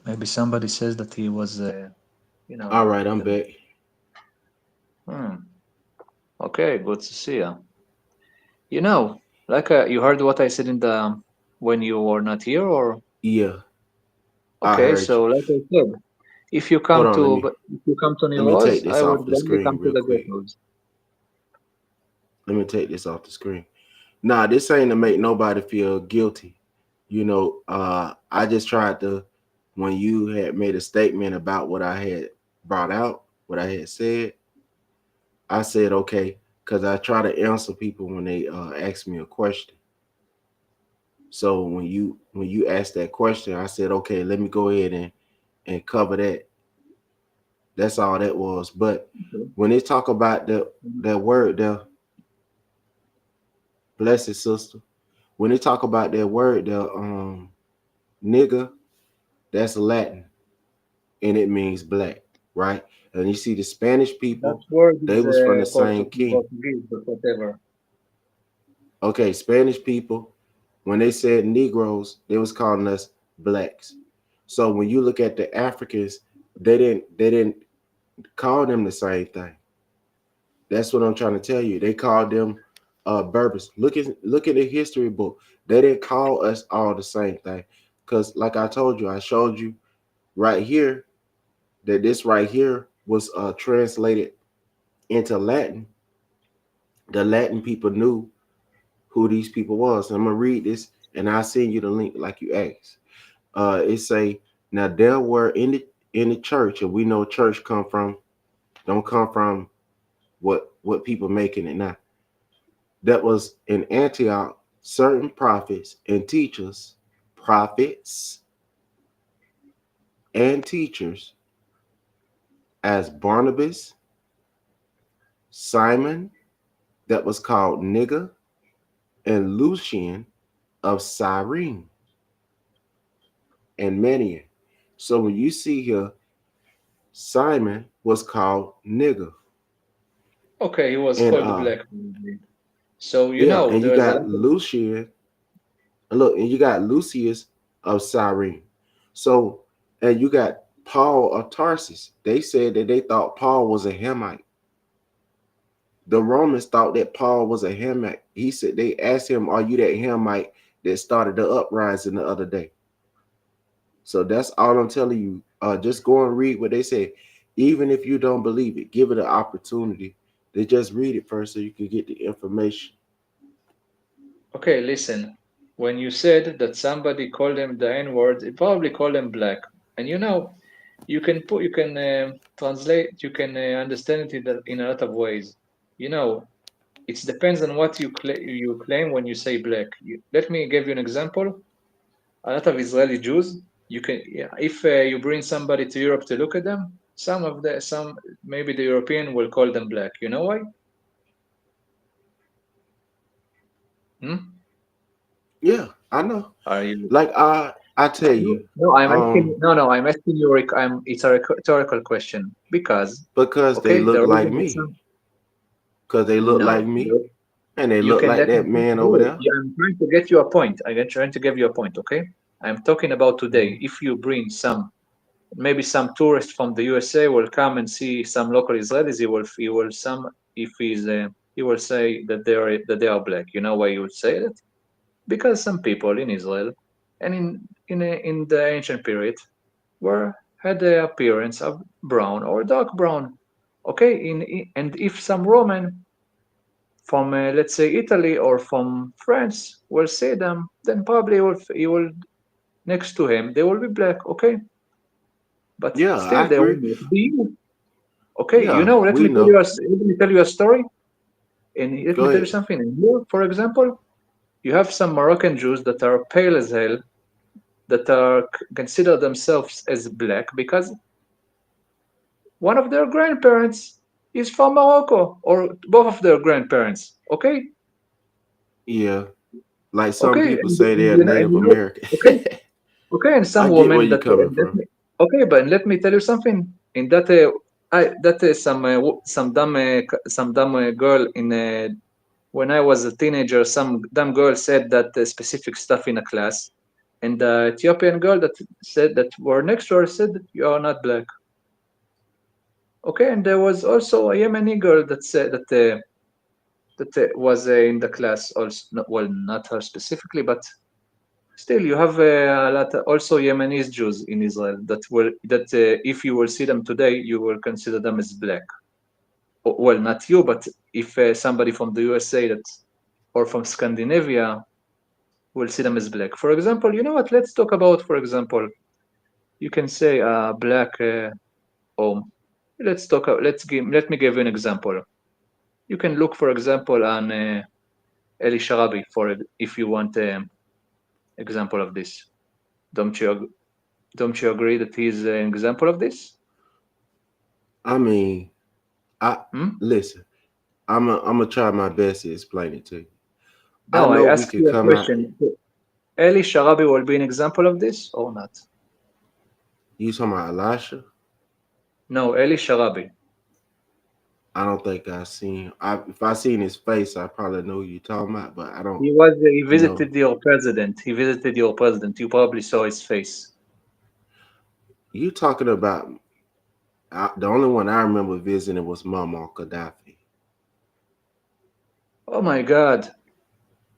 Maybe somebody says that he was, All right, I'm back. Okay, good to see you. You know, like you heard what I said in the when you were not here, or Yeah, I okay. heard you. So like I said, if you Hold come on, to if you come to let New me Oz, take this I would off the gladly screen come to real the quick. ghettos. Let me take this off the screen. Nah, this ain't to make nobody feel guilty. I just tried to, when you had made a statement about what I had brought out, what I had said, I said, okay, because I try to answer people when they ask me a question. So when you asked that question, I said, okay, let me go ahead and cover that. That's all that was. But Okay. when they talk about that word there, blessed sister, when they talk about that word there, nigga, that's Latin and it means black, right? And you see the Spanish That people, word they is was from the same king. Portuguese, but whatever. Okay, Spanish people, when they said Negroes, they was calling us blacks. So when you look at the Africans, they didn't call them the same thing. That's what I'm trying to tell you. They called them Berbers. Look at the history book. They didn't call us all the same thing. Because like I told you, I showed you right here that this right here was translated into Latin. The Latin people knew who these people was. I'm gonna read this and I'll send you the link like you asked. It say, now there were in the church, and we know church don't come from what people making it now. That was in Antioch, certain prophets and teachers, prophets and teachers, as Barnabas, Simon, that was called Nigger, and Lucian of Cyrene, and Manaen. So when you see here, Simon was called Nigger. Okay, he was And called black. So yeah, and you there is a got lot of Lucian, look, and you got Lucius of Cyrene. So And you got Paul of Tarsus. They said that they thought Paul was a Hamite. The Romans thought that Paul was a Hamite. He said they asked him, "Are you that Hamite that started the uprising the other day?" So that's all I'm telling you. Just go and read what they say. Even if you don't believe it, give it an opportunity to just read it first so you can get the information. Okay, listen. When you said that somebody called them the N word, it probably called them black. And you can translate, you can understand it in a lot of ways. You know, it depends on what you claim when you say black. Let me give you an example. A lot of Israeli Jews, you can, yeah, if you bring somebody to Europe to look at them, some maybe the European will call them black. You know why? Hmm? Yeah, I know. Are you? Like I tell No, you, no, I'm asking. um, No, no, I'm asking you. It's a rhetorical question because, because they okay, look the like reason that me. some Because they look like no, me, and they you look can like let me. that man over No, there. I'm trying to get you a point. I'm trying to give you a point. Okay, I'm talking about today. Mhm. If you bring maybe some tourist from the USA will come and see some local Israelis. He will say that they are black. You know why you would say that? Because some people in Israel and in the ancient period were had the appearance of brown or dark brown. Okay, and if some Roman from let's say Italy or from France will see them, then probably he will next to him they will be black. Okay, but Yeah, I still they will agree. not be you. Okay, Yeah, let we me know. let me tell you a story, and let Go me tell you ahead. something. And here, for example, you have some Moroccan Jews that are pale as hell, that are consider themselves as black because one of their grandparents is from Morocco, or both of their grandparents. Okay, Yeah, like some okay, people say they're and Native American. okay, okay, and some I get where women you're that coming let from. me, okay, but let me tell you something. In that, some dumb girl in when I was a teenager, some dumb girl said that specific stuff in a class, and the Ethiopian girl that said that were next to her said you are not black. Okay, and there was also a Yemeni girl that said that was in the class also. Well, not her specifically, but still, you have a lot also Yemenis Jews in Israel that if you will see them today, you will consider them as black. Well, not you, but if somebody from the USA that or from Scandinavia will see them as black. For example, you know what? Let's talk about, for example, you can say black. Or let me give you an example. You can look, for example, on Eli Sharabi for if you want an example of this. Don't you don't you agree that he's an example of this? I mean, I Hmm? listen. I'm gonna try my best to explain it to you. I No, I know we asked could you a come out. question. Eli Sharabi will be an example of this or not? You talking about Elisha? No, Eli Sharabi. I don't think I seen. If I seen his face, I probably know who you talking about, but I don't He know. visited your president. He visited your president. You probably saw his face. You talking about the only one I remember visiting was Muammar Gaddafi. Oh my God!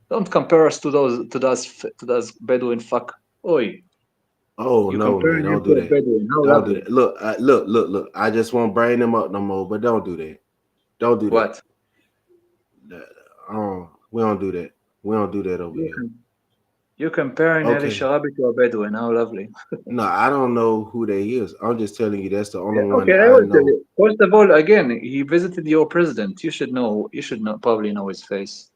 Don't compare us to those Bedouin fuck. Oi, Oh you no, man, comparing him don't to do a that. Bedouin? How Don't do lovely. that. Look, look. I just won't bring them up no more, but don't do that. Don't do that. What? We don't do that. We don't do that over You here. can you comparing Ali Okay. Sharabi to a Bedouin? How lovely. No, I don't know who they is. I'm just telling you that's the Yeah, only one okay, I I will tell know. you. First of all, again, he visited your president. You should know. You should know. Probably know his face.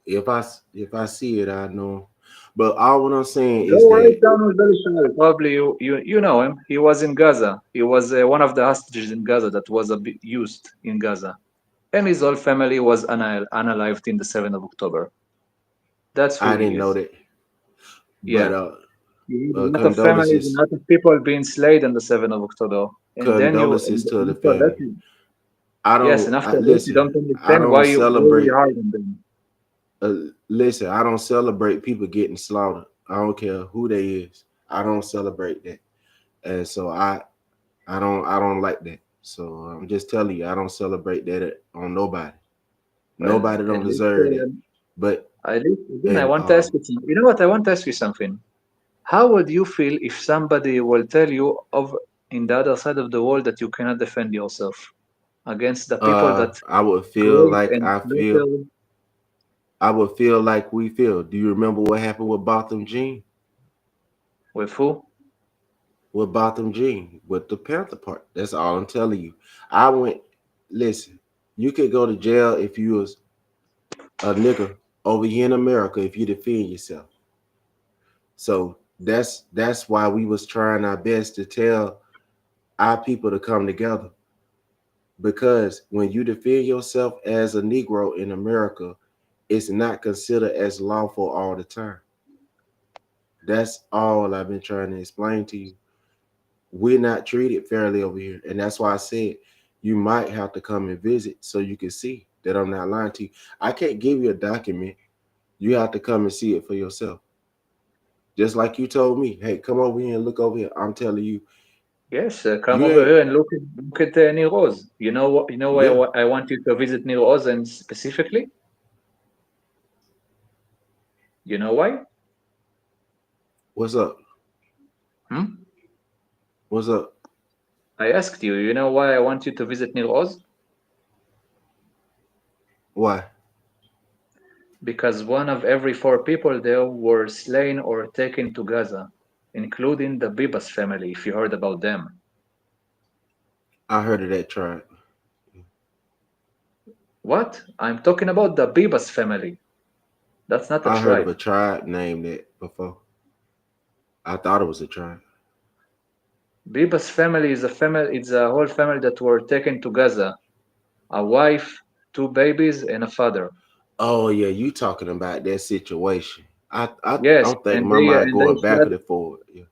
If I see it, I know. But all what I'm saying is Go right that down with Ali Sharabi. Probably you know him. He was in Gaza. He was one of the hostages in Gaza that was a bit used in Gaza, and his whole family was unalived in the 7th of October. That's who I he didn't know is. that. But Yeah. You had a lot of families and a condolences, lot of people being slayed on the 7th of October. And then condolences to the after that, family. I yes, don't and after that, you listen. don't I understand don't why we celebrate. hide on them. Listen, I don't celebrate people getting slaughtered. I don't care who they is. I don't celebrate that, and so I don't like that. So I'm just telling you, I don't celebrate that on nobody. Well, Nobody at don't least, deserve that. But at least again, I and want to ask you something. You know what? I want to ask you something. How would you feel if somebody will tell you of in the other side of the world that you cannot defend yourself against the people that I would feel great like and better we feel. Do you remember what happened with Botham Jean? with who? With Botham Jean, with the Panther part. That's all I'm telling you. I went. Listen, you could go to jail if you was a nigga over here in America if you defend yourself. So that's why we was trying our best to tell our people to come together. Because when you defend yourself as a Negro in America, it's not considered as lawful all the time. That's all I've been trying to explain to you. We're not treated fairly over here. And that's why I said you might have to come and visit so you can see that I'm not lying to you. I can't give you a document. You have to come and see it for yourself. Just like you told me, hey, come over here and look over here. I'm telling you, Yes, come you over ain't, here and look at Nir Oz. You know what? You know why yeah. I want you to visit Nir Oz and specifically. You know why? What's up? Hmm? What's up? I asked you. You know why I want you to visit Nir Oz? Why? Because one of every four people there were slain or taken to Gaza, including the Bibas family. If you heard about them, I heard of that tribe. what? I'm talking about the Bibas family. That's not a I heard of tribe. a tribe named that before. I thought it was a tribe. Bibas family is a family. It's a whole family that were taken to Gaza. A wife, two babies, and a father. Oh yeah, you talking about that situation. I Yes, don't think and my they mind and they going backward slaughtered. and forward. Yeah.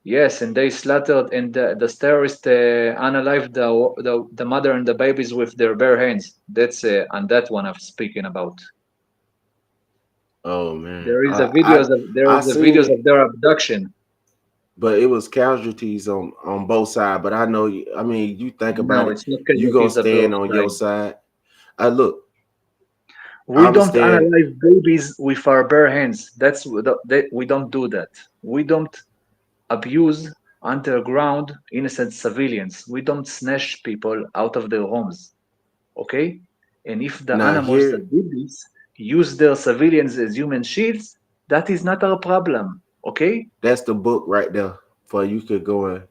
Yes, and they slaughtered and the terrorists unalived the mother and the babies with their bare hands. That's and that one I'm speaking about. Oh man, There I is a seen videos it, of their abduction. but it was casualties on both sides. But I know, I mean, you think about No, it, it's not you gonna casualties of stand both on your sides. side. I look, We I'm don't stand. analyze babies with our bare hands. We don't do that. We don't abuse underground innocent civilians. We don't snatch people out of their homes. Okay? And if the Now animals that here, did this use their civilians as human shields, that is not our problem. Okay? that's the book right there. For you could go and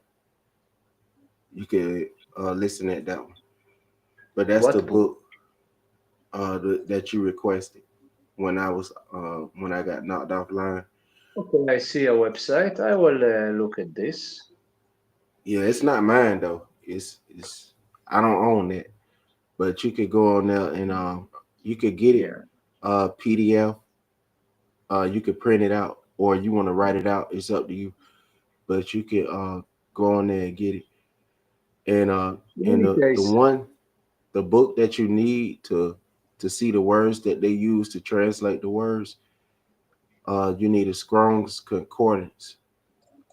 you could listen at that one. But that's the What book? book that you requested when I got knocked offline. Okay, I see a website. I will look at this. Yeah, it's not mine though. It's I don't own that. But you could go on there and you could get it Here. PDF. You could print it out or you want to write it out. It's up to you. But you could go on there and get it. And In and any the case, one the book that you need to see the words that they use to translate the words, you need a Strong's concordance.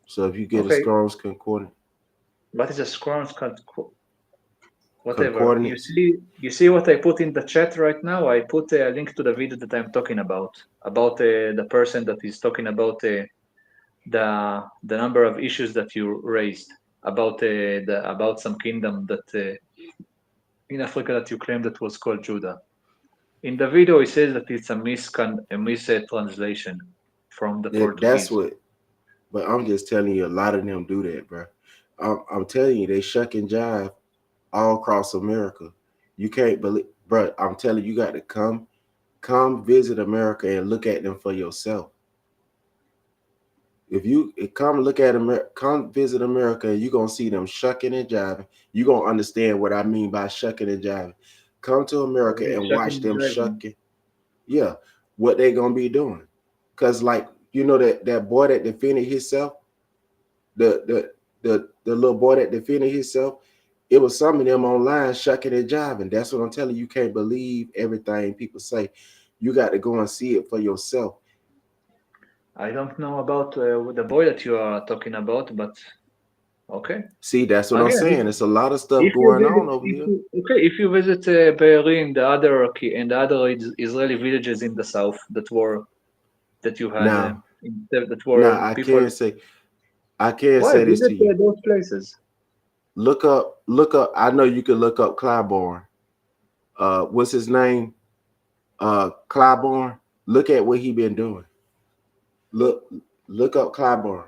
So if you get a okay, Strong's what is a whatever. concordance, You see what I put in the chat right now? I put a link to the video that I'm talking about the person that is talking about the number of issues that you raised about some kingdom that in Africa that you claim that was called Judah. In the video, it says that it's a mistranslation from the that's Portuguese. what. But I'm just telling you, a lot of them do that, bro. I'm telling you, they shuck and jive all across America. You can't believe, bro. I'm telling you, you got to come visit America and look at them for yourself. If you come look at America, come visit America, and you're gonna see them shucking and jiving. You're gonna understand what I mean by shucking and jiving. Come to What America is and watch shucking and them jiving? shucking. Yeah, what they gonna be doing. Cause like you know that boy that defended himself, the little boy that defended himself, it was some of them online shucking and jiving. That's what I'm telling you. You can't believe everything people say. You got to go and see it for yourself. I don't know about the boy that you are talking about, but okay. See, that's what I'm Again, saying. It's a lot of stuff if you going visit, on over if here. you, okay, if you visit Be'eri and the other Israeli villages in the south that you had Now, that were now people. I can Why say this visit to you. those places? Look up. I know you can look up Clyburn. What's his name? Clyburn. Look at what he been doing. Look, look up Clyburn.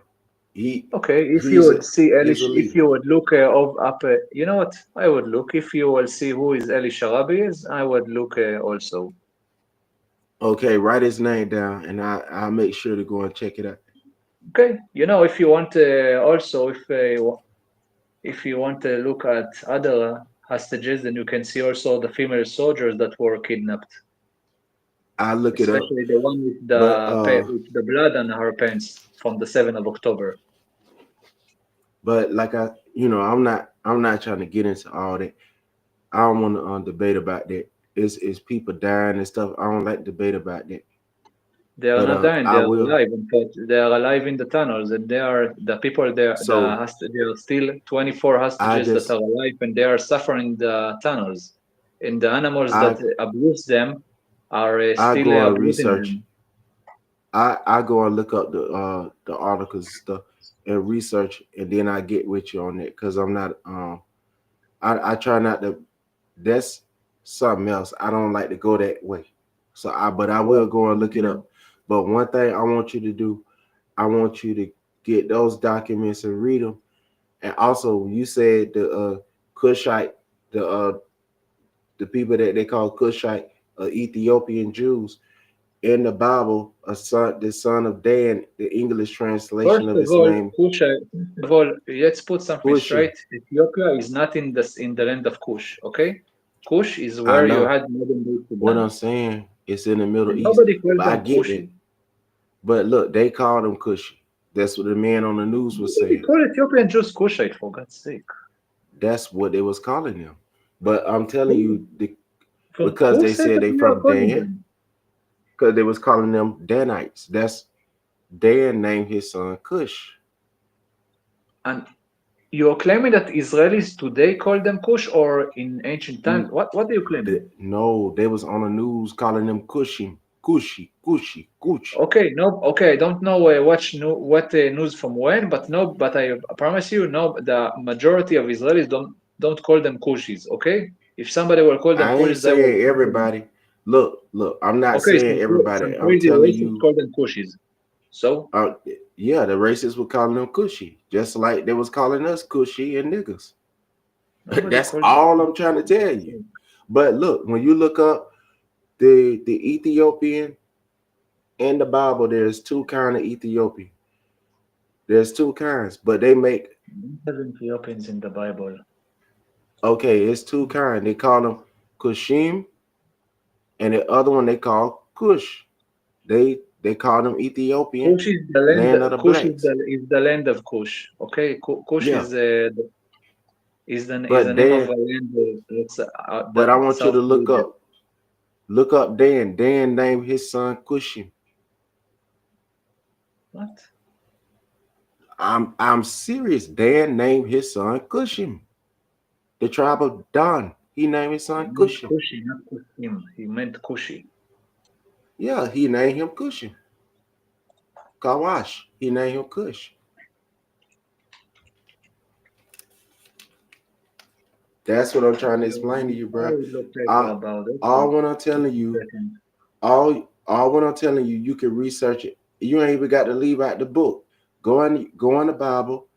He Okay, if you he's would a see he's a If leader. you would look up, you know what? I would look if you will see who is Eli Sharabi is. I would look also. Okay, write his name down, and I'll make sure to go and check it out. Okay, you know, if you want also if you want to look at other hostages, then you can see also the female soldiers that were kidnapped, I'll look it up. especially the one with But with the blood on her pants from the 7th of October. like I'm not trying to get into all that. I don't want to debate about that. It's people dying and stuff. I don't like debate about that. They are But not dying; they I are will. alive. In fact, they are alive in the tunnels, and they are the people there. So There are still 24 I hostages that just are alive, and they are suffering the tunnels. And the animals that I abuse them are I still go and abusing research. them. I go and look up the articles and stuff and research, and then I get with you on that because I'm not I try not to. That's something else. I don't like to go that way. So but I will go and look it up. But one thing I want you to do, I want you to get those documents and read them. And also, you said the Cushite, the the people that they call Cushite, Ethiopian Jews in the Bible, the son of Dan, the English translation First of of his all, name, Kush, first of all, let's put something Cushi. straight. Ethiopia is not in the land of Kush, okay? Kush is I where you know had modern day what Sudan. I'm saying. It's in the Middle And East, nobody calls but I them get Kushi. that. But look, they called him Cushy. That's what the man on the news was Nobody saying. call Ethiopian Jews Kushite, for God's sake. That's what they was calling them. But I'm telling Who, you, because who they said said that they we are from calling Dan, them? because they was calling them Danites. That's Dan named his son Cush. And you're claiming that Israelis today call them Kush or in ancient times? What are you claiming? No, they was on the news calling them Cushing, Cushy, Cushy, Cooch. Okay, no, okay, I don't know what news from when, but no, but I promise you, no, the majority of Israelis don't call them Kushis. Okay, if somebody will call them I ain't Kushis, I will saying answer them. everybody. Look, I'm not Okay, saying everybody. some I'm crazy telling racists you, call them Kushis. So uh, yeah, the racists were calling them Cushy, just like they was calling us Cushy and niggas. nobody That's calls them all I'm Kushis. trying to tell you. But look, when you look up the Ethiopian in the Bible, there's two kind of Ethiopian. There's two kinds, but they make There's Ethiopians in the Bible. okay. It's two kind. They call them Kushim, and the other one they call Kush. They call them Ethiopian, Kush is the land. land of the blacks. Is the land of Kush. Okay, Kush Yeah, is the but name of a Dan, land that's but I want you South to Sudan. look up Dan. Dan named his son Kushim. What? I'm serious. Dan named his son Kushim. The tribe of Dan. He named his He son meant Kushim. Kushi, not Kushim. He meant Kushi. Yeah, he named him Kushim. Kawash. He named him Kush. That's what I'm trying to explain to you, I bro. will look later I, about it. all what I'm telling you, Second. all what I'm telling you, you can research it. You ain't even got to leave out the book. Go in the Bible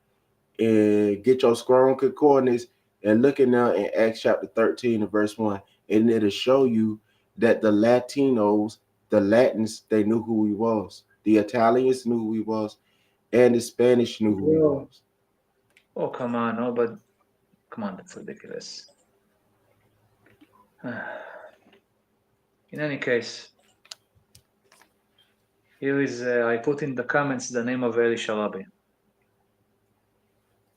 and get your Strong Concordance and look in there in Acts chapter 13 and verse 1. And it'll show you that the Latinos, the Latins, they knew who he was. The Italians knew who he was, and the Spanish knew who he Bro. was. Oh, come on. No, but come on. That's ridiculous. In any case, here is, I put in the comments the name of Eli Sharabi.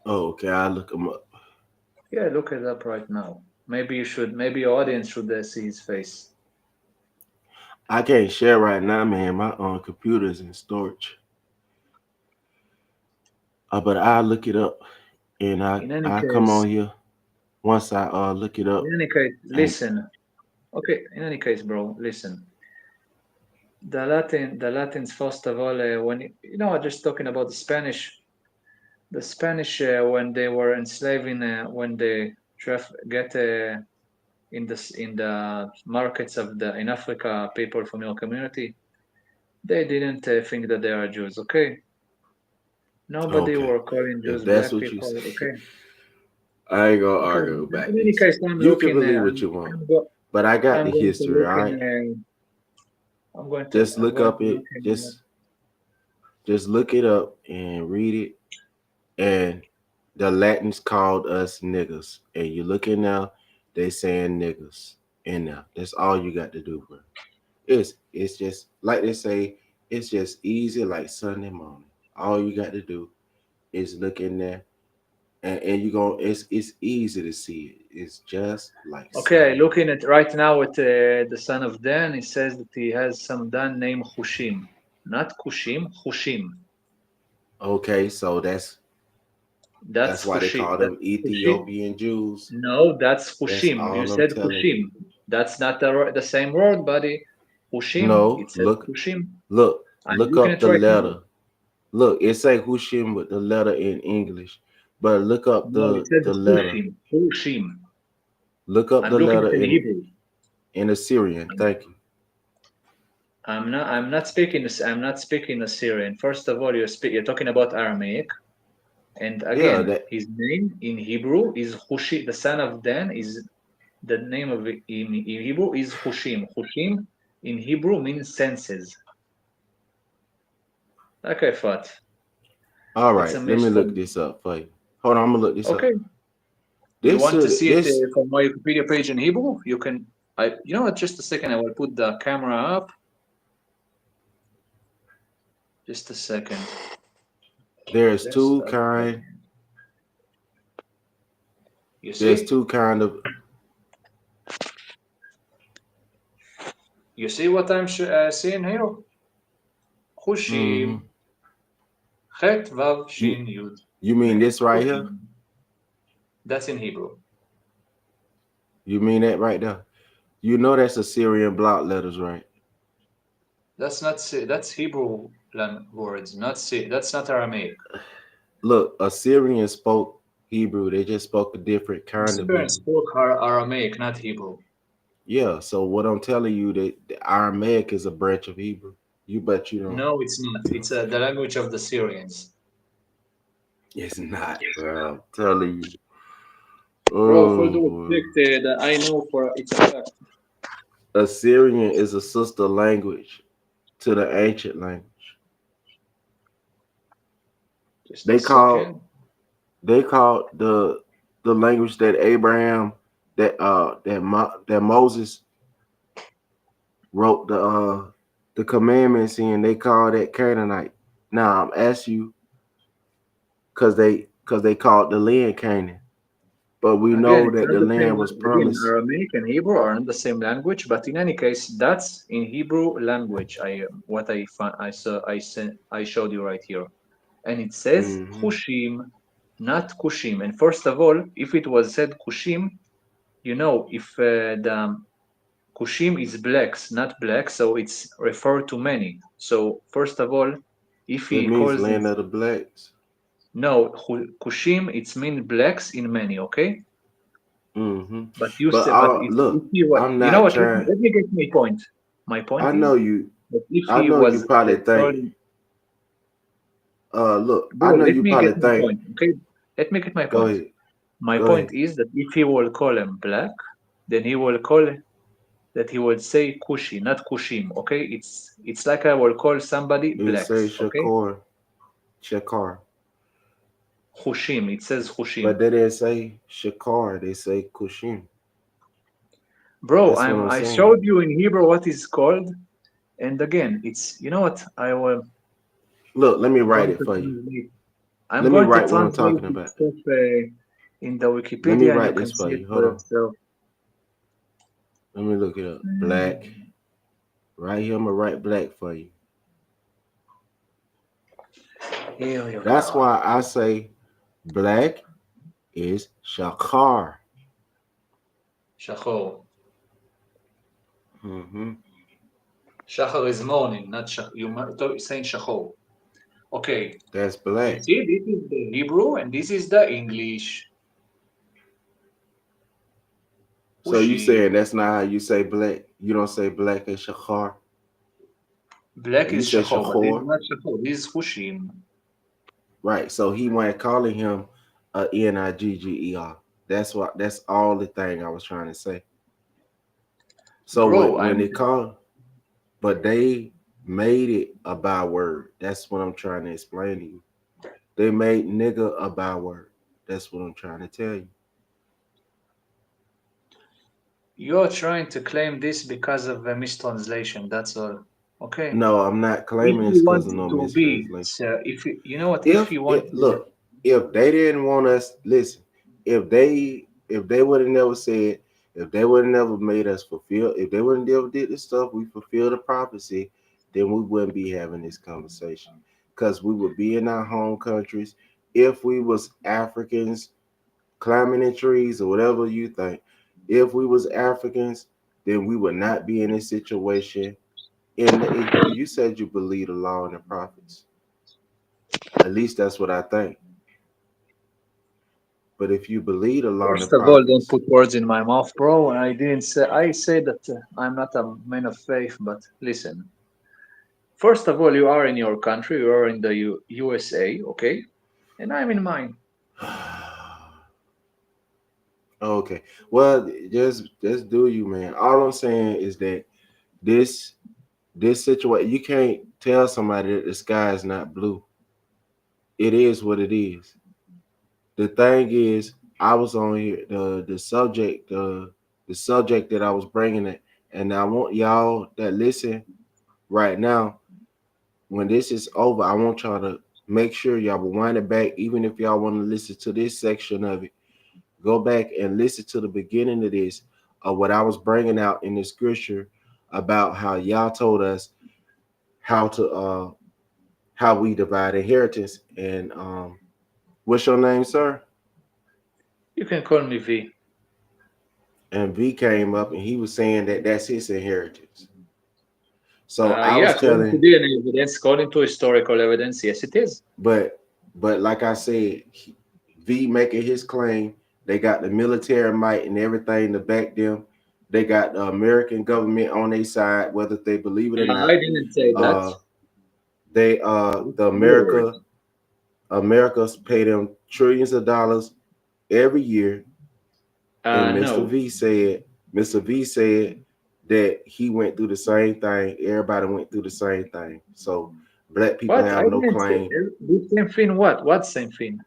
Oh, okay, I'll look him up. Yeah, look it up right now. Maybe your audience should see his face. I can't share right now, man. My computer's in storage. But I look it up, and In any I come case, on here once I look it up. And listen. Okay, in any case, bro, listen. The Latins, first of all, when just talking about the Spanish when they were enslaving, when they get in the markets of the in Africa, people from your community, they didn't think that they are Jews. Okay, nobody okay, were calling if Jews that's black what you people. say, Okay, I ain't gonna okay. argue In about any this. case, I'm You can looking. believe what you want, I'm, go, but I got I'm the going to history. look All right, in. just I'm look going up to look it. in. Just look it up and read it. And the Latins called us niggas, and you look in now, they saying niggas in there. That's all you got to do, bro. It's just like they say, it's just easy like Sunday morning. All you got to do is look in there, and you going it's easy to see it. It's just like Okay, Sunday looking morning. at right now at the son of Dan, he says that he has some Dan named Hushim. Not Kushim, Hushim. Okay, so that's That's why they Hushim. call That's them Hushim. Ethiopian Jews. No, that's That's Hushim. You all I'm said telling you. Hushim. That's not the same word, buddy. Hushim, No, it says Hushim. I'm look looking up at the right now. letter. Look, it say Hushim with the letter in English, but look up No, it said the letter. Hushim. Hushim. Look up I'm the looking letter at in Hebrew. in Assyrian. Thank you. I'm not speaking Assyrian. First of all, you're talking about Aramaic. And Yeah, again, that his name in Hebrew is Hushi. The son of Dan is the name of it in Hebrew is Hushim. Hushim in Hebrew means senses. Like I thought, all it's a right. Let me look misspelling. this up for you. Hold on, I'm gonna look this up. Okay, you This want to should see it this from my Wikipedia page in Hebrew? You can. You know what? Just a second. I will put the camera up. Just a second. there's Just two a kind. second. You There's see? two kind of You see what I'm seeing here? hmm Hushim. Het Vav you Shin Yud. you mean Okay, this right here? Hushim. That's in Hebrew. You mean that right there? You know that's Assyrian block letters, right? That's Hebrew words, that's not Aramaic. Look, Assyrians spoke Hebrew. They just spoke a different kind of Assyrian Hebrew. spoke Aramaic, not Hebrew. Yeah, so what I'm telling you that the Aramaic is a branch of Hebrew. You bet you don't. No, it's not. It's the language of the Syrians. It's not, bro. I'm telling you. Bro, full Oh due boy. respect, that I know for it's a fact. Assyrian is a sister language to the ancient language. Just a They called second. they called the language that Abraham that Moses wrote the commandments in. They called that Canaanite. Now I'm asking you because they called the land Canaan. But we Again, know it's that not the the same. land was Again, promised. Aramaic and Hebrew are not the same language, but in any case, that's in Hebrew language. What I found, I saw, I showed you right here, and it says Hmm. Hushim, not Kushim. And first of all, if it was said Kushim, if the Kushim is blacks, not black, so it's referred to many. So first of all, if That he means calls it land of the blacks. no Kushim, it's mean blacks in many. Okay. Hmm. But you But say, but if look, he was, I'm you know not what? trying. Let me get my point. My point I is know you. that if I he know you was probably think. calling, Look, I bro, know let you me get probably my think. point. Okay, let me get my Go point. ahead. My Go point ahead. is that if he will call him black, then he will call that he will say Kushi, not Kushim. Okay, it's like I will call somebody It say blacks. Okay, Shakor, Shakar, Hushim. It says Hushim. but they didn't say Shakar. They say Kushim. Bro, That's what I'm I saying. showed you in Hebrew what is called, and again, it's what I will. Look, let me I'm write going it to for you. translate. I'm Let me going to write what I'm translate talking this about. stuff in the Let me Wikipedia, and you write can this see for it you. for Hold on. yourself. Let me look it up. Black. Right here, I'm gonna write black for you. Here you That's go. why I say black is shakar. Shachor. Hmm. Shachar is morning, not you're saying Shachor. Okay. That's You black. see, this is the Hebrew and this is the English. So you Hushim. saying that's not how you say black? You don't say black as shakar. Black You is say Shachor, but this is shakor. not Shachor. This is Hushim. Right. So he wasn't calling him a Nigger. That's all the thing I was trying to say. So Bro, when they call, but they made it a byword. That's what I'm trying to explain to you. They made nigga a byword. That's what I'm trying to tell you. you're trying to claim this because of a mistranslation. That's all. Okay. No, I'm not If claiming you it's because want of no to be, mistranslation. sir, if you know what, if If you want it to, look, if they didn't want us, listen, if they would have never said, if they would have never made us fulfill, if they wouldn't never did this stuff, we fulfill the prophecy, then we wouldn't be having this conversation. Because we would be in our home countries. If we was Africans climbing in trees or whatever you think, if we was Africans, then we would not be in this situation. And you said you believe the law and the prophets. At least that's what I think. But if you believe the law and the first of all, don't prophets, put words in my mouth, bro. I didn't say, I say that I'm not a man of faith, but listen. First of all, you are in your country, you are in the USA, okay? And I'm in mine. okay. Well, just do you, man. All I'm saying is that this this situation, you can't tell somebody that the sky is not blue. It is what it is. The thing is, I was on here the subject that I was bringing it, and I want y'all that listen right now. When this is over, I want y'all to make sure y'all will wind it back, even if y'all want to listen to this section of it. Go back and listen to the beginning of this, of what I was bringing out in the scripture about how y'all told us how to how we divide inheritance. And what's your name, sir? You can call me V. And V came up and he was saying that that's his inheritance. So I Yeah, was according to telling, DNA evidence, according to historical evidence, yes, it is. but like I said, V making his claim, they got the military might and everything to back them. They got the American government on their side, whether they believe it or I not. didn't say that. Uh, they the Your word. America's pay them trillions of dollars every year. And No. Mr. V said that he went through the same thing. Everybody went through the same thing. So black people What? I have no didn't say claim. the same thing. What? What same thing?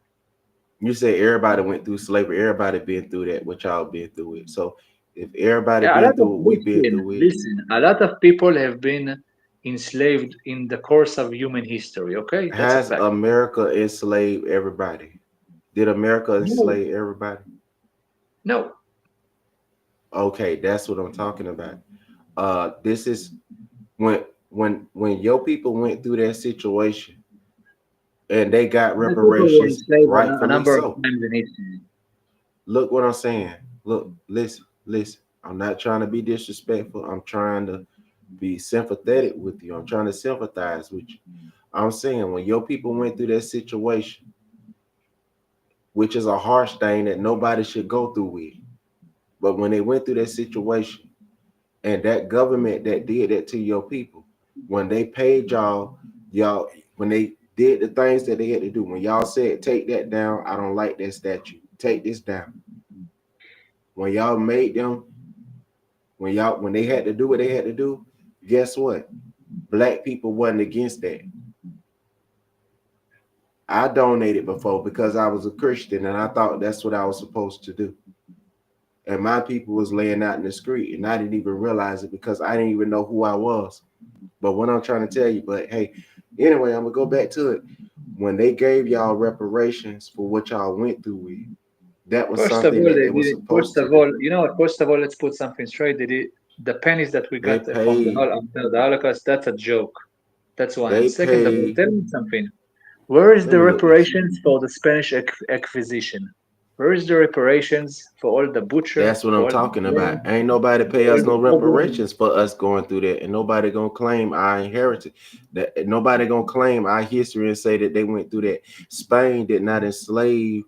You say everybody went through slavery. Everybody been through that. What y'all been through it. So if everybody Yeah, a been lot of through it, we been listen, through it. listen. A lot of people have been enslaved in the course of human history. Okay, that's a Has fact. America enslaved everybody? Did America No, enslave everybody? no. Okay, that's what I'm talking about. This is when your people went through that situation and they got The people were reparations, enslaved a rightfully number of so. times in history. Look what I'm saying. Look, listen. I'm not trying to be disrespectful. I'm trying to be sympathetic with you. I'm trying to sympathize with you. I'm saying when your people went through that situation, which is a harsh thing that nobody should go through with, but when they went through that situation and that government that did that to your people, when they paid y'all, when they did the things that they had to do, when y'all said, take that down, I don't like that statue, take this down. When y'all made them, when they had to do what they had to do, guess what? Black people wasn't against that. I donated before because I was a Christian and I thought that's what I was supposed to do. And my people was laying out in the street and I didn't even realize it because I didn't even know who I was. But what I'm trying to tell you, but hey, anyway, I'm gonna go back to it. When they gave y'all reparations for what y'all went through with, that was First of something all, that they they were didn't. First supposed to of do. all, you know what? First of all, let's put something straight. They did, the pennies that we They got from the paid, after the Holocaust, that's a joke. That's one. And they second of all, paid, tell me something. Where is Let the me look this. reparations for the Spanish acquisition? Where is the reparations for all the butcher? That's what for I'm all talking the about. Ain't nobody for pay all us no the problem? reparations for us going through that, and nobody gonna claim our inheritance. That nobody gonna claim our history and say that they went through that. Spain did not enslave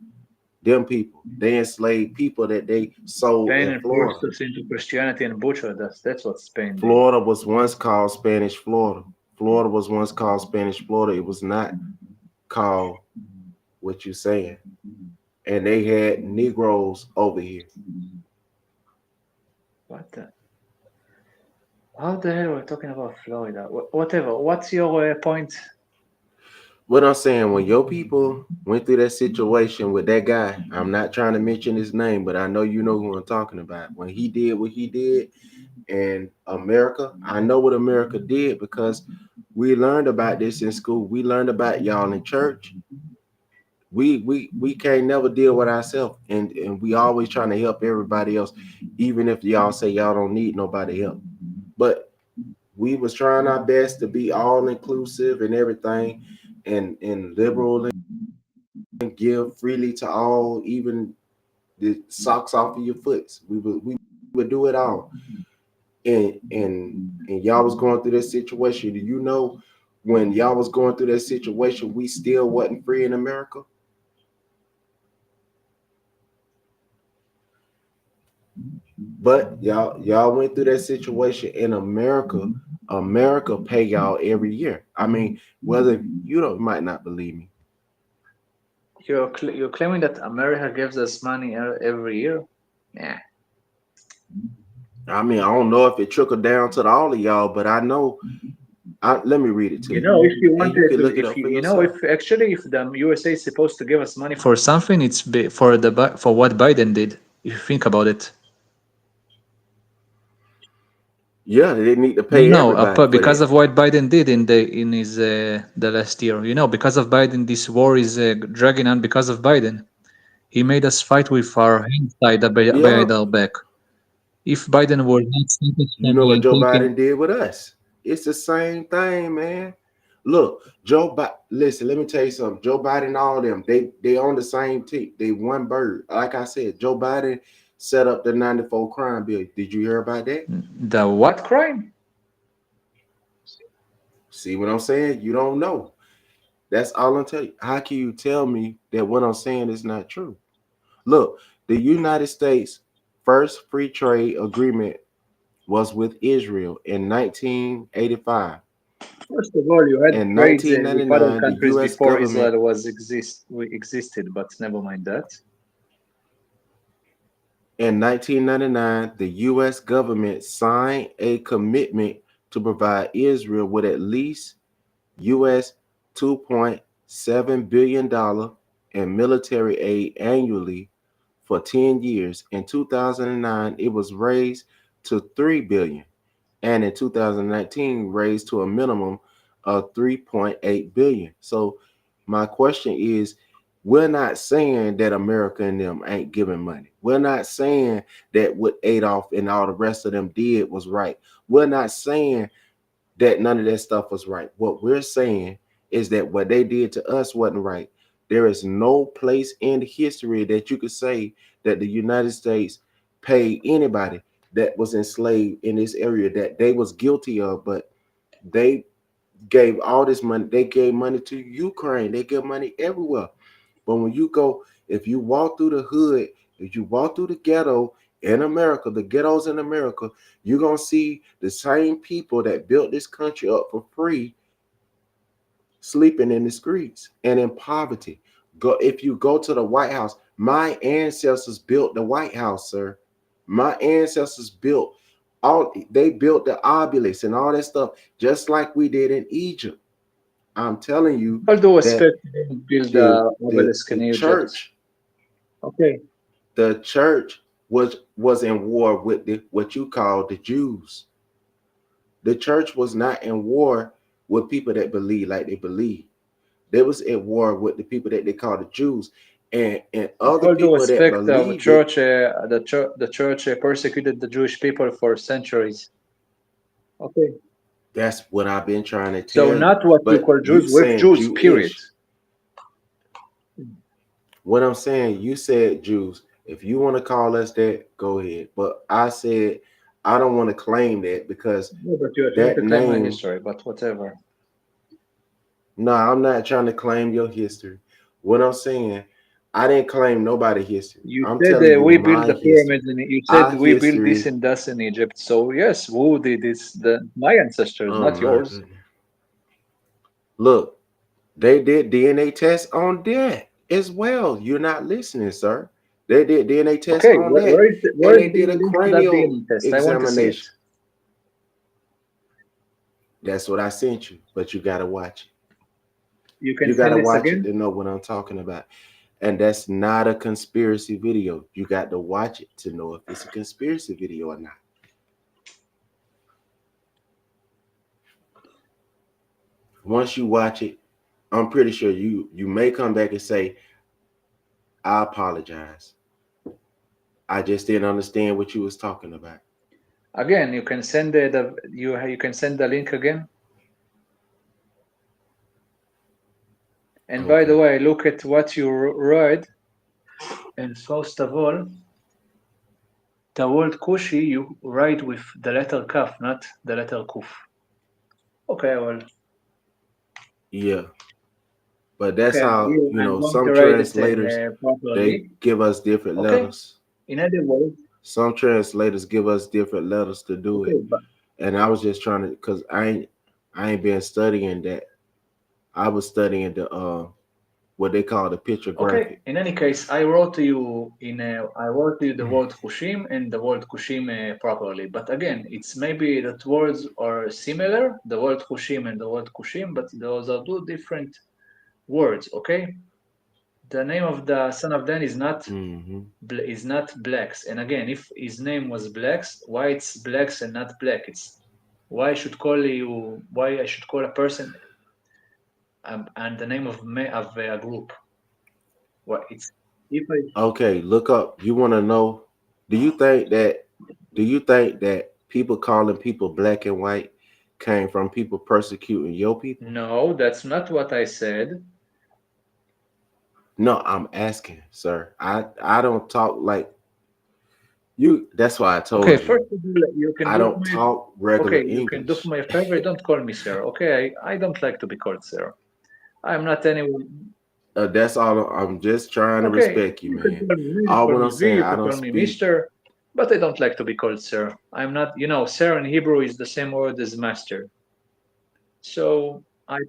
them people. They enslaved people that they sold Spain in and Florida. forced us into Christianity and butcher. That's what Spain did. Florida was once called Spanish Florida. Florida was once called Spanish Florida. It was not called what you saying. And they had Negroes over here. What the? How the hell we're talking about Florida? Whatever. What's your point? What I'm saying, when your people went through that situation with that guy, I'm not trying to mention his name, but I know you know who I'm talking about. When he did what he did in America, I know what America did because we learned about this in school. We learned about y'all in church. We can't never deal with ourselves, and we always trying to help everybody else, even if y'all say y'all don't need nobody help. But we was trying our best to be all inclusive and everything, and liberal and give freely to all, even the socks off of your foot. We would do it all. And y'all was going through this situation. Do you know when y'all was going through that situation, we still wasn't free in America? But y'all went through that situation in America. America pay y'all every year. I mean, whether you don't might not believe me. You're claiming that America gives us money every year? Yeah. I mean, I don't know if it trickled down to all of y'all, but I know. Let me read it to You you, know, if you and want you to, can look it if up for you know, yourself. if actually, if the USA is supposed to give us money for something, it's for what Biden did. If you think about it. Yeah, they need to pay No, everybody for because that. of what Biden did in his the last year. You know, because of Biden, this war is dragging on because of Biden. He made us fight with our hands tied Yeah, behind our back. If Biden were not stopped us you from know what Joe taking, Biden did with us. It's the same thing, man. Look, Joe Biden. Listen, let me tell you something. Joe Biden, all of them, they on the same team. They one bird. Like I said, Joe Biden set up the 94 crime bill. Did you hear about that? the what crime? See what I'm saying? You don't know. That's all I'm telling you. How can you tell me that what I'm saying is not true? Look, the United States first free trade agreement was with Israel in 1985. First of all, you had In trades with other 1999, the countries U.S. before government, Israel existed, but never mind that. in 1999, the U.S. government signed a commitment to provide Israel with at least U.S. $2.7 billion in military aid annually for 10 years. In 2009, it was raised to $3 billion, and in 2019 raised to a minimum of $3.8 billion. So my question is, we're not saying that America and them ain't giving money. We're not saying that what Adolf and all the rest of them did was right. We're not saying that none of that stuff was right. What we're saying is that what they did to us wasn't right. There is no place in history that you could say that the United States paid anybody that was enslaved in this area that they was guilty of, but they gave all this money. They gave money to Ukraine. They give money everywhere. But when you go, if you walk through the hood, if you walk through the ghetto in America, the ghettos in America, you're going to see the same people that built this country up for free sleeping in the streets and in poverty. Go, if you go to the White House, my ancestors built the White House, sir. My ancestors built they built the obelisk and all that stuff, just like we did in Egypt. I'm telling you All due that respect, they didn't build the the the obelisk in the Egypt. church Okay. the church was in war with what you call the Jews. The church was not in war with people that believe like they believe. They was at war with the people that they call the Jews, and With other all due people that respect, believed it. the church persecuted the Jewish people for centuries. Okay. That's what I've been trying to So tell you. not what you But call you Jews with saying Jews, period. Jewish. What I'm saying, you said Jews. If you want to call us that, go ahead. But I said I don't want to claim that because No, but you are trying that to claim my name. history, but whatever. No, I'm not trying to claim your history. What I'm saying, I didn't claim nobody history. You I'm said telling you we built my the history. pyramids, and you said Our we built this history. and that in Egypt. So yes, who did this? My ancestors, Oh not my yours. goodness. Look, they did DNA tests on that as well. You're not listening, sir. They did DNA tests Okay, on that. where And is they the did a link to that cranial DNA test? I want to see it. examination. That's what I sent you, but you gotta watch it. You can You gotta send this watch it again. to know what I'm talking about. And that's not a conspiracy video. You got to watch it to know if it's a conspiracy video or not. Once you watch it, I'm pretty sure you may come back and say, I apologize. I just didn't understand what you was talking about. Again, you can send you can send the link again. And by the Okay. way, look at what you write. And first of all, the word Kushi you write with the letter Kaf, not the letter Kuf. Okay, well, Yeah. But that's okay, how, here I'm going to some write it translators, they properly. give us different Okay, letters. in other words, Some translators give us different letters to do okay, it. but And I was just trying to, because I ain't been studying that. I was studying the what they call the okay. pictographic. In any case, I wrote to you the Mm. word Kushim and the word Kushim properly. But again, it's maybe that words are similar, the word Kushim and the word Kushim, but those are two different words. Okay, the name of the son of Dan Mm-hmm. is not Blacks. And again, if his name was Blacks, why it's Blacks and not Black? It's why I should call a person and the name of a group. What it's if I Okay, look up. You want to know? Do you think that? Do you think that people calling people black and white came from people persecuting your people? No, that's not what I said. No, I'm asking, sir. I don't talk like you. That's why I Okay, told you first of all, you can I do don't talk regular you can do for English. my favor. Don't call me sir. Okay, I don't like to be called sir. I'm not anyone. That's all. I'm just trying to Okay, respect you, you can man. call me you can All call what I'm me V, saying, you I can don't call me speak. Mister, but I don't like to be called sir. I'm not. Sir in Hebrew is the same word as master. So okay,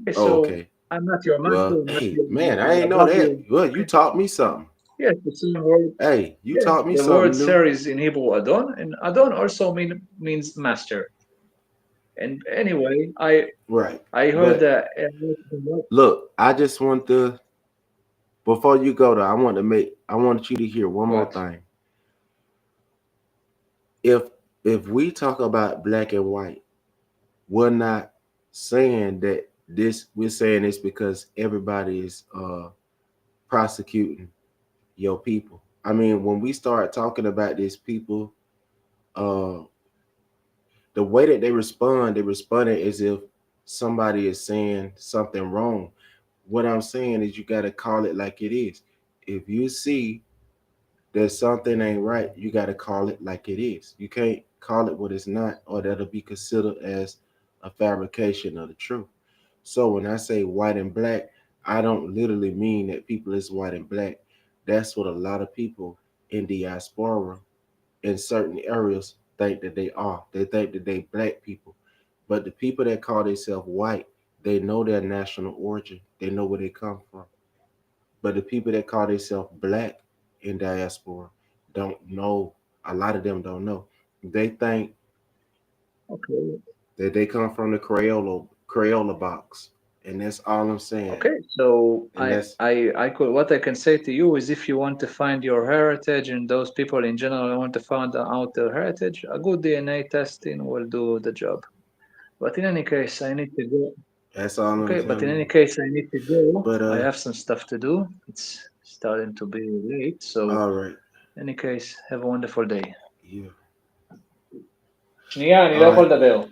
Oh, so okay. I'm not your master. Well, I'm not hey, your. man, I ain't I know love that. you. Well, you Okay. taught me something. Yes, the same word. Hey, you Yes, taught me the word something new. sir is in Hebrew Adon, and Adon also means master. And anyway, Right. I heard But that. look, I just want to before you go there, I want you to hear one more What? thing. If we talk about black and white, we're not saying that we're saying this because everybody is prosecuting your people. I mean, when we start talking about these people, uh the way that they responding as if somebody is saying something wrong. What I'm saying is you got to call it like it is. If you see that something ain't right, you got to call it like it is. You can't call it what it's not, or that'll be considered as a fabrication of the truth. So when I say white and black, I don't literally mean that people is white and black. That's what a lot of people in diaspora in certain areas think that they are. They think that they black people. But the people that call themselves white, they know their national origin. They know where they come from. But the people that call themselves black in diaspora don't know. A lot of them don't know. They think Okay. that they come from the Crayola box. And that's all I'm saying. Okay. So And that's I could what I can say to you is if you want to find your heritage and those people in general want to find out their heritage, a good DNA testing will do the job. But in any case, I need to go. that's all I'm Okay, but in telling any you. case, I need to go. But I have some stuff to do. It's starting to be late. So, all right. in any case, have a wonderful day. Yeah. שנייה, אני לא All יכול right. לדבר.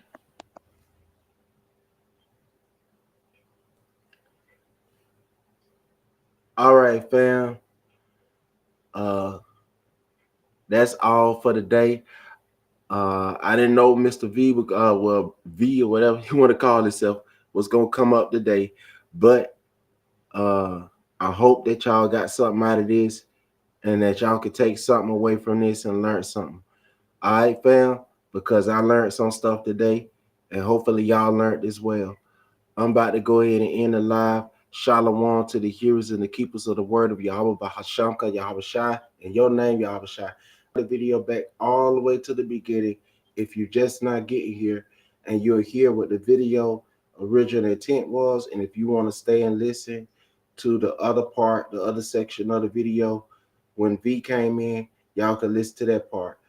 All right, fam. That's all for today. I didn't know Mr. V, well, V or whatever you want to call himself, was gonna come up today, but I hope that y'all got something out of this and that y'all could take something away from this and learn something. All right, fam, because I learned some stuff today, and hopefully y'all learned as well. I'm about to go ahead and end the live. Shalom to the hearers and the keepers of the word of Yahweh Bahashamka, Yahweh Shai, in your name, Yahweh Shai. The video back all the way to the beginning. If you're just not getting here and you're here what the video original intent was, and if you want to stay and listen to the other part, the other section of the video, when V came in, y'all can listen to that part.